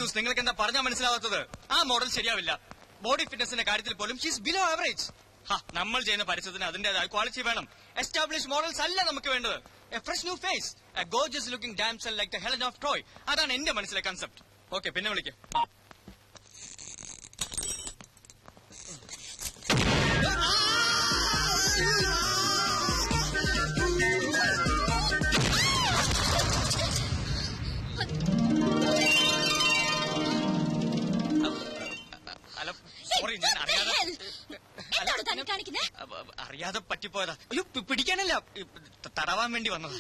Issues നിങ്ങൾക്ക് എന്താ പറഞ്ഞാൽ മനസ്സിലാവാത്തത്? ആ മോഡൽ ശരിയാവില്ല. ബോഡി ഫിറ്റ്നസിന്റെ കാര്യത്തിൽ പോലും ഷീസ് ബിലോ ആവറേജ്. നമ്മൾ ചെയ്യുന്ന പരിസ്ഥിതിന് അതിന്റേതായ ക്വാളിറ്റി വേണം. എസ്റ്റാബ്ലിഷ് മോഡൽസ് അല്ല നമുക്ക് വേണ്ടത്. A fresh new face, a gorgeous looking damsel like the Helen of Troy. അതാണ് എന്റെ മനസ്സിലെ കൺസെപ്റ്റ്. ഓക്കെ, പിന്നെ വിളിക്കാം. അറിയാതെ പറ്റിപ്പോയതാ. അയ്യോ, പിടിക്കാനല്ല, തടവാൻ വേണ്ടി വന്നതാ.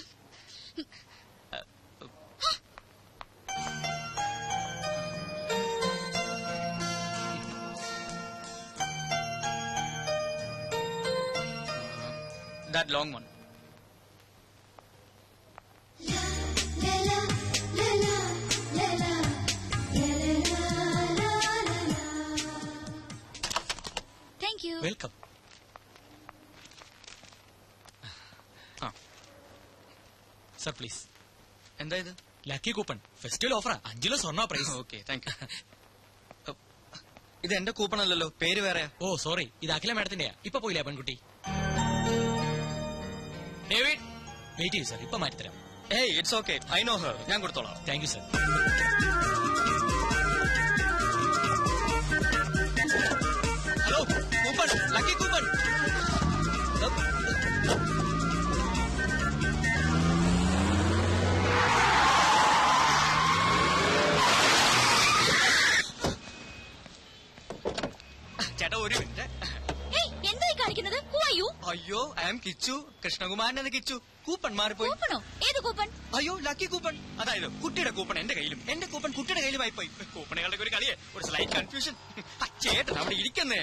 That long one. Thank you. Welcome. Sir please. എന്താ ഇത്? ലക്കി കൂപ്പൺ, ഫെസ്റ്റിവൽ ഓഫറാ. 5 കിലോ സ്വർണ്ണ പ്രൈസ്. Okay, thank you. ഇത് എന്റെ കൂപ്പൺ അല്ലല്ലോ, പേര് വേറെയാ. ഓ സോറി, ഇത് അഖില മാഡത്തിന്റെയാ. ഇപ്പൊ പോയില്ലേ പെൺകുട്ടി? ഡേവിഡ് വെയിറ്റ് ചെയ്യൂ സർ, ഇപ്പൊ മാറ്റിത്തരാം. ഏയ്, it's okay, I know her. ഞാൻ കൊടുത്തോളാം. Thank you sir. Hello, coupon, lucky coupon. ചേട്ടാ, ഒരു മിനിറ്റ്. എന്തായി കാണിക്കുന്നത്? അയ്യോ, ഐ ആം കിച്ചു, കൃഷ്ണകുമാരൻ എന്ന കിച്ചു. കൂപ്പൺ മാറിപ്പോയി. ഏത് കൂപ്പൺ? അയ്യോ, ലക്കി കൂപ്പൺ. അതായത് കുട്ടിയുടെ കൂപ്പൺ എന്റെ കയ്യിലും എന്റെ കൂപ്പൺ കുട്ടിയുടെ കയ്യിലുമായി പോയി. കൂപ്പണുകളുടെ ഒരു കളിയെ, ഒരു സ്ലൈറ്റ് കൺഫ്യൂഷൻ. ചേട്ടൻ അവിടെ ഇരിക്കുന്നേ.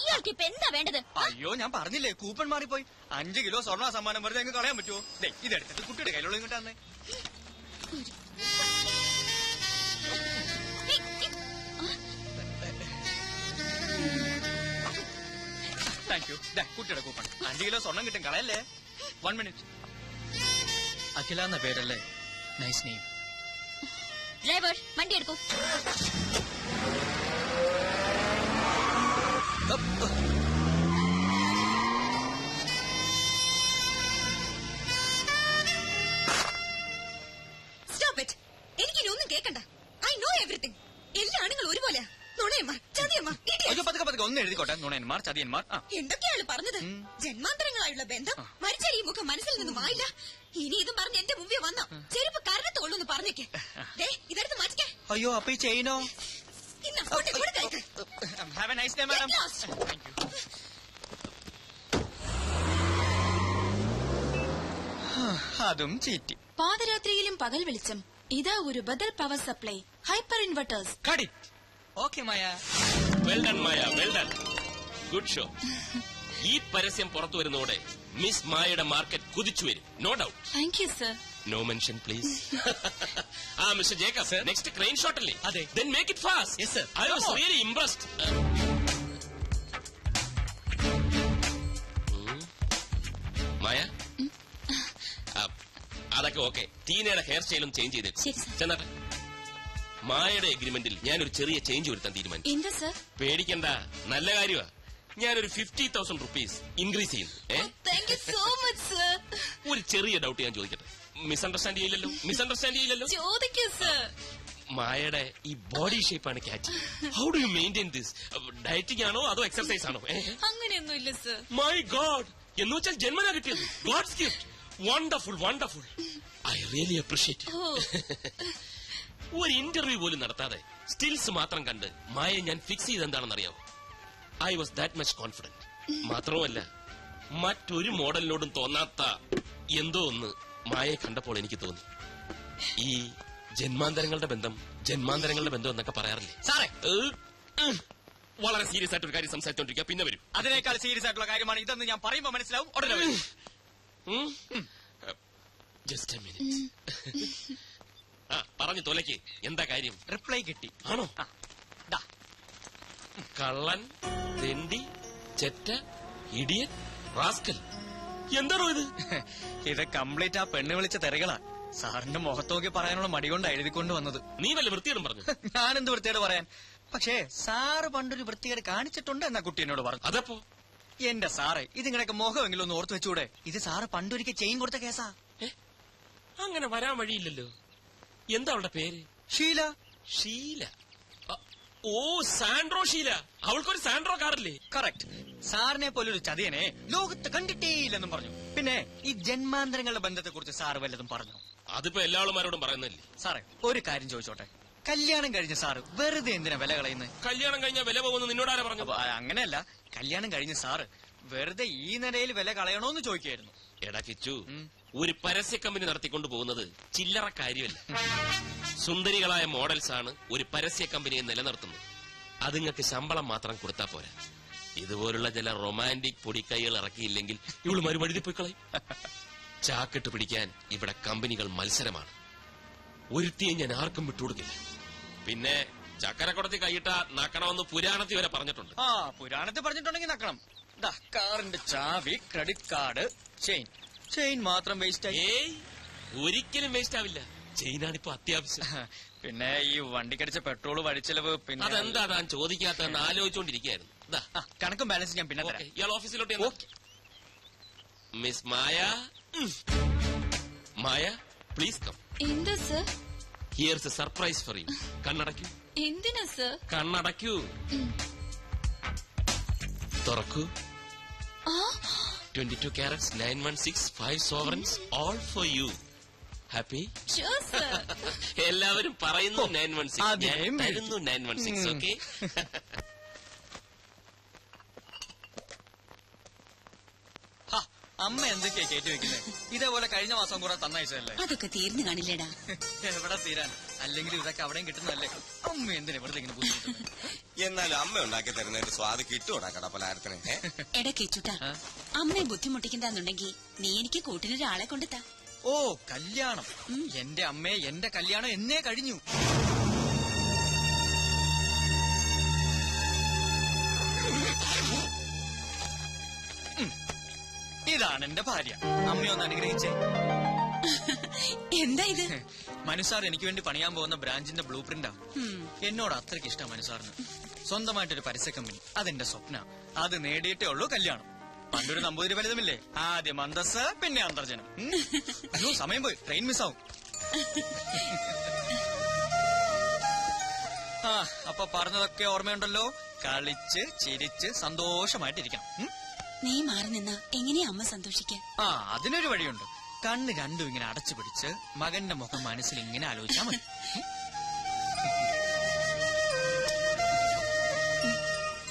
ഇയാൾക്ക് ഇപ്പൊ എന്താ വേണ്ടത്? അയ്യോ, ഞാൻ പറഞ്ഞില്ലേ, കൂപ്പൺ മാറിപ്പോയി. 5 കിലോ സ്വർണ്ണ സമ്മാനം വെറുതെ അങ്ങ് കളയാൻ പറ്റുമോ? ഇതെടുത്തിട്ട് കുട്ടിയുടെ കയ്യിലുള്ള ഇങ്ങോട്ടാന്നേ. Thank you. കുട്ടിയുടെ കൂപ്പൺ. 5 കിലോ സ്വർണം കിട്ടും, കളയല്ലേ. 1 മിനിറ്റ്. അഖില എന്ന പേരല്ലേ? Nice name. ഡ്രൈവർ, വണ്ടി എടുക്കൂ. Stop it. എനിക്കിനി ഒന്നും കേൾക്കണ്ട. I know everything. എല്ലാ ആണുങ്ങളും ഒരുപോലെ. നുണയന്മാർ, ചതിയന്മാർ. അയ്യോ, പതുക്കെ ഒന്ന് എഴുതിക്കോട്ടെ. നുണയന്മാർ, ചതിയന്മാർ. എന്തൊക്കെയാണ് പറഞ്ഞത്? ജന്മാന്തരങ്ങളായുള്ള ബന്ധം. മരിച്ചാൽ ഈ മുഖം മനസ്സിൽ നിന്നും മായില്ല. ഇനി ഇതും പറഞ്ഞ് എന്റെ മുമ്പിൽ വന്നോ, ചെരുപ്പ് കരണത്തോളൂന്ന് പറഞ്ഞേക്ക്. ഇതെടുത്ത് മാറ്റിക്കേ. അയ്യോ, അപ്പൊ ഈ ചെയിനോ? Have a nice day madam. അതും ചീറ്റി. പാതിരാത്രിയിലും പകൽ വെളിച്ചം. ഇതാ ഒരു ബദൽ power supply, hyper inverters. Okay Maya. Well done Maya, well done. Good show. ഈ പരസ്യം പുറത്തു വരുന്നതോടെ മിസ് മായയുടെ മാർക്കറ്റ് കുതിച്ചു വരും, no doubt. Thank you sir. No mention please. Mister Jacob, next crane shot അല്ലേ? അതെ. Then make it fast. Yes sir. I was really impressed. മായ, അതൊക്കെ ഓക്കെ. ടീനയുടെ ഹെയർ സ്റ്റൈലും ചേഞ്ച് ചെയ്തേക്കും. ചെന്നാട്ടെ. മായയുടെ എഗ്രിമെന്റിൽ ഞാനൊരു ചെറിയ ചേഞ്ച് വരുത്താൻ തീരുമാനിച്ചു. എന്താ സർ? പേടിക്കണ്ട, നല്ല കാര്യമാ. ഞാനൊരു 50,000 rupees ഇൻക്രീസ് ചെയ്യുന്നു. Thank you so much sir. ഒരു ചെറിയ ഡൗട്ട് ഞാൻ ചോദിക്കട്ടെ. മിസ്അണ്ടർസ്റ്റാൻഡ് ചെയ്യില്ലല്ലോ? ചോദിക്കൂ സർ. മായയുടെ ഈ ബോഡി ഷേപ്പാണ് catch. How do you maintain this? Dieting ആണോ അതോ എക്സർസൈസ് ആണോ? അങ്ങനെയൊന്നുമില്ല സർ. മൈ ഗോഡ്, എന്ന് വെച്ചാൽ ജന്മനാ കിട്ടിയത്. God's gift. Wonderful, wonderful. I really appreciate. ഒരു ഇന്റർവ്യൂ പോലും നടത്താതെ സ്റ്റിൽസ് മാത്രം കണ്ട് മായയെ ഞാൻ ഫിക്സ് ചെയ്തെന്താണെന്നറിയാവോ? I was that much confident. മാത്രവുമല്ല, മറ്റൊരു മോഡലിനോടും തോന്നാത്ത എന്തോ ഒന്ന് മായയെ കണ്ടപ്പോൾ എനിക്ക് തോന്നി. ഈ ജന്മാന്തരങ്ങളുടെ ബന്ധം എന്നൊക്കെ പറയാറില്ലേ സാറേ? വളരെ സീരിയസ് ആയിട്ടൊരു കാര്യം സംസാരിച്ചോണ്ടിരിക്കുക, പിന്നെ വരും. അതിനേക്കാൾ സീരിയസ് ആയിട്ടുള്ള കാര്യമാണ് ഇതെന്ന് ഞാൻ പറയുമ്പോ മനസ്സിലാവും. ഉടനെ വരും. Just A minute. പറഞ്ഞു തോലയ്ക്ക് എന്താ കാര്യം? റിപ്ലൈ കിട്ടി. ആണോ? കള്ളൻ, തെണ്ടി, ചെറ്റ, ഇഡിയൻ, റാസ്കൽ. എന്താണോ ഇത്? ഇത് കംപ്ലീറ്റ് ആ പെണ്ണ് വിളിച്ച തെറികളാ. സാറിന്റെ മുഖത്തോക്കി പറയാനുള്ള മടി കൊണ്ട് എഴുതിക്കൊണ്ട് വന്നത്. നീ വല്ല വൃത്തിയോടും പറഞ്ഞു. ഞാനെന്ത് വൃത്തിയോട് പറയാൻ? പക്ഷേ സാറ് പണ്ടൊരു വൃത്തികേട് കാണിച്ചിട്ടുണ്ട് എന്നാ കുട്ടി എന്നോട് പറഞ്ഞു. അതപ്പോ എന്റെ സാറേ, ഇതിങ്ങനെയൊക്കെ മുഖമെങ്കിലും ഒന്ന് ഓർത്ത് വെച്ചൂടെ? ഇത് സാറ് പണ്ടൊരിക്കൽ ചെയിൻ കൊടുത്ത കേസാ. അങ്ങനെ വരാൻ വഴിയില്ലല്ലോ. എന്താ അവളുടെ പേര്? ഷീല. ഷീല. ഓ, സാൻഡ്രോ ഷീല. അവൾക്കൊരു സാൻഡ്രോ കാറില്ലേ? കറക്റ്റ്. സാറിനെ പോലൊരു ചതിയനെ ലോകത്ത് കണ്ടിട്ടേയില്ലെന്നും പറഞ്ഞു. പിന്നെ ഈ ജന്മാന്തരങ്ങളുടെ ബന്ധത്തെ കുറിച്ച് സാറ് വല്ലതും പറഞ്ഞു? അതിപ്പോ എല്ലാ ആളുമാരോടും പറയുന്നല്ലേ. സാറേ, ഒരു കാര്യം ചോദിച്ചോട്ടെ. കല്യാണം കഴിഞ്ഞ സാറ് വെറുതെ എന്തിനാ വില കളയുന്നത്? കല്യാണം കഴിഞ്ഞാൽ വില പോകുന്നു നിന്നോടാരാ പറഞ്ഞു? അങ്ങനെയല്ല, കല്യാണം കഴിഞ്ഞ സാറ് വെറുതെ ഈ നിലയിൽ വില കളയണോന്ന് ചോദിക്കായിരുന്നു. എടാ കിച്ചു, ഒരു പരസ്യ കമ്പനി നടത്തിക്കൊണ്ടു പോകുന്നത് ചില്ലറ കാര്യമല്ല. സുന്ദരികളായ മോഡൽസ് ആണ് ഒരു പരസ്യ കമ്പനിയെ നിലനിർത്തുന്നത്. അതുങ്ങൾക്ക് ശമ്പളം മാത്രം കൊടുത്താ പോരാ. ഇതുപോലുള്ള ചില റൊമാൻറ്റിക് പൊടിക്കൈകൾ ഇറക്കിയില്ലെങ്കിൽ ഇവള് മറുപടി പോയി കളയും. ചാക്കിട്ട് പിടിക്കാൻ ഇവിടെ കമ്പനികൾ മത്സരമാണ്. ഒരുത്തിയെ ഞാൻ ആർക്കും വിട്ടുകൊടുക്കില്ല. പിന്നെ ചക്കരക്കുടത്തി കൈയിട്ട നക്കണമെന്ന് പുരാണത്തിൽ വരെ പറഞ്ഞിട്ടുണ്ട്. ആ, പുരാണത്തിൽ പറഞ്ഞിട്ടുണ്ടെങ്കിൽ നക്കണം. കാറിന്റെ ചാവി, ക്രെഡിറ്റ് കാർഡ്, ചെയിൻ മാത്രം വേസ്റ്റ് ആയി. ഏയ്, ഒരിക്കലും വേസ്റ്റ് ആവില്ല. ചെയിനാണിപ്പോ അത്യാവശ്യം. പിന്നെ ഈ വണ്ടിക്കടിച്ച പെട്രോൾ വഴിച്ചെലവ്. പിന്നെ അതെന്താ താൻ ചോദിക്കാത്തതെന്ന് ആലോചിച്ചോണ്ടിരിക്കായിരുന്നു. കണക്കും ബാലൻസ് ഞാൻ പിന്നെ തരാം. ഇയാൾ ഓഫീസിലോട്ട് miss Maya. Maya, please come. എന്താ sir? Here's a surprise for you. കണ്ണടയ്ക്കൂ. എന്തിനാ സർ? കണ്ണടയ്ക്കൂ. തുറക്കൂ. 22 carats 916 5 sovereigns all for you. Happy? Sure, sir. എല്ലാവരും പറയുന്നു 916. അതേ ഞാൻ തരുന്നു 916. ഓക്കെ. അമ്മ എന്തൊക്കെയാ കയറ്റി വെക്കുന്നത്? ഇതേപോലെ കഴിഞ്ഞ മാസം കൂടെ തന്നയച്ചതല്ലേ? അതൊക്കെ തീർന്നു കാണില്ലേടാ. എവിടെ തീരാൻ? അല്ലെങ്കിൽ ഇതൊക്കെ അവിടെയും കിട്ടുന്നതല്ലേ? അമ്മ എന്തിനാ വെറുതെ ഇങ്ങനെ ബുദ്ധിമുട്ടുന്നത്? എന്നാലും അമ്മ ഉണ്ടാക്കി തരുന്നതിന്റെ സ്വാദ് കിട്ടൂടാ കടപ്പലാരത്തിന്. എടക്കേച്ചുട്ടാ, അമ്മയെ ബുദ്ധിമുട്ടിക്കണ്ടെന്നുണ്ടെങ്കിൽ നീ എനിക്ക് കൂട്ടിനൊരാളെ കൊണ്ടുത്താ. ഓ, കല്യാണം. എന്റെ അമ്മയെ എന്റെ കല്യാണം എന്നേ കഴിഞ്ഞു. ഇതാണ് എന്റെ ഭാര്യ. അമ്മയൊന്ന് അനുഗ്രഹിച്ചേ. എന്താ ഇത്? മനുസാർ എനിക്ക് വേണ്ടി പണിയാൻ പോകുന്ന ബ്രാഞ്ചിന്റെ ബ്ലൂ പ്രിന്റാ. എന്നോട് അത്രയ്ക്ക് ഇഷ്ടം മനുസാറിന്. സ്വന്തമായിട്ടൊരു പരസ്യ കമ്പനി, അതെന്റെ സ്വപ്ന. അത് നേടിയിട്ടേ ഉള്ളൂ കല്യാണം. പണ്ടൊരു നമ്പൂതിരി ഫലിതമില്ലേ? ആദ്യം അന്തസ്, പിന്നെ അന്തർജനം. അയ്യോ, സമയം പോയി, ട്രെയിൻ മിസ്സാവും. ആ, അപ്പൊ പറഞ്ഞതൊക്കെ ഓർമ്മയുണ്ടല്ലോ. കളിച്ച് ചിരിച്ച് സന്തോഷമായിട്ടിരിക്കണം. നീ മാറി നിന്നാ എങ്ങനെയാ അമ്മ സന്തോഷിക്കാൻ? ആ, അതിനൊരു വഴിയുണ്ട്. കണ്ണ് രണ്ടും ഇങ്ങനെ അടച്ചു പിടിച്ച് മകന്റെ മുഖം മനസ്സിൽ ഇങ്ങനെ ആലോചിച്ചാൽ മതി.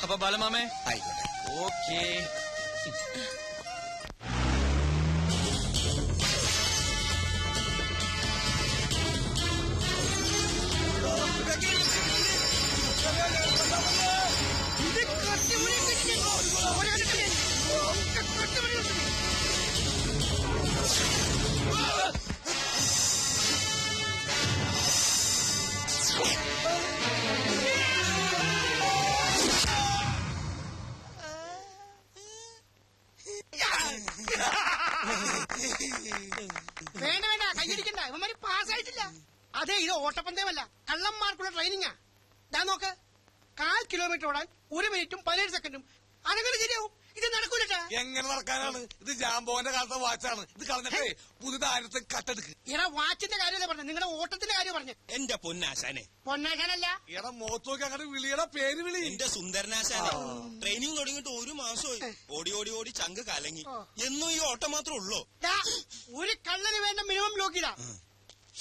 അപ്പൊ ബാലമാമേ, ആയിക്കോട്ടെ. ഓക്കേ. വേണ്ട വേണ്ട, കൈയടിക്കണ്ട. ഇവന്മാര് പാസ്സായിട്ടില്ല. അതെ, ഇത് ഓട്ടപ്പന്തയമല്ല, കള്ളന്മാർക്കുള്ള ട്രെയിനിങ്ങാ. ഞാൻ നോക്ക്, 1/4 കിലോമീറ്റർ ഓടാൻ 1 മിനിറ്റും 17 സെക്കൻഡും. അതെങ്ങനെ ശരിയാവും? ഇത് നടക്കൂലട്ടാ. എങ്ങനെ നടക്കാനാണ്? ഇത് ജാമ്പോന്റെ കാലത്തെ വാച്ചാണ്. ഇത് കളഞ്ഞിട്ടേ പുതുതായിരത്തെ കട്ടെടുക്ക്. ഇറ വാച്ചിന്റെ കാര്യമല്ലേ പറഞ്ഞു, നിങ്ങളുടെ ഓട്ടത്തിന്റെ കാര്യം പറഞ്ഞു. എന്റെ പൊന്നാശാനെ, പൊന്നാശാനല്ല, ഇട മോത്ത് നോക്കി അങ്ങനെ വിളിയുടെ പേര് വിളി. എന്റെ സുന്ദരനാശാനെ, ട്രെയിനിങ് തുടങ്ങിയിട്ട് 1 മാസമായി. ഓടി ഓടി ഓടി ചങ്ക് കലങ്ങി. എന്നും ഈ ഓട്ടം മാത്രം ഉള്ളോ? ഒരു കള്ളന് വേണ്ട മിനിമം യോഗ്യത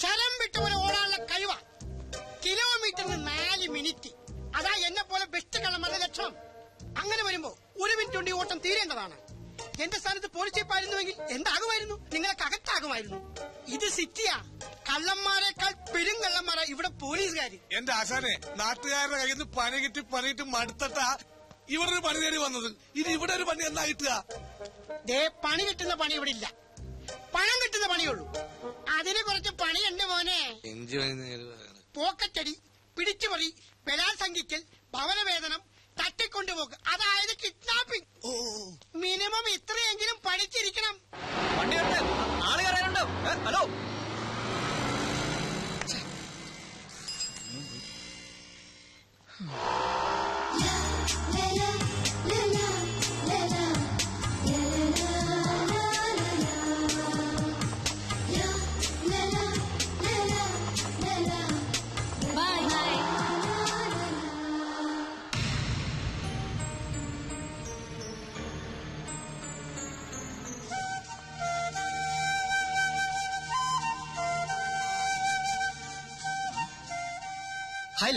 ശരം വിട്ട് പോലെ ഓടാനുള്ള കഴിവാ. കിലോമീറ്ററിന് 4 മിനിറ്റ്. അതാ എന്നെ പോലെ ബെസ്റ്റ് കള്ളന്മാരുടെ ലക്ഷ്യം. അങ്ങനെ വരുമ്പോ 1 മിനിറ്റ് കൊണ്ട് ഈ ഓട്ടം തീരേണ്ടതാണ്. എന്റെ സ്ഥാനത്ത് പോലീസ് ചീപ്പായിരുന്നുവെങ്കിൽ എന്താകുമായിരുന്നു? നിങ്ങളെ കകത്താകുമായിരുന്നു. ഇത് സിറ്റിയാ. കള്ളന്മാരെക്കാൾ പെരുങ്കള്ളന്മാരാ ഇവിടെ പോലീസുകാര്. എന്റെ ആശാനെ, നാട്ടുകാരുടെ കയ്യിൽ നിന്ന് പണി കിട്ടി മടുത്തട്ടാ ഇവിടെ ഒരു പണി തേടി വന്നത്. ഇനി ഇവിടെ ഒരു പണി എന്നാ കിട്ടുക? ദേ, പണി കിട്ടുന്ന പണി ഇവിടെ ഇല്ല. പണം കിട്ടുന്ന പണിയുള്ളൂ. അതിന് കുറച്ച് പണിയുണ്ട് മോനെ. പോക്കറ്റടി, പിടിച്ചുപറി, ബലാത്സംഗിക്കൽ, ഭവനവേതനം, തട്ടിക്കൊണ്ടുപോക്ക്, അതായത് കിഡ്നാപ്പിംഗ്. മിനിമം ഇത്രയെങ്കിലും പഠിച്ചിരിക്കണം. വണ്ടി ആള് കയറാനുണ്ടോ? Hello, hi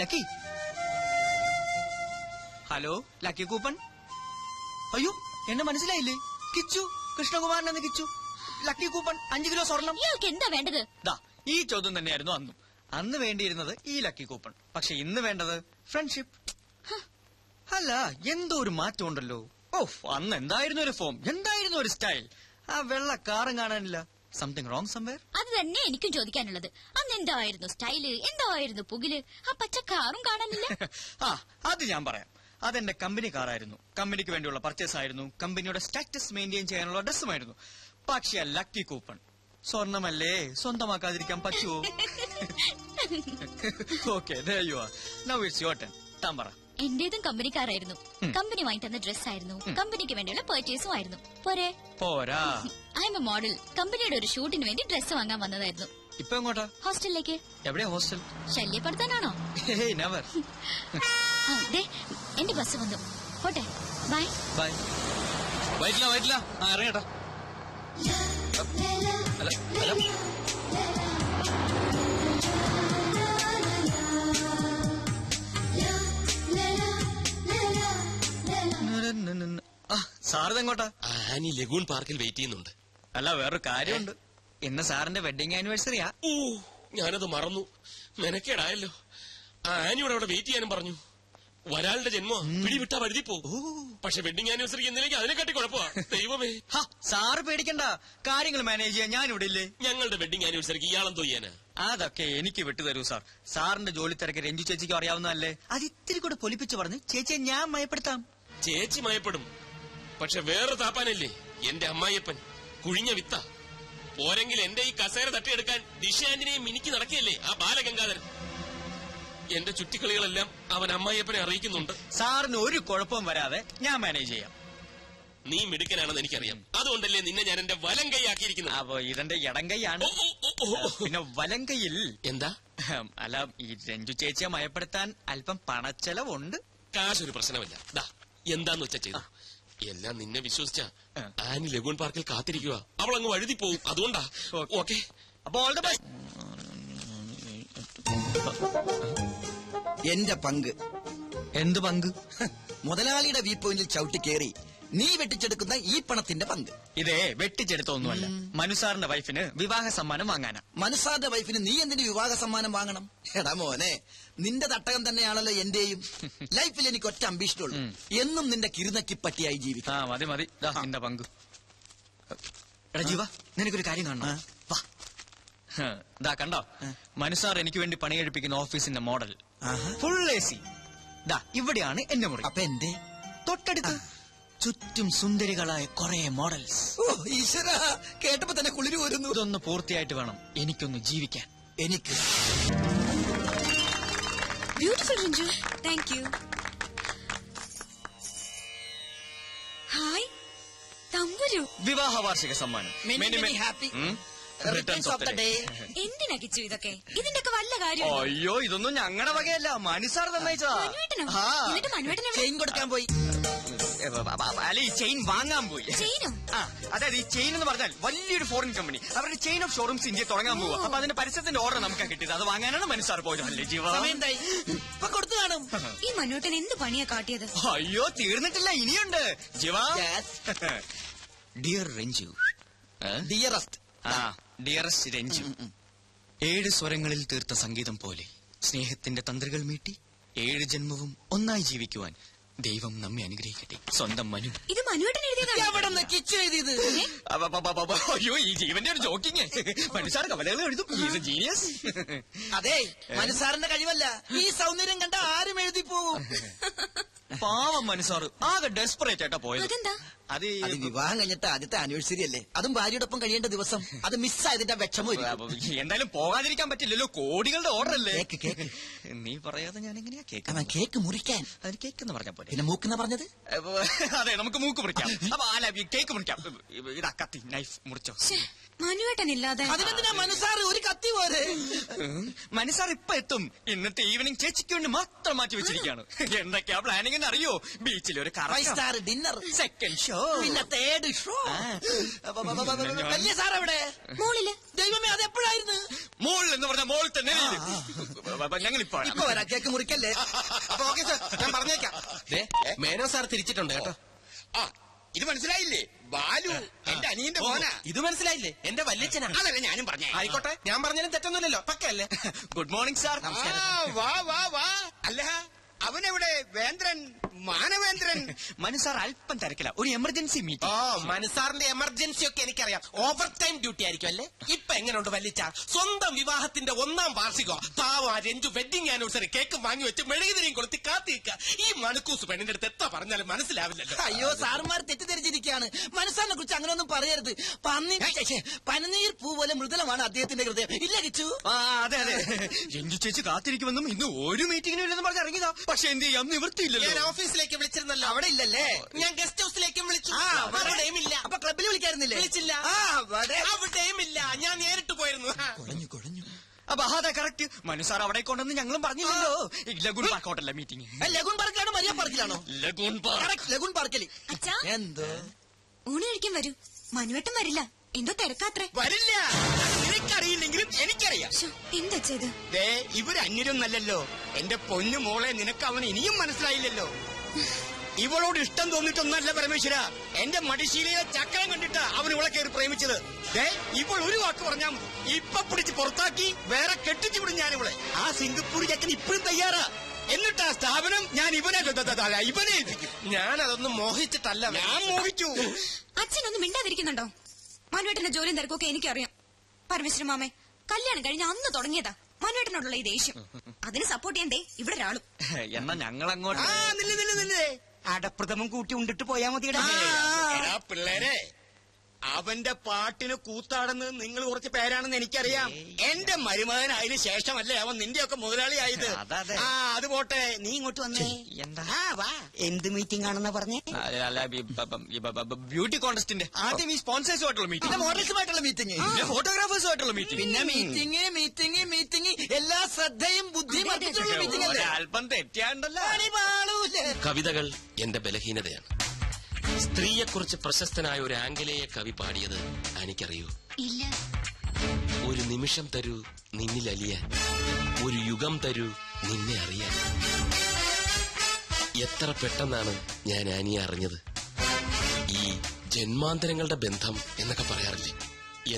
lucky. Hello lucky coupon. അയ്യോ എന്നെ മനസ്സിലായില്ലേ? കിച്ചു, കൃഷ്ണകുമാരൻ എന്ന് കിച്ചു. ലക്കി കൂപ്പൺ 5 കിലോ സ്വർണം. ഇയാൾക്ക് എന്താ വേണ്ടത്? ദാ ഈ ചോദ്യം തന്നെയായിരുന്നു അന്നും. അന്ന് വേണ്ടിയിരുന്നത് ഈ ലക്കി കൂപ്പൺ. പക്ഷെ ഇന്ന് വേണ്ടത് ഫ്രണ്ട്ഷിപ്പ്. അല്ല എന്തോ ഒരു മാറ്റം ഉണ്ടല്ലോ. ഓഹ് അന്ന് എന്തായിരുന്നു ഒരു ഫോം, എന്തായിരുന്നു ഒരു സ്റ്റൈൽ. ആ വെള്ള കാറും കാണാനില്ല. Something wrong somewhere. അത് തന്നെ എനിക്കും ചോദിക്കാനുള്ളത്. അന്ന് എന്തായിരുന്നു സ്റ്റൈല്, എന്തായിരുന്നു പുകില്, ആ പച്ച കാറും കാണാനില്ല. ആ അത് ഞാൻ പറയാം. അതെന്റെ കമ്പനി കാറായിരുന്നു. കമ്പനിക്ക് വേണ്ടിയുള്ള പർച്ചേസ് ആയിരുന്നു. കമ്പനിയുടെ സ്റ്റാറ്റസ് മെയിൻറ്റെയിൻ ചെയ്യാനുള്ള ഡ്രസ്സുമായിരുന്നു. പക്ഷെ ലക്കി കൂപ്പൺ സ്വർണമല്ലേ, സ്വന്തമാക്കാതിരിക്കാൻ പറ്റുമോ? Okay now it's your turn. താൻ പറ. എന്റേതും കമ്പനിക്കാരായിരുന്നു. കമ്പനി വാങ്ങി തന്ന ഡ്രസ്സായിരുന്നു. കമ്പനിക്ക് വേണ്ടിയുള്ള പർച്ചേസും ആയിരുന്നു. പോരെ? പോരാ. I M A model. കമ്പനിയുടെ ഒരു ഷൂട്ടിന് വേണ്ടി ഡ്രസ്സ് വാങ്ങാൻ വന്നതായിരുന്നു. ഇപ്പൊ എങ്ങോട്ടാ? ഹോസ്റ്റലിലേക്ക്. എവിടെയാ ഹോസ്റ്റൽ? ശല്യപ്പെടുത്താനാണോ? നെവർ. എന്റെ ബസ് വന്നു. പോട്ടെ. Bye bye. വൈറ്റില്ല ഇറങ്ങട്ടാ. സാറിതെങ്ങോട്ടാ? ആനി ലഗൂൺ പാർക്കിൽ വെയിറ്റ് ചെയ്യുന്നുണ്ട്. അല്ല വേറൊരു കാര്യമുണ്ട്. ഇന്ന് സാറിന്റെ വെഡിങ് ആനിവേഴ്സറിയാ. ഓ ഞാനത് മറന്നു. മെനക്കേടായല്ലോ. ആനിയോട് അവിടെ വെയിറ്റ് ചെയ്യാനും പറഞ്ഞു. ഒരാളുടെ ജന്മോ പിടിവിട്ടാ വഴുതി പോകും. പക്ഷെ വെഡിങ് ആനിവേഴ്സറി എന്നിലേക്ക് അതിനെക്കാട്ടി കുഴപ്പമാ. ദൈവമേ. സാറ് പേടിക്കണ്ട, കാര്യങ്ങൾ മാനേജ് ചെയ്യാൻ ഞാൻ ഇവിടെ ഇല്ലേ. ഞങ്ങളുടെ വെഡിങ് ആനിവേഴ്സറിക്ക് ഇയാളെന്തോ ചെയ്യാനാ? അതൊക്കെ എനിക്ക് വിട്ടുതരൂ സാർ. സാറിന്റെ ജോലി തിരക്ക് രഞ്ജു ചേച്ചിക്കും അറിയാവുന്നതല്ലേ. അത് ഇത്തിരി കൂടെ പൊലിപ്പിച്ച് പറഞ്ഞ് ചേച്ചിയെ ഞാൻ മയപ്പെടുത്താം. ചേച്ചി മയപ്പെടും. പക്ഷെ വേറെ താപ്പാനല്ലേ എന്റെ അമ്മായിയപ്പൻ. കുഴിഞ്ഞ വിത്ത. പോരെങ്കിൽ എന്റെ ഈ കസേര തട്ടിയെടുക്കാൻ ദിശാന്റിനെയും മിനിക്ക് നടക്കുകയല്ലേ ആ ബാലഗംഗാധരൻ. എന്റെ ചുറ്റിക്കളികളെല്ലാം അവൻ അമ്മായിയപ്പനെ അറിയിക്കുന്നുണ്ട്. സാറിന് ഒരു കുഴപ്പവും വരാതെ ഞാൻ മാനേജ് ചെയ്യാം. നീ മിടുക്കനാണെന്ന് എനിക്കറിയാം. അതുകൊണ്ടല്ലേ നിന്നെ ഞാൻ എന്റെ വലം കൈയാക്കിയിരിക്കുന്നത്. അപ്പൊ ഇതെന്റെ ഇടം കൈയാണ്. പിന്നെ വലം കൈയിൽ എന്താ? അല്ല ഈ രഞ്ജു ചേച്ചിയെ മയപ്പെടുത്താൻ അല്പം പണച്ചെലവുണ്ട്. കാശൊരു പ്രശ്നമല്ല. ദാ എന്താന്ന് വെച്ചാ ചെയ്തു. എല്ലാം നിന്നെ വിശ്വസിച്ച ആനി ലഗൂൺ പാർക്കിൽ കാത്തിരിക്കുക. അവൾ അങ്ങ് വഴുതി പോവും. അതുകൊണ്ടാ. ഓക്കെ അപ്പൊ ഓൾ ദ ബെസ്റ്റ്. എന്റെ പങ്ക്. എന്ത് പങ്ക്? മുതലാളിയുടെ വ്യൂ പോയിന്റിൽ ചവിട്ടി കയറി നീ വെട്ടിച്ചെടുക്കുന്ന ഈ പണത്തിന്റെ പങ്ക്. ഇതേ വെട്ടിച്ചെടുത്തൊന്നുമല്ല. മനുസാറിന്റെ വൈഫിന് വിവാഹ സമ്മാനം വാങ്ങാനാ. മനുസാറിന്റെ വൈഫിന് നീ എന്തിന് വിവാഹ സമ്മാനം വാങ്ങണം? എടാ മോനെ, നിന്റെ തട്ടകം തന്നെയാണല്ലോ എന്റെയും. ലൈഫിൽ എനിക്ക് ഒറ്റ അംബീഷനുള്ളൂ, എന്നും നിന്റെ കിരുനക്കി പറ്റിയായി ജീവിക്കാം. മതി മതി. നിന്റെ പങ്ക്. എടാ ജീവ, നിനക്കൊരു കാര്യം കാണണം. വാ. ദാ കണ്ടോ, മനുസാർ എനിക്ക് വേണ്ടി പണിയെടുപ്പിക്കുന്ന ഓഫീസിന്റെ മോഡൽ. Full AC. ദാ ഇവിടെയാണ് എന്റെ മുറി. അപ്പൊ എന്റെ തൊട്ടടുത്ത് ചുറ്റും സുന്ദരികളായ കുറെ മോഡൽസ്. ഓ ഈശ്വര, കേട്ടപ്പോ തന്നെ കുളിര് വരുന്നു. ഇതൊന്ന് പൂർത്തിയായിട്ട് വേണം എനിക്കൊന്ന് ജീവിക്കാൻ. എനിക്ക് beautiful Ranju. Thank you. Hi Thamburu. വിവാഹ വാർഷിക സമ്മാനം. Happy returns of the day. എന്തിനാ കിച്ചു ഇതൊക്കെ? ഇതിന്റെയൊക്കെ വല്ല കാര്യം? അയ്യോ ഇതൊന്നും ഞങ്ങളുടെ വകയല്ല, മനുസാർ തന്നയച്ചതാ. എന്നിട്ട് മനുവേട്ടനെ ചെയിൻ കൊടുക്കാൻ പോയി. അല്ല ഈ ചെയിൻ വാങ്ങാൻ പോയി. ചെയിനോ? അതായത് ഈ ചെയിൻ എന്ന് പറഞ്ഞാൽ വലിയൊരു ഫോറിൻ കമ്പനി അവരുടെ ചെയിൻ ഓഫ് ഷോറൂംസ് ഇന്ത്യ തുടങ്ങാൻ പോവുക. അപ്പൊ അതിന്റെ പരസ്യത്തിന്റെ ഓർഡർ നമുക്ക് കിട്ടിയത്. അത് വാങ്ങാനാണ് മനുസാർ പോയത്. അല്ലേ ജീവ? കൊടുത്തു കാണും. ഈ മനുവേട്ടൻ എന്ത് പണിയാ കാട്ടിയത്? അയ്യോ തീർന്നിട്ടില്ല, ഇനിയുണ്ട് ജീവ. Dear Ranju. Dearest. Dearest Ranju. 7 സ്വരങ്ങളിൽ തീർത്ത സംഗീതം പോലെ സ്നേഹത്തിന്റെ തന്ത്രികൾ മീട്ടി 7 ജന്മവും ഒന്നായി ജീവിക്കുവാൻ ദൈവം നമ്മെ അനുഗ്രഹിക്കട്ടെ. സ്വന്തം മനു. ഇത് മനുവേട്ടൻ എഴുതിയതാണ്. കിച്ചു എഴുതിയത്. അയ്യോ ഈ ജീവന്റെ ഒരു ജോക്കിങ്. മനുസാർ കവലകൾ എഴുതും. ജീനിയസ്. അതെ, മനുസാറിന്റെ കഴിവല്ല, ഈ സൗന്ദര്യം കണ്ട ആരും എഴുതി പോവും. പാവം മനുസാർ ആകെ ഡെസ്പറേറ്റ് ആയിട്ടാ പോയത്. അതെന്താ? അത് അത് വിവാഹം കഴിഞ്ഞിട്ട് ആദ്യത്തെ ആനിവേഴ്സറി അല്ലേ, അതും ഭാര്യയോടൊപ്പം കഴിയേണ്ട ദിവസം. അത് മിസ്സായതിന്റെ വിഷമം ഇരിക്കും. എന്തായാലും പോകാതിരിക്കാൻ പറ്റില്ലല്ലോ, കോടികളുടെ ഓർഡർ അല്ലേ. കേക്ക് നീ പറയാതെ ഞാൻ എങ്ങനെയാ കേക്ക്? അവൻ കേക്ക് മുറിക്കാൻ. അതിന് കേക്ക് എന്ന് പറഞ്ഞ പോലെ. പിന്നെ മൂക്കെന്നാ പറഞ്ഞത്? അതെ, നമുക്ക് മൂക്ക് മുറിക്കാം. അപ്പൊ കേക്ക് മുറിക്കാം. ഇതാ കത്തി, നൈഫ് മുറിച്ചോ. മനുവേട്ടനില്ലാതെ അതിനെന്തിനാ മനസ്സാറ്, ഒരു കത്തി പോലെ. മനസ്സാർ ഇപ്പൊ എത്തും. ഇന്നത്തെ ഈവനിങ് ചേച്ചിക്ക് വേണ്ടി മാത്രം മാറ്റി വെച്ചിരിക്കുകയാണ്. എന്തൊക്കെയാ പ്ലാനിങ് എന്ന് അറിയോ? ബീച്ചിൽ ഒരു 5 സ്റ്റാർ ഡിന്നർ, സെക്കൻഡ് ഷോ, പിന്നെ 3rd ഷോ. വലിയ സാർ എവിടെ? മോളില്. ദൈവമേ, അത് എപ്പോഴായിരുന്നു? മോളിൽ എന്ന് പറഞ്ഞ മോളിൽ തന്നെ ഞങ്ങൾ ഇപ്പൊ വരാം. കേക്ക് മുറിക്കല്ലേ? അപ്പൊ ഓക്കെ സാർ, ഞാൻ പറഞ്ഞേക്കാം. മേനോ സാർ തിരിച്ചിട്ടുണ്ട് കേട്ടോ. ആ, ഇത് മനസ്സിലായില്ലേ? ബാലു എന്റെ അനിയന്റെ മോനാ. ഇത് മനസ്സിലായില്ലേ? എന്റെ വല്യച്ഛനാ. അതല്ലേ ഞാനും പറഞ്ഞേ. ആയിക്കോട്ടെ, ഞാൻ പറഞ്ഞാലും തെറ്റൊന്നുമില്ലല്ലോ. പക്കല്ലേ? Good morning sir. വാ വാ വാ. അല്ല, അവനെവിടെ? വേന്ദ്രൻ, മാനവേന്ദ്രൻ. മനസ്സാർ അല്പം തിരക്കില്ല, ഒരു എമർജൻസി ഓ, മീറ്റിംഗ്. മനസാറിന്റെ എമർജൻസി ഒക്കെ എനിക്കറിയാം. ഓവർ ടൈം ഡ്യൂട്ടി ആയിരിക്കും അല്ലേ? ഇപ്പൊ എങ്ങനെയുണ്ട് വല്ലിച്ച? സ്വന്തം വിവാഹത്തിന്റെ 1ാം വാർഷികോ പാവ രഞ്ജു വെഡിങ് ആനിവേഴ്സറി കേക്ക് വാങ്ങി വെച്ച് മെഴുകുതിരിയും കൊളുത്തി കാത്തിരിക്കുക. ഈ മണക്കൂസ് പെണ്ണിന്റെ അടുത്ത് എത്ര പറഞ്ഞാലും മനസ്സിലാവില്ലല്ലോ. അയ്യോ, സാറുമാർ തെറ്റിദ്ധരിച്ചിരിക്കുകയാണ്. മനസ്സാറിനെ കുറിച്ച് അങ്ങനെയൊന്നും പറയരുത്. പനിനീർ പൂ പോലെ മൃദുലമാണ് അദ്ദേഹത്തിന്റെ ഹൃദയം. ഇല്ല കിച്ചു? അതെ അതെ, രഞ്ജു ചേച്ചി കാത്തിരിക്കുമെന്നും ഇന്ന് ഒരു മീറ്റിംഗിനും ഇല്ലെന്ന് പറഞ്ഞ് ഇറങ്ങിയതാ. പക്ഷെ എന്ത് ചെയ്യാം, നിവൃത്തിയില്ലല്ലോ. ഞാൻ ഓഫീസിലേക്ക് വിളിച്ചിരുന്നല്ലോ. അവിടെ ഇല്ലല്ലേ? ഞാൻ ഗസ്റ്റ് ഹൗസിലേക്കും വിളിച്ചു. അവിടെയും ഇല്ല. അപ്പൊ ക്ലബിൽ വിളിക്കായിരുന്നില്ലേ? വിളിച്ചില്ല. അവിടെയും ഇല്ല. ഞാൻ നേരിട്ട് പോയിരുന്നു. കുഴഞ്ഞു. അപ്പൊ അതെ കറക്റ്റ്. മനസ്സാർ അവിടെ കൊണ്ടെന്ന് ഞങ്ങളും പറഞ്ഞില്ലല്ലോ. ലഗൂൺ പാർക്ക് ഹോട്ടലിലെ മീറ്റിംഗ്. ലഗൂൺ പാർക്കിലാണോ മരിയ പാർക്കിലാണോ? Lagoon park. ലഗൂൺ പാർക്കിൽ. അച്ഛാ, എന്തോ ഊണ് കഴിക്കാൻ വരൂ. മനുവേട്ടൻ വരില്ല, എന്തോ തിരക്കാത്രേ. വരില്ല. നിനക്കറിയില്ലെങ്കിലും എനിക്കറിയാം. എന്താ ചെയ്ത്? ദേ, ഇവര് അന്യരൊന്നല്ലല്ലോ. എന്റെ പൊന്നു മോളെ, നിനക്ക് അവൻ ഇനിയും മനസ്സിലായില്ലല്ലോ. ഇവളോട് ഇഷ്ടം തോന്നിട്ടൊന്നല്ല പരമേശ്വര. എന്റെ മടിശീലയിലെ ചക്രം കണ്ടിട്ടാ അവൻ ഇവളെ കയറി പ്രേമിച്ചത്. ദേ, ഇവൾ ഒരു വാക്ക് പറഞ്ഞാൽ മതി, ഇപ്പൊ പിടിച്ച് പുറത്താക്കി വേറെ കെട്ടിച്ചു വിടും ഞാൻ ഇവളെ. ആ സിംഗപ്പൂർ ചക്കൻ ഇപ്പോഴും തയ്യാറാ. എന്നിട്ട് ആ സ്ഥാപനം ഞാൻ ഇവനെ ഏൽപ്പിക്കും. ഞാൻ അതൊന്നും മോഹിച്ചിട്ടല്ല. ഞാൻ മോഹിച്ചു. അച്ഛനൊന്നും മിണ്ടാതിരിക്കുന്നുണ്ടോ? മനുവേട്ടന്റെ ജോലിയും തിരക്കൊക്കെ എനിക്കറിയാം. പരമേശ്വര മാമേ, കല്യാണം കഴിഞ്ഞ അന്ന് തുടങ്ങിയതാ മനുവേട്ടനോടുള്ള ഈ ദേഷ്യം. അതിന് സപ്പോർട്ട് ചെയ്യണ്ടേ ഇവിടെ ഒരാളും. എന്നാ ഞങ്ങൾ അങ്ങോട്ട്. നില്ലേ അടപ്രഥമം കൂട്ടി ഉണ്ടിട്ട് പോയാ മതിയടാ. പിള്ളേരെ, അവന്റെ പാട്ടിന് കൂത്താടെന്ന് നിങ്ങൾ കുറച്ച് പേരാണെന്ന് എനിക്കറിയാം. എന്റെ മരുമകൻ അതിന് ശേഷമല്ലേ അവൻ നിന്റെയൊക്കെ മുതലാളിയായത്. അത് പോട്ടെ, നീ ഇങ്ങോട്ട് വന്നേ. എന്താ? വാ. എന്ത് മീറ്റിംഗ് ആണെന്നാ പറഞ്ഞേ? ബ്യൂട്ടി കോൺടെസ്റ്റിന്റെ ആദ്യം ഈ സ്പോൺസേഴ്സുമായിട്ടുള്ള മീറ്റിംഗ്, പിന്നെ മോഡൽസുമായിട്ടുള്ള മീറ്റിംഗ്, പിന്നെ ഫോട്ടോഗ്രാഫേഴ്സുമായിട്ടുള്ള മീറ്റിംഗ്, പിന്നെ മീറ്റിംഗ് എല്ലാ ശ്രദ്ധയും ബുദ്ധിയും അർപ്പിച്ചുള്ള മീറ്റിംഗ് അല്ലേ? അല്പം തെറ്റിയാണ്ടല്ലോ. കവിതകൾ എന്റെ ബലഹീനതയാണ്. സ്ത്രീയെക്കുറിച്ച് പ്രശസ്തനായ ഒരു ആംഗലേയ കവി പാടിയത് എനിക്കറിയൂ. ഇല്ല. ഒരു നിമിഷം തരൂ നിന്നിൽ അലിയാൻ, ഒരു യുഗം തരൂ നിന്നെ അറിയാൻ. എത്ര പെട്ടെന്നാണ് ഞാൻ ആനിയെ അറിഞ്ഞത്. ഈ ജന്മാന്തരങ്ങളുടെ ബന്ധം എന്നൊക്കെ പറയാറില്ലേ,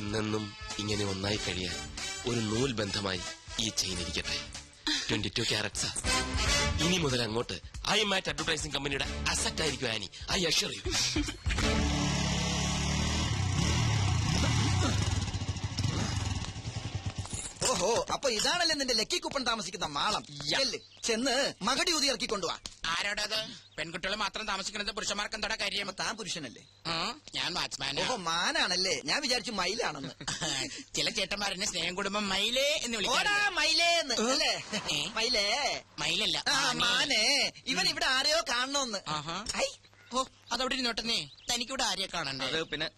എന്നെന്നും ഇങ്ങനെ ഒന്നായി കഴിയാൻ ഒരു നൂൽ ബന്ധമായി ഈ ചെയിൻ ഇരിക്കട്ടെ. 22 ക്യാരറ്റ്സാ. ഇനി മുതൽ അങ്ങോട്ട് ഐ മാറ്റ് അഡ്വർടൈസിംഗ് കമ്പനിയുടെ അസറ്റ് ആയിരിക്കും ആനി. I assure you. ഓഹോ, അപ്പൊ ഇതാണല്ലേ നിന്റെ ലക്കി കുപ്പൺ താമസിക്കുന്ന മാളം. ചെന്ന് മകടി ഊതി ഇറക്കി കൊണ്ടുവാ. ആരോടത്? പെൺകുട്ടികൾ മാത്രം താമസിക്കുന്നത് പുരുഷന്മാർക്ക് എന്താ കാര്യം? താൻ പുരുഷനല്ലേ? ഞാൻ വാച്ച്മാൻ. ഓഹോ, മാനാണല്ലേ. ഞാൻ വിചാരിച്ചു മയിലാണെന്ന്. ചില ചേട്ടന്മാരെന്നെ സ്നേഹം കുടുംബം മയിലേ എന്ന് വിളിക്കാറുണ്ട്. മയിലേന്ന് അല്ലേ? മയിലേ മയിലല്ല, മാനേ. ഇവൻ ഇവിടെ ആരെയോ കാണണോന്ന്. ഓ, അതവിടെ ഇരുന്നോട്ടെന്നേ. തനിക്കിവിടെ ആരെയെ കാണണ്ടേ? പിന്നെ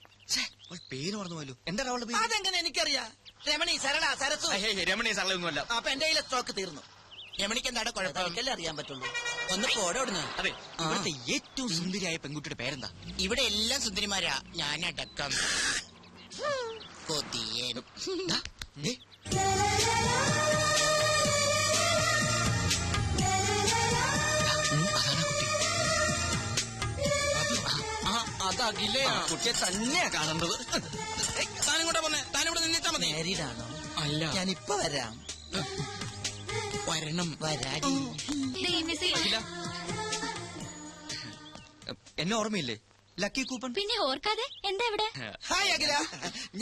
പേര് മറന്നുപോയല്ലോ. എന്താ അവളുടെ പേര്? അതെങ്ങനെ എനിക്കറിയാം. രമണി, സരള, സരസു. രമണി സരളൊന്നുമല്ല. അപ്പൊ എന്റെ കയ്യിലെ സ്റ്റോക്ക് തീർന്നു. രമണിക്ക് എന്താണ് കുഴപ്പം? എനിക്കല്ലേ അറിയാൻ പറ്റുള്ളൂ. ഒന്ന് പോടോടുന്നു. അതെ, ഇവിടുത്തെ ഏറ്റവും സുന്ദരിയായ പെൺകുട്ടിയുടെ പേരെന്താ? ഇവിടെ എല്ലാം സുന്ദരിമാരാ, ഞാനടക്കം. കൊതിയൻ. അതകിലേ കുട്ടിയെ തന്നെയാ കാണേണ്ടത്. താനിങ്ങോട്ടാ പോന്നെ? താനിവിടെ നിന്നിട്ടാ മതി. നേരിടാണോ? അല്ല, ഞാനിപ്പൊ വരാം. വരണം. വരാടി. എന്നെ ഓർമ്മയില്ലേ? Lucky coupon. പിന്നെ ഓർക്കാതെ എന്താ ഇവിടെ? ഹായ് അഖില,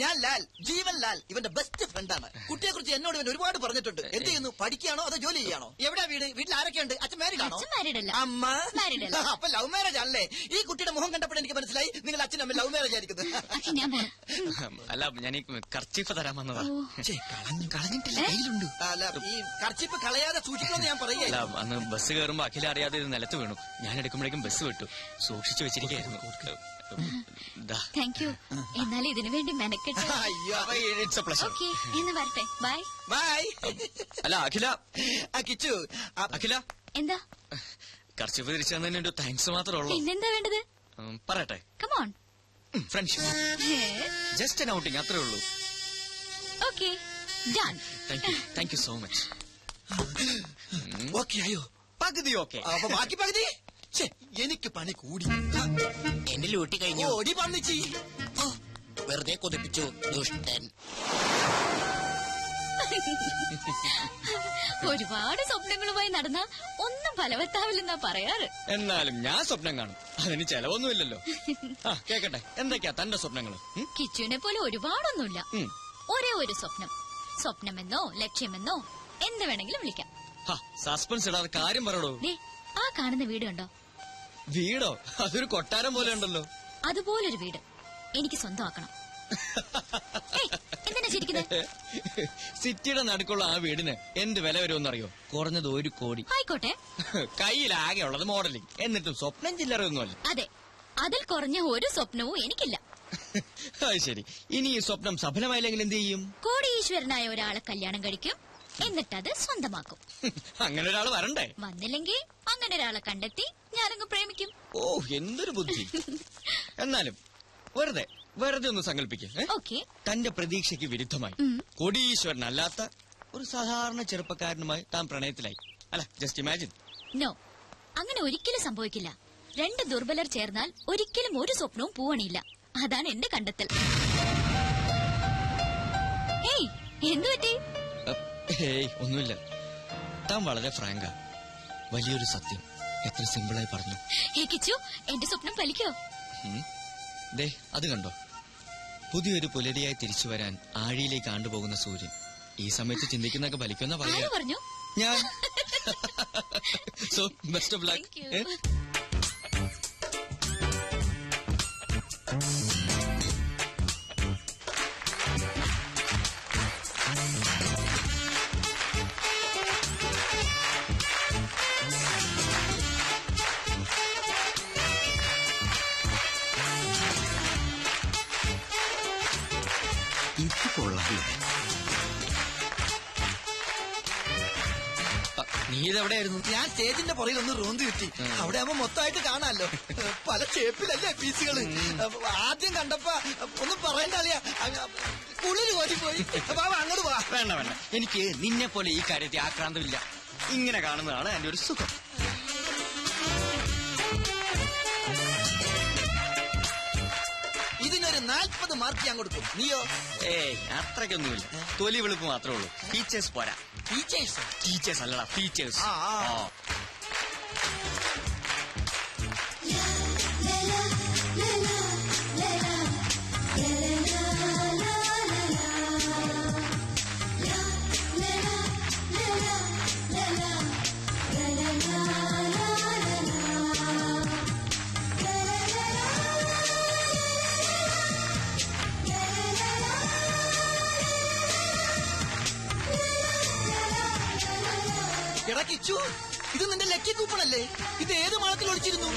ഞാൻ ലാൽ, ജീവൻ ലാൽ, ഇവന്റെ ബെസ്റ്റ് ഫ്രണ്ടാണ്. കുട്ടിയെ കുറിച്ച് എന്നോട് ഇവൻ ഒരുപാട് പറഞ്ഞിട്ടുണ്ട്. എന്ത് ചെയ്യുന്നു, പഠിക്കുകയാണോ അതോ ജോലി ചെയ്യാണോ? എവിടെയാ വീട്? വീട്ടിൽ ആരൊക്കെയുണ്ട്? അച്ഛൻ മാരീഡ് ആണോ? അച്ഛൻ married അല്ല. അമ്മ Married അല്ല. അപ്പൊ ലവ് മാരേജ് ആണല്ലേ? ഈ കുട്ടിയുടെ മുഖം കണ്ടപ്പോൾ എനിക്ക് മനസ്സിലായി നിങ്ങൾ അച്ഛനും അമ്മ ലവ് മാരേജ് ആയിരിക്കുന്നത്. അഖി, ഞാൻ പോണം. അല്ല, ഞാൻ ഈ കർച്ചീഫ് തരാൻ വന്നതാ. ഛേ, കളഞ്ഞിട്ടില്ല, കയ്യിലുണ്ട്. അല്ല, ഈ കർച്ചിപ്പ് കളയാതെ സൂക്ഷിക്കണമെന്ന് ഞാൻ അല്ല, പറയുകയല്ല. അന്ന് ബസ് കയറുമ്പോ അഖില അറിയാതെ ഇത് നിലത്ത് വീണു. ഞാൻ എടുക്കുമ്പോഴേക്കും ബസ് വിട്ടു. സൂക്ഷിച്ചു വെച്ചിരിക്കുന്നു. Thank you. എന്നാലും ഇതിനു വേണ്ടി മെനക്കെട്ട്. അയ്യോ, ഇറ്റ്സ് എ പ്ലഷർ. ഓക്കെ, എന്ന് വരട്ടെ. ബൈ. ബൈ. അല്ല അഖില, കിച്ചു, അഖില എന്താ? കർച്ചീഫ് തിരിച്ചു തന്നതിന് ഒരു താങ്ക്സ് മാത്രമേ ഉള്ളൂ. പിന്നെന്താ വേണ്ടത്? പറയട്ടെ, come on. Friendship, just an outing, അത്രേ ഉള്ളൂ. Okay, done. Thank you so much. Okay ആയോ? പകുതി ഓക്കെ. അപ്പൊ ബാക്കി പകുതി? ഛേ, എനിക്ക് പണി കൂടി. എന്റെ ലൂട്ടി കഴിഞ്ഞു. ഓടി വന്നിച്ചി. വെറുതെ കൊതിപ്പിച്ചു ദുഷ്ടൻ. ഒരുപാട് സ്വപ്നങ്ങളുമായി നടന്ന ഒന്നും ഫലവത്താവില്ലെന്നാ പറയാറ്. എന്നാലും ഞാൻ സ്വപ്നം കാണും, അതിന് ചെലവൊന്നുമില്ലല്ലോ. കേക്കട്ടെ, എന്തൊക്കെയാ തന്റെ സ്വപ്നങ്ങൾ? കിച്ചുവിനെ പോലെ ഒരുപാടൊന്നുമില്ല. ഒരേ ഒരു സ്വപ്നം. സ്വപ്നമെന്നോ ലക്ഷ്യമെന്നോ എന്ത് വേണമെങ്കിലും വിളിക്കാം. സസ്പെൻസ് ഇടാതെ കാര്യം പറയടോ. ദേ, ആ കാണുന്ന വീട് കണ്ടോ? വീടോ? അതൊരു കൊട്ടാരം പോലെ ഉണ്ടല്ലോ. അതുപോലൊരു വീട് എനിക്ക് സ്വന്തമാക്കണം. എന്തിനാ ചിരിക്കുന്നത്? സിറ്റിയുടെ നടുക്കുള്ള ആ വീടിന് എന്ത് വില വരുമെന്നറിയോ? കുറഞ്ഞത് 1 കോടി. ആയിക്കോട്ടെ. കയ്യിലാകെ ഉള്ളത് മോഡലിംഗ്, എന്നിട്ടും സ്വപ്നം ചില്ലറയൊന്നുമല്ല. അതെ, അതിൽ കുറഞ്ഞ ഒരു സ്വപ്നവും എനിക്കില്ല. അത് ശരി. ഇനി ഈ സ്വപ്നം സഫലമായില്ലെങ്കിൽ എന്ത് ചെയ്യും? കോടീശ്വരനായ ഒരാളെ കല്യാണം കഴിക്കും, എന്നിട്ടത് സ്വന്തമാക്കും. അങ്ങനെ ഒരാൾ വരണ്ടേ? വന്നില്ലെങ്കിൽ അങ്ങനെ ഒരാളെ കണ്ടെത്തി ഞാനങ്ങ് പ്രേമിക്കും. ഓ, എന്തൊരു ബുദ്ധി. എന്നാലും വെറുതെ ഒന്ന് സങ്കല്പിക്കേ. ഓക്കെ. തന്റെ പ്രതീക്ഷയ്ക്ക് വിരുദ്ധമായി കോടീശ്വരനല്ലാത്ത ഒരു സാധാരണ ചെറുപ്പക്കാരനുമായി താൻ പ്രണയത്തിലായി. അല്ല, ജസ്റ്റ് ഇമാജിൻ. നോ, അങ്ങനെ ഒരിക്കലും സംഭവിക്കില്ല. 2 ദുർബലർ ചേർന്നാൽ ഒരിക്കലും ഒരു സ്വപ്നവും പൂവണിയില്ല. അതാണ് എന്റെ കണ്ടെത്തൽ. ഹേയ്, എന്തു പറ്റി? ഹേയ്, ഒന്നുമില്ല. താൻ വളരെ ഫ്രാങ്കാ. വലിയൊരു സത്യം എത്ര സിമ്പിളായി പറഞ്ഞു. ഹേ കിച്ചു, എന്റെ സ്വപ്നം ഫലിക്കോ? ദേ, അത് കണ്ടോ? പുതിയൊരു പുലരിയായി തിരിച്ചു വരാൻ ആഴിയിലേക്ക് ആണ്ടുപോകുന്ന സൂര്യൻ. ഈ സമയത്ത് ചിന്തിക്കുന്നൊക്കെ ഫലിക്കുന്ന ആര് പറയാ പറഞ്ഞു? ഞാൻ. So best of luck. Thank you. ഇത് കൊള്ളാം. നീ ഇതെവിടെയായിരുന്നു? ഞാൻ സ്റ്റേജിന്റെ പുറകിൽ ഒന്ന് റോന്ത് കിട്ടി. അവിടെ ആവുമ്പോ മൊത്തമായിട്ട് കാണാമല്ലോ. പല ഷേപ്പിലല്ലേ പീസുകള്. ആദ്യം കണ്ടപ്പോ ഒന്നും പറയണ്ട അളിയാ, കുളിര് കോരിപ്പോയി. അങ്ങോട്ട് വാ. വേണ്ട, എനിക്ക് നിന്നെ പോലെ ഈ കാര്യത്തിൽ ആക്രാന്തമില്ല. ഇങ്ങനെ കാണുന്നതാണ് എന്റെ ഒരു സുഖം. ഇതിനൊരു 40 മാർക്ക് ഞാൻ കൊടുക്കും. നീയോ? ഏയ്, അത്രയ്ക്കൊന്നുമില്ല. തൊലി വെളുപ്പ് മാത്രമേ ഉള്ളൂ. ടീച്ചേഴ്സ് പോരാ. ടീച്ചേഴ്സ് അല്ലടാ, ടീച്ചേഴ്സ്. എടാ കിച്ചു, ഇത് നിന്റെ ലക്കി കൂപ്പണല്ലേ? ഇത് ഏത് മാളത്തിൽ ഒളിച്ചിരുന്നു?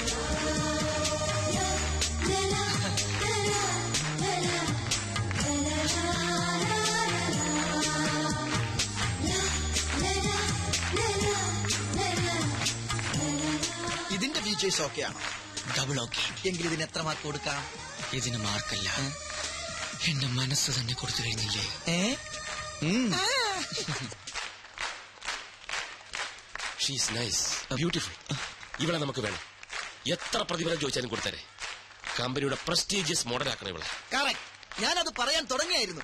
ഇതിന്റെ ഫീച്ചേഴ്സ് ഓക്കെ ആണോ? Double okay. എങ്കിൽ ഇതിന് എത്ര മാർക്ക് കൊടുക്കാം? ഇതിന് മാർക്കല്ല, എന്റെ മനസ്സ് തന്നെ കൊടുത്തു കഴിഞ്ഞില്ലേ? She's nice, beautiful. ഇവളെ നമുക്ക് വേണം. എത്ര പ്രതിഫലം ചോദിച്ചാലും കൊടുത്തരെ. കമ്പനിയുടെ പ്രസ്റ്റീജിയസ് മോഡലാക്കണം ഇവളെ. കറക്റ്റ്, ഞാനത് പറയാൻ തുടങ്ങിയായിരുന്നു.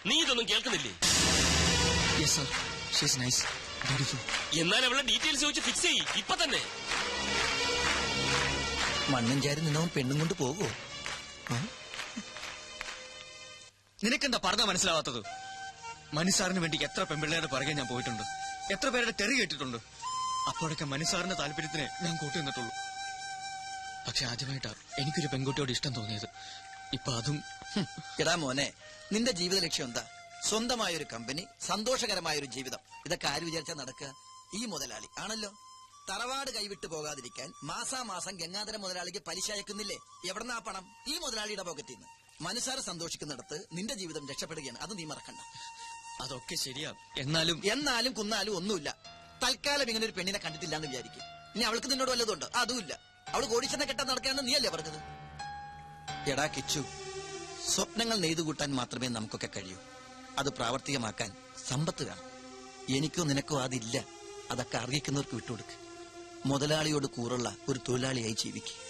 നീ ഇതൊന്നും കേൾക്കുന്നില്ലേ? Yes sir, she's nice, beautiful. എന്നാൽ അവളെ ഡീറ്റെയിൽസ് ചോദിച്ച് ഫിക്സ് ചെയ്യ് ഇപ്പൊ തന്നെ. മണ്ണും ചാരി നിന്നവൻ പെണ്ണും കൊണ്ട് പോകുമോ? നിനക്കെന്താ പറഞ്ഞാ മനസ്സിലാവാത്തത്? മനുസാറിന് വേണ്ടി എത്ര പെൺപിള്ളേരുടെ പിറകെ ഞാൻ പോയിട്ടുണ്ട്, എത്ര പേരുടെ തെറി കേട്ടിട്ടുണ്ട്. അപ്പോഴൊക്കെ മനുസാറിന്റെ താല്പര്യത്തിന് ഞാൻ കൂട്ടുനിന്നിട്ടുള്ളൂ. പക്ഷെ ആദ്യമായിട്ടാ എനിക്കൊരു പെൺകുട്ടിയോട് ഇഷ്ടം തോന്നിയത്. ഇപ്പൊ അതും. എടാ മോനെ, നിന്റെ ജീവിത ലക്ഷ്യം എന്താ? സ്വന്തമായൊരു കമ്പനി, സന്തോഷകരമായൊരു ജീവിതം. ഇതൊക്കെ ആര് വിചാരിച്ചാ നടക്കുക? ഈ മുതലാളി ആണല്ലോ. തറവാട് കൈവിട്ട് പോകാതിരിക്കാൻ മാസാമാസം ഗംഗാധര മുതലാളിക്ക് പലിശ അയക്കുന്നില്ലേ? എവിടെന്നാ പണം? ഈ മുതലാളിയുടെ പോക്കറ്റിൽ നിന്ന്. മനുസാറ് സന്തോഷിക്കുന്നിടത്ത് നിന്റെ ജീവിതം രക്ഷപ്പെടുകയാണ്. അത് നീ മറക്കണ്ട. അതൊക്കെ ശരിയാ. എന്നാലും കുന്നാലും ഒന്നുമില്ല. തൽക്കാലം ഇങ്ങനെ ഒരു പെണ്ണിനെ കണ്ടിട്ടില്ല എന്ന് വിചാരിക്കും. ഇനി അവൾക്ക് നിന്നോട് വല്ലതുണ്ട്? അതുമില്ല. അവള് കോടീശ്വരനെ കെട്ടാൻ നടക്കാന്ന് നീയല്ലേ പറഞ്ഞത്? എടാ കിച്ചു, സ്വപ്നങ്ങൾ നെയ്തുകൂട്ടാൻ മാത്രമേ നമുക്കൊക്കെ കഴിയൂ. അത് പ്രാവർത്തികമാക്കാൻ സമ്പത്ത് വേണം. എനിക്കോ നിനക്കോ അതില്ല. അതൊക്കെ അറിയിക്കുന്നവർക്ക് വിട്ടുകൊടുക്ക്. മുതലാളിയോട് കൂറുള്ള ഒരു തൊഴിലാളിയായി ജീവിക്കും.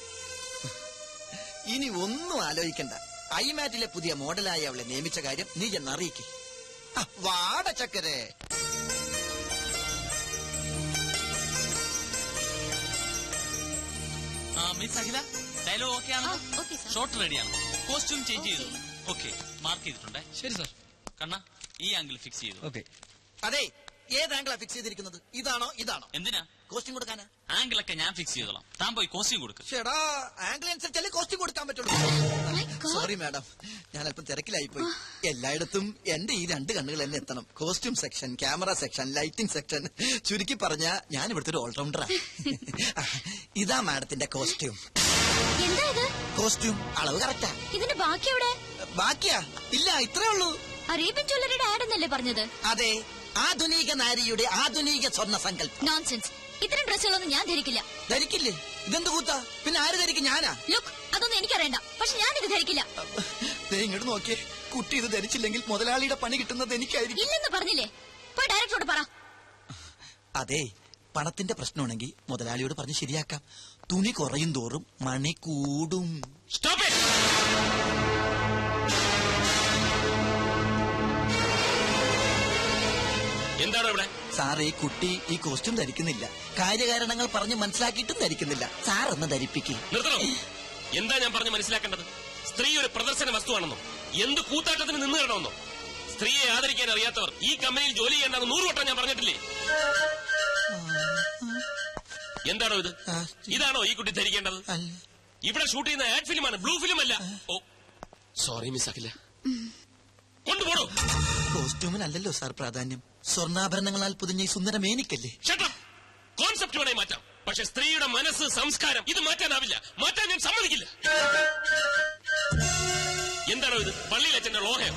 ഇനി ഒന്നും ആലോചിക്കണ്ട. ഐമാറ്റിലെ പുതിയ മോഡലായി അവളെ നിയമിച്ച കാര്യം നീ ചെന്ന് അറിയിക്കേ. വാട ചക്കരെ. മിസ് അഖില, ഡയലോഗ് ഓക്കെ ആണ്? ഷോട്ട് റെഡിയാണ്. കോസ്റ്റ്യൂം ചേഞ്ച് ചെയ്തു. ഓക്കെ, മാർക്ക് ചെയ്തിട്ടുണ്ടേ. ശരി സാർ. കണ്ണ, ഈ ആംഗിൾ ഫിക്സ് ചെയ്തു. ഓക്കെ. അതെ, ഏത് ആംഗിളാ ഫിക്സ് ചെയ്തിരിക്കുന്നത്? ഇതാണോ ഇതാണോ? എന്തിനാ? കോസ്റ്റ്യൂം കൊടുക്കാനാ. ആംഗിളൊക്കെ ഞാൻ ഫിക്സ് ചെയ്തോളാം. താൻ പോയി കോസ്റ്റ്യൂം കൊടുക്കും. ചേടാ, ആംഗിൾ അനുസരിച്ചല്ലേ കോസ്റ്റ്യൂം കൊടുക്കാൻ പറ്റുള്ളൂ. സോറി മാഡം, ഞാൻ അല്പം തിരക്കിലായി പോയി. എല്ലായിടത്തും എന്റെ ഈ 2 കണ്ണുകൾ തന്നെ എത്തണം. Costume section, camera section, lighting section. ചുരുക്കി പറഞ്ഞ ഞാൻ ഇവിടുത്തെ ഒരു ഓൾറൗണ്ടറാ. ഇതാ മാഡത്തിന്റെ കോസ്റ്റ്യൂം. കോസ്റ്റ്യൂം അളവ് കറക്റ്റാ. ഇതിന്റെ ബാക്കി എവിടെ? ബാക്കിയാ? ഇല്ല, ഇത്രേ ഉള്ളൂ. അറേബ്യൻ ജ്വല്ലറിയുടെ ആഡ് എന്നല്ലേ പറഞ്ഞത്? അതെ, ആധുനിക നാരിയുടെ ആധുനിക സ്വർണ്ണ സങ്കല്പം. നോൺസെൻസ്. ഇത്തരം ഡ്രസ്സുകളൊന്നും ഞാൻ ധരിക്കില്ല. ധരിക്കില്ലേ? ഇതെന്ത് കൂത്താ? പിന്നെ ആര് ധരിക്കും? ഞാനാ? ലുക്ക്, അതൊന്നും എനിക്കറിയണ്ട. പക്ഷെ ഞാനിത് ധരിക്കില്ല. ഇങ്ങോട്ട് നോക്കിയേ, കുട്ടി ഇത് ധരിച്ചില്ലെങ്കിൽ മുതലാളിയുടെ പണി കിട്ടുന്നത് എനിക്കായിരിക്കും. ഇല്ലെന്ന് പറഞ്ഞില്ലേ? പോയി ഡയറക്ടറോട് പറ. അതെ, പണത്തിന്റെ പ്രശ്നമാണെങ്കിൽ മുതലാളിയോട് പറഞ്ഞ് ശരിയാക്കാം. തുണി കുറയും തോറും മണി കൂടും. എന്താണ് ഇവിടെ? സാർ, ഈ കുട്ടി ഈ കോസ്റ്റ്യൂം ധരിക്കുന്നില്ല. കാര്യകാരണങ്ങൾ പറഞ്ഞ് മനസ്സിലാക്കിയിട്ടും ധരിക്കുന്നില്ല. സാർ ഒന്ന് ധരിപ്പിക്കും. നിർത്തണം. എന്താ ഞാൻ പറഞ്ഞ് മനസ്സിലാക്കേണ്ടത്? സ്ത്രീ ഒരു പ്രദർശന വസ്തുവാണെന്നോ, എന്ത് കൂത്താട്ടത്തിന് നിന്ന് തരണമെന്നോ? സ്ത്രീയെ ആദരിക്കാൻ അറിയാത്തവർ ഈ കമ്പനിയിൽ ജോലി ചെയ്യേണ്ടെന്ന് 100 വട്ടം ഞാൻ പറഞ്ഞിട്ടില്ലേ? എന്താണോ ഇത്? ഇതാണോ ഈ കുട്ടി ധരിക്കേണ്ടത്? ഇവിടെ ഷൂട്ട് ചെയ്യുന്ന ആഡ് ഫിലിമാണ്, ബ്ലൂ ഫിലിം അല്ല. ഓ സോറി മിസ് അഖില. കൊണ്ടുപോടോ. കോസ്റ്റ്യൂമിനല്ലല്ലോ സാർ പ്രാധാന്യം. സ്വർണ്ണാഭരണങ്ങളാൽ പൊതിഞ്ഞ ഈ സുന്ദരമേനിക്കല്ലേ. കോൺസെപ്റ്റ് വേണേ മാറ്റാം, പക്ഷെ സ്ത്രീയുടെ മനസ്സ്, സംസ്കാരം ഇത് മാറ്റാനാവില്ല. മാറ്റാൻ ഞാൻ സമ്മതിക്കില്ല. എന്താണോ ഇത്? പള്ളിയിൽ അച്ഛന്റെ ലോഹയോ?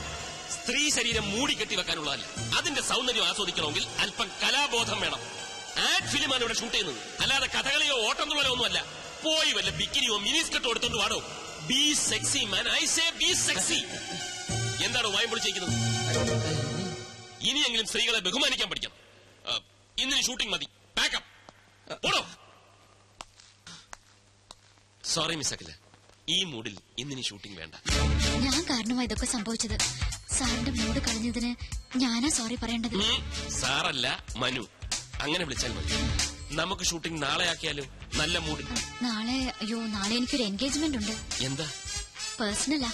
സ്ത്രീ ശരീരം മൂടിക്കെട്ടി വെക്കാനുള്ളതല്ല. അതിന്റെ സൗന്ദര്യം ആസ്വദിക്കണമെങ്കിൽ അല്പം കലാബോധം വേണം. ആഡ് ഫിലിമാണ് ഇവിടെ ഷൂട്ട് ചെയ്യുന്നത്, അല്ലാതെ കഥകളിയോ ഓട്ടംതുള്ളലോ ഒന്നുമല്ല. പോയി വല്ല ബിക്കിനിയോ മിനിസ്കർട്ടോ എടുത്തോണ്ട് വാടോ. Be sexy man, I say be sexy. എന്താണോ വായം പൊളിച്ചിരിക്കുന്നത്? ഇനിയെങ്കിലും സ്ത്രീകളെ ബഹുമാനിക്കാൻ പഠിക്കണം. ഇന്നിന് ഷൂട്ടിംഗ് മതി. പാക്കപ്പ് പോടോ. സോറി മിസ് അഖില, ഈ മൂഡിൽ ഇന്നിന് ഷൂട്ടിംഗ് വേണ്ട. ഞാൻ കാരണമാ ഇതൊക്കെ സംഭവിച്ചത്. സാറിന്റെ മൂഡ് കളഞ്ഞതിന് ഞാനാ സോറി പറയേണ്ടത്. സാറല്ല, മനു. അങ്ങനെ വിളിച്ചാൽ മതി. നമുക്ക് ഷൂട്ടിംഗ് നാളെ ആക്കിയാലോ? നല്ല മൂഡിൽ. നാളെ എനിക്കൊരു എൻഗേജ്മെന്റ് ഉണ്ട്. എന്താ? പേഴ്സണലാ.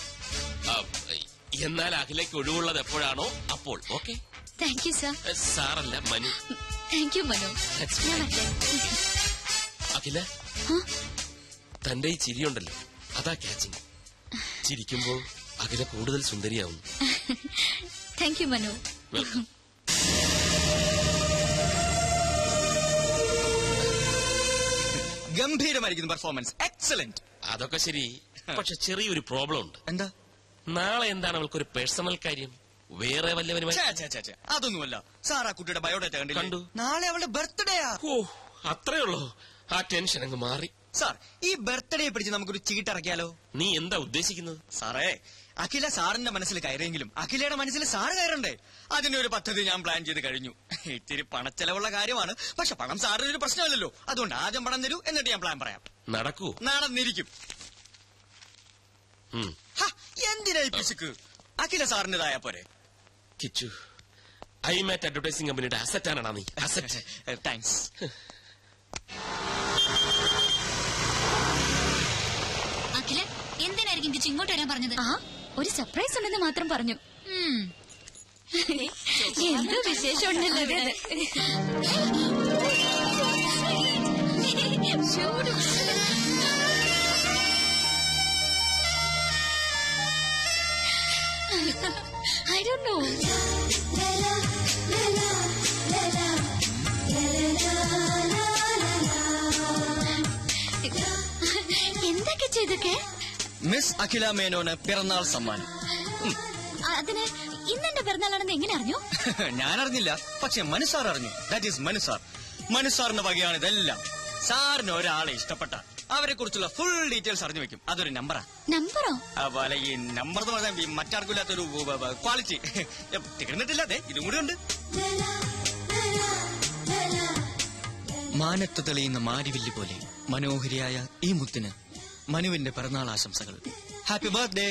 എന്നാൽ അഖിലേക്ക് ഒഴിവുള്ളത് എപ്പോഴാണോ അപ്പോൾ. ഓക്കെ. Thank you sir. സാറല്ല, മനു. Thank you Manu. അഖില, തന്റെ ഈ ചിരിയുണ്ടല്ലോ, അതാ ക്യാച്ചിങ്. ചിരിക്കുമ്പോൾ അഖില കൂടുതൽ സുന്ദരിയാവുന്നു. Thank you Manu. വെൽക്കം. ഗംഭീരമായിരിക്കുന്നു പെർഫോമൻസ്. എക്സലന്റ്. അതൊക്കെ ശരി, പക്ഷെ ചെറിയൊരു പ്രോബ്ലം ഉണ്ട്. എന്താ? നാളെ എന്താണ് അവൾക്കൊരു പേഴ്സണൽ കാര്യം? വേറെ വല്ലവനുമായി? അതൊന്നുമല്ല സാർ. ആ കുട്ടിയുടെ ബയോഡാറ്റ കണ്ടു. നാളെ അവളുടെ ബർത്ത്ഡേയാ. ഓ, അത്രയുള്ളൂ. ആ ടെൻഷൻ അങ്ങ് മാറി. സാർ, ഈ ബർത്ത്ഡേ പിടിച്ച് നമുക്കൊരു ചീട്ടിറക്കിയാലോ? നീ എന്താ ഉദ്ദേശിക്കുന്നത്? സാറേ, അഖില സാറിന്റെ മനസ്സിൽ കയറിയെങ്കിലും അഖിലയുടെ മനസ്സിൽ സാറ് കയറണ്ടേ? അതിന്റെ ഒരു പദ്ധതി ഞാൻ പ്ലാൻ ചെയ്ത് കഴിഞ്ഞു. ഇത്തിരി പണച്ചെലവുള്ള കാര്യമാണ്, പക്ഷെ പണം സാറിന് ഒരു പ്രശ്നമല്ലല്ലോ. അതുകൊണ്ട് ആദ്യം പണം തരൂ, എന്നിട്ട് ഞാൻ പ്ലാൻ പറയാം. നടക്കൂ? നടന്നിരിക്കും. എന്തിനായി പിശുക്ക്? അഖില സാറിന്റേതായ പോരെ. കിച്ചു, ഐമാറ്റ് അഡ്വർടൈസിംഗ് കമ്പനിയുടെ അസറ്റാണാ നീ? അസറ്റ്. താങ്ക്സ്. ചോദിച്ചു ഇങ്ങോട്ട് വരാൻ പറഞ്ഞത്? ആ, ഒരു സർപ്രൈസ് ഉണ്ടെന്ന് മാത്രം പറഞ്ഞു. എന്തോ വിശേഷം ഉണ്ടല്ലോ ഇവിടെ. I don't know. എന്തൊക്കെ ചെയ്തൊക്കെ? മിസ് അഖില മേനോന് പിറന്നാൾ സമ്മാനം. അതിന് ഇന്നെന്റെ പിറന്നാളാണെന്ന് എങ്ങനെ അറിഞ്ഞു? ഞാൻ അറിഞ്ഞില്ല, പക്ഷെ മനുസാർ അറിഞ്ഞു. That is മനുസാർ. മനുസാറിന്റെ വകയാണ് ഇതെല്ലാം. സാറിന് ഒരാളെ ഇഷ്ടപ്പെട്ട അവരെ കുറിച്ചുള്ള ഫുൾ ഡീറ്റെയിൽസ് അറിഞ്ഞു വെക്കും. അതൊരു നമ്പറാ. നമ്പറോ? അതുപോലെ ഈ നമ്പർ എന്ന് പറഞ്ഞാൽ മറ്റാർക്കില്ലാത്തൊരു ക്വാളിറ്റി. തീർന്നിട്ടില്ല, അതെ ഇതും കൂടി ഉണ്ട്. മാനത്ത് തെളിയുന്ന മാരിവില്ലി പോലെ മനോഹരിയായ ഈ മുത്തിന് മനുവിന്റെ പിറന്നാൾ ആശംസകൾ. Happy birthday.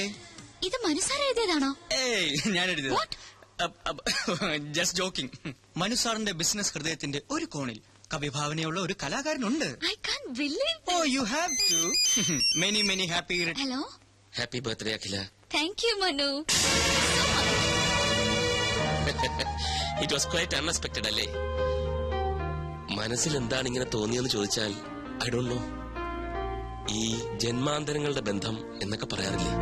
ഇത് മനുസാർ എഴുതിയതാണോ? ഏയ്, ഞാൻ എഴുതിയത്. Just joking. മനുസാറിന്റെ ബിസിനസ് ഹൃദയത്തിന്റെ ഒരു കോണിൽ കവിഭാവനയുള്ള ഒരു കലാകാരനുണ്ട്. I can't believe it. Oh, you have to. Many happy. Hello. Happy birthday Akhila. Thank you, Manu. It was quite unexpected അല്ലേ? മനസ്സിൽ എന്താണ് ഇങ്ങനെ തോന്നിയെന്ന് ചോദിച്ചാൽ ഐ ഡോണ്ട് നോ. ഈ ജന്മാന്തരങ്ങളുടെ ബന്ധം എന്നൊക്കെ പറയാറില്ലേ?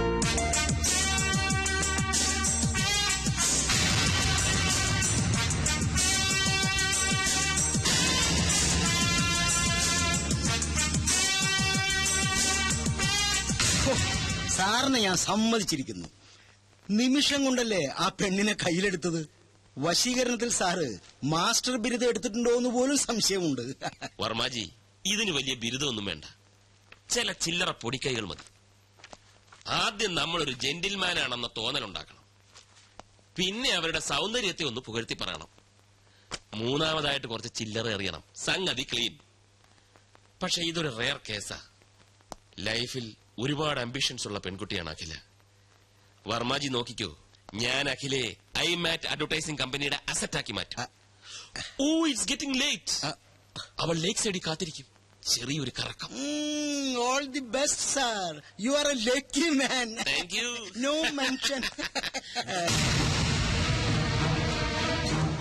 സാറിനെ ഞാൻ സമ്മതിച്ചിരിക്കുന്നു. നിമിഷം കൊണ്ടല്ലേ ആ പെണ്ണിനെ കയ്യിലെടുത്തത്. വശീകരണത്തിൽ സാറ് മാസ്റ്റർ ബിരുദം എടുത്തിട്ടുണ്ടോ എന്ന് പോലും സംശയമുണ്ട്. വർമാജി, ഇതിന് വലിയ ബിരുദമൊന്നും വേണ്ട. ചില ചില്ലറ പൊടിക്കൈകൾ മതി. ആദ്യം നമ്മളൊരു ജെന്റിൽമാനാണെന്ന തോന്നലുണ്ടാക്കണം. പിന്നെ അവരുടെ സൗന്ദര്യത്തെ ഒന്ന് പുകഴ്ത്തി പറയണം. മൂന്നാമതായിട്ട് കുറച്ച് ചില്ലറ എറിയണം. സംഗതി ക്ലീൻ. പക്ഷെ ഇതൊരു റെയർ കേസാ. ലൈഫിൽ ഒരുപാട് അംബിഷൻസ് ഉള്ള പെൺകുട്ടിയാണ് അഖില. വർമാജി നോക്കിക്കോ, ഞാൻ അഖിലെ ഐമാറ്റ് അഡ്വർടൈസിംഗ് കമ്പനിയുടെ അസറ്റാക്കി മാറ്റും. Oh, it's getting late. അവൾ ലേക്ക് സൈഡിൽ കാത്തിരിക്കും. ചെറിയൊരു കറക്കം. All the best sir. You are a lucky man. Thank you. No mention.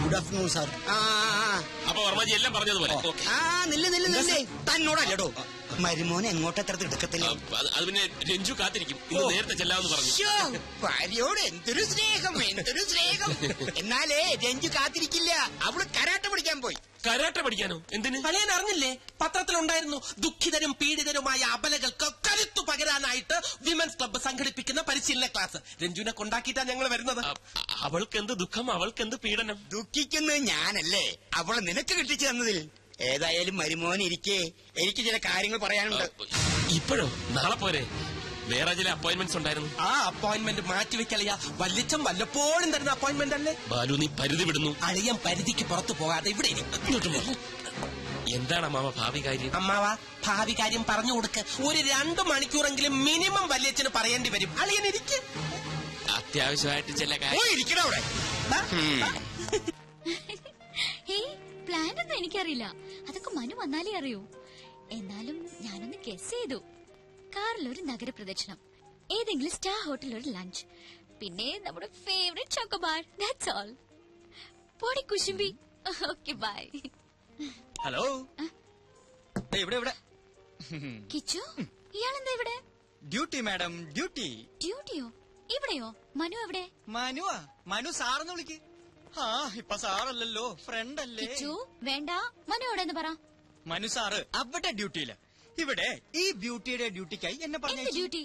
Good afternoon sir. അപ്പൊ വർമാജി എല്ലാം പറഞ്ഞതുപോലെ. നില്ലേ തന്നോടല്ലോ മരുമോനെ എങ്ങോട്ട് അത്ര തിടുക്കത്തില്ല. അത് പിന്നെ രഞ്ജു കാത്തിരിക്കും. ഇന്ന് നേരത്തെ ചെല്ലാമെന്ന് പറഞ്ഞു. ഭാര്യയോട് എന്തൊരു സ്നേഹം, എന്തൊരു സ്നേഹം. എന്നാലേ രഞ്ജു കാത്തിരിക്കില്ല. അവള് കരാട്ട പഠിക്കാൻ പോയി. കരാട്ട പഠിക്കാനോ? എന്തിന്? അളിയൻ അറിഞ്ഞില്ലേ? പത്രത്തിലുണ്ടായിരുന്നു. ദുഃഖിതരും പീഡിതരുമായ അബലകൾക്ക് കരുത്തു പകരാനായിട്ട് വിമൻസ് ക്ലബ്ബ് സംഘടിപ്പിക്കുന്ന പരിശീലന ക്ലാസ്. രഞ്ജുവിനെ കൊണ്ടാക്കിയിട്ടാ ഞങ്ങൾ വരുന്നത്. അവൾക്കെന്ത് ദുഃഖം, അവൾക്കെന്ത് പീഡനം? ദുഃഖിക്കുന്നത് ഞാനല്ലേ, അവളെ നിനക്ക് കിട്ടിച്ചു തന്നതിൽ. ഏതായാലും മരുമോൻ ഇരിക്കേ, എനിക്ക് ചില കാര്യങ്ങൾ പറയാനുണ്ട്. ഇപ്പോഴോ? നാളെ പോരെ? വേറെ ചില അപ്പോയിന്റ്മെന്റ്സ് ഉണ്ടായിരുന്നു. ആ അപ്പോയിന്റ്മെന്റ് മാറ്റിവെക്കളിയാ. വല്ലിച്ചം വല്ലപ്പോഴും തരുന്ന അപ്പോയിന്റ്മെന്റ് അല്ലേ? ബാലു, നീ പരിധി വിടുന്നു. അളിയൻ പരിധിക്ക് പുറത്തു പോകാതെ ഇവിടെ ഇരിക്കും. എന്താണ് അമ്മാവ ഭാവി കാര്യം? അമ്മാവ, ഭാവി കാര്യം പറഞ്ഞു കൊടുക്ക്. ഒരു 2 മണിക്കൂറെങ്കിലും മിനിമം വല്യച്ഛന് പറയേണ്ടി വരും. അളിയൻ ഇരിക്കും. അത്യാവശ്യമായിട്ട് ചില കാര്യം. പ്ലാൻ ഒന്നും എനിക്കറിയില്ല. അതൊക്കെ മനു വന്നാലേ അറിയൂ. എന്നാലും ഞാനൊന്ന് ഗസ് ചെയ്തു. കാറിലൊരു നഗരപ്രദക്ഷിണം, ഏതെങ്കിലും സ്റ്റാർ ഹോട്ടലിൽ ഒരു ലഞ്ച്, പിന്നെ നമ്മുടെ ഫേവറേറ്റ് ചോക്കോബാർ. That's all. പോടി കുശുമ്പി. Okay bye. ഹലോ, ഇവിടെ കിച്ചു, ഇയാളെന്താ ഇവിടെ? Duty madam, duty. ഡ്യൂട്ടിയോ? ഇവിടെയോ? മനു എവിടെ? മനുവാ? മനു സാറെന്ന് വിളിക്ക്. ആ, ഇപ്പൊ സാറല്ലല്ലോ, ഫ്രണ്ട് അല്ലേ. കിച്ചു വേണ്ട, മനു എവിടെന്ന് പറ. മനു സാറ് അവിടെ ഡ്യൂട്ടിയില്ല. ഇവിടെ ഈ ബ്യൂട്ടിയുടെ ഡ്യൂട്ടിക്കായി എന്നെ പറഞ്ഞു. ഡ്യൂട്ടി?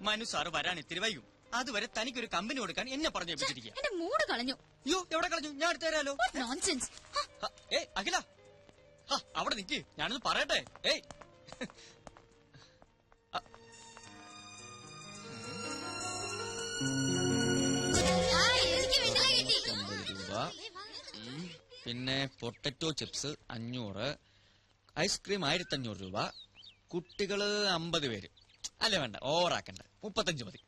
മനു സാറ് വരാൻ ഇത്തിരി വൈകും. അതുവരെ തനിക്കൊരു കമ്പനി കൊടുക്കാൻ എന്നെ പറഞ്ഞു വെച്ചിരിക്കുക. എന്റെ മൂഡ് കളഞ്ഞു. അയ്യോ, എവിടെ കളഞ്ഞു? ഞാൻ എടുത്തു തരാലോ. നോൺസെൻസ്. ഏയ് അഖില, അവിടെ നിക്ക്, ഞാനൊന്ന് പറയട്ടെ. ഏയ്, രൂപ. പിന്നെ പൊട്ടറ്റോ ചിപ്സ് 500, ഐസ്ക്രീം 1500 രൂപ. കുട്ടികള് 50 പേര്. അല്ല വേണ്ട, ഓവറാക്കണ്ട, 35 മതി.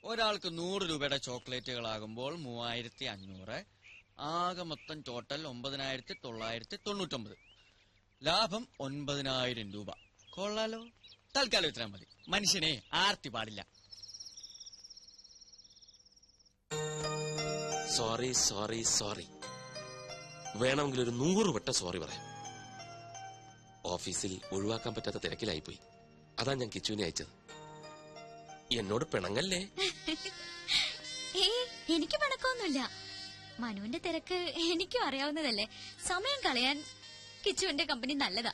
ഒരാൾക്ക് 100 രൂപയുടെ ചോക്ലേറ്റുകളാകുമ്പോൾ 3500. ആകെ മൊത്തം ടോട്ടൽ 9999. ലാഭം 9000 രൂപ. കൊള്ളാലോ. തൽക്കാലം ഇത്രയും മതി. മനുഷ്യനെ ആർത്തി പാടില്ല. Sorry sorry sorry. വേണമെങ്കിൽ ഒരു 100 വട്ടം സോറി പറയാം. ഓഫീസിൽ ഒഴിവാക്കാൻ പറ്റാത്ത തിരക്കിലായിപ്പോയി. അതാ ഞാൻ കിച്ചുവിനെ അയച്ചത്. എന്നോട് പിണങ്ങല്ലേ? എനിക്ക് പിണക്കൊന്നുമില്ല. മനുവിന്റെ തിരക്ക് എനിക്കും അറിയാവുന്നതല്ലേ. സമയം കളയാൻ കിച്ചുവിന്റെ കമ്പനി നല്ലതാ.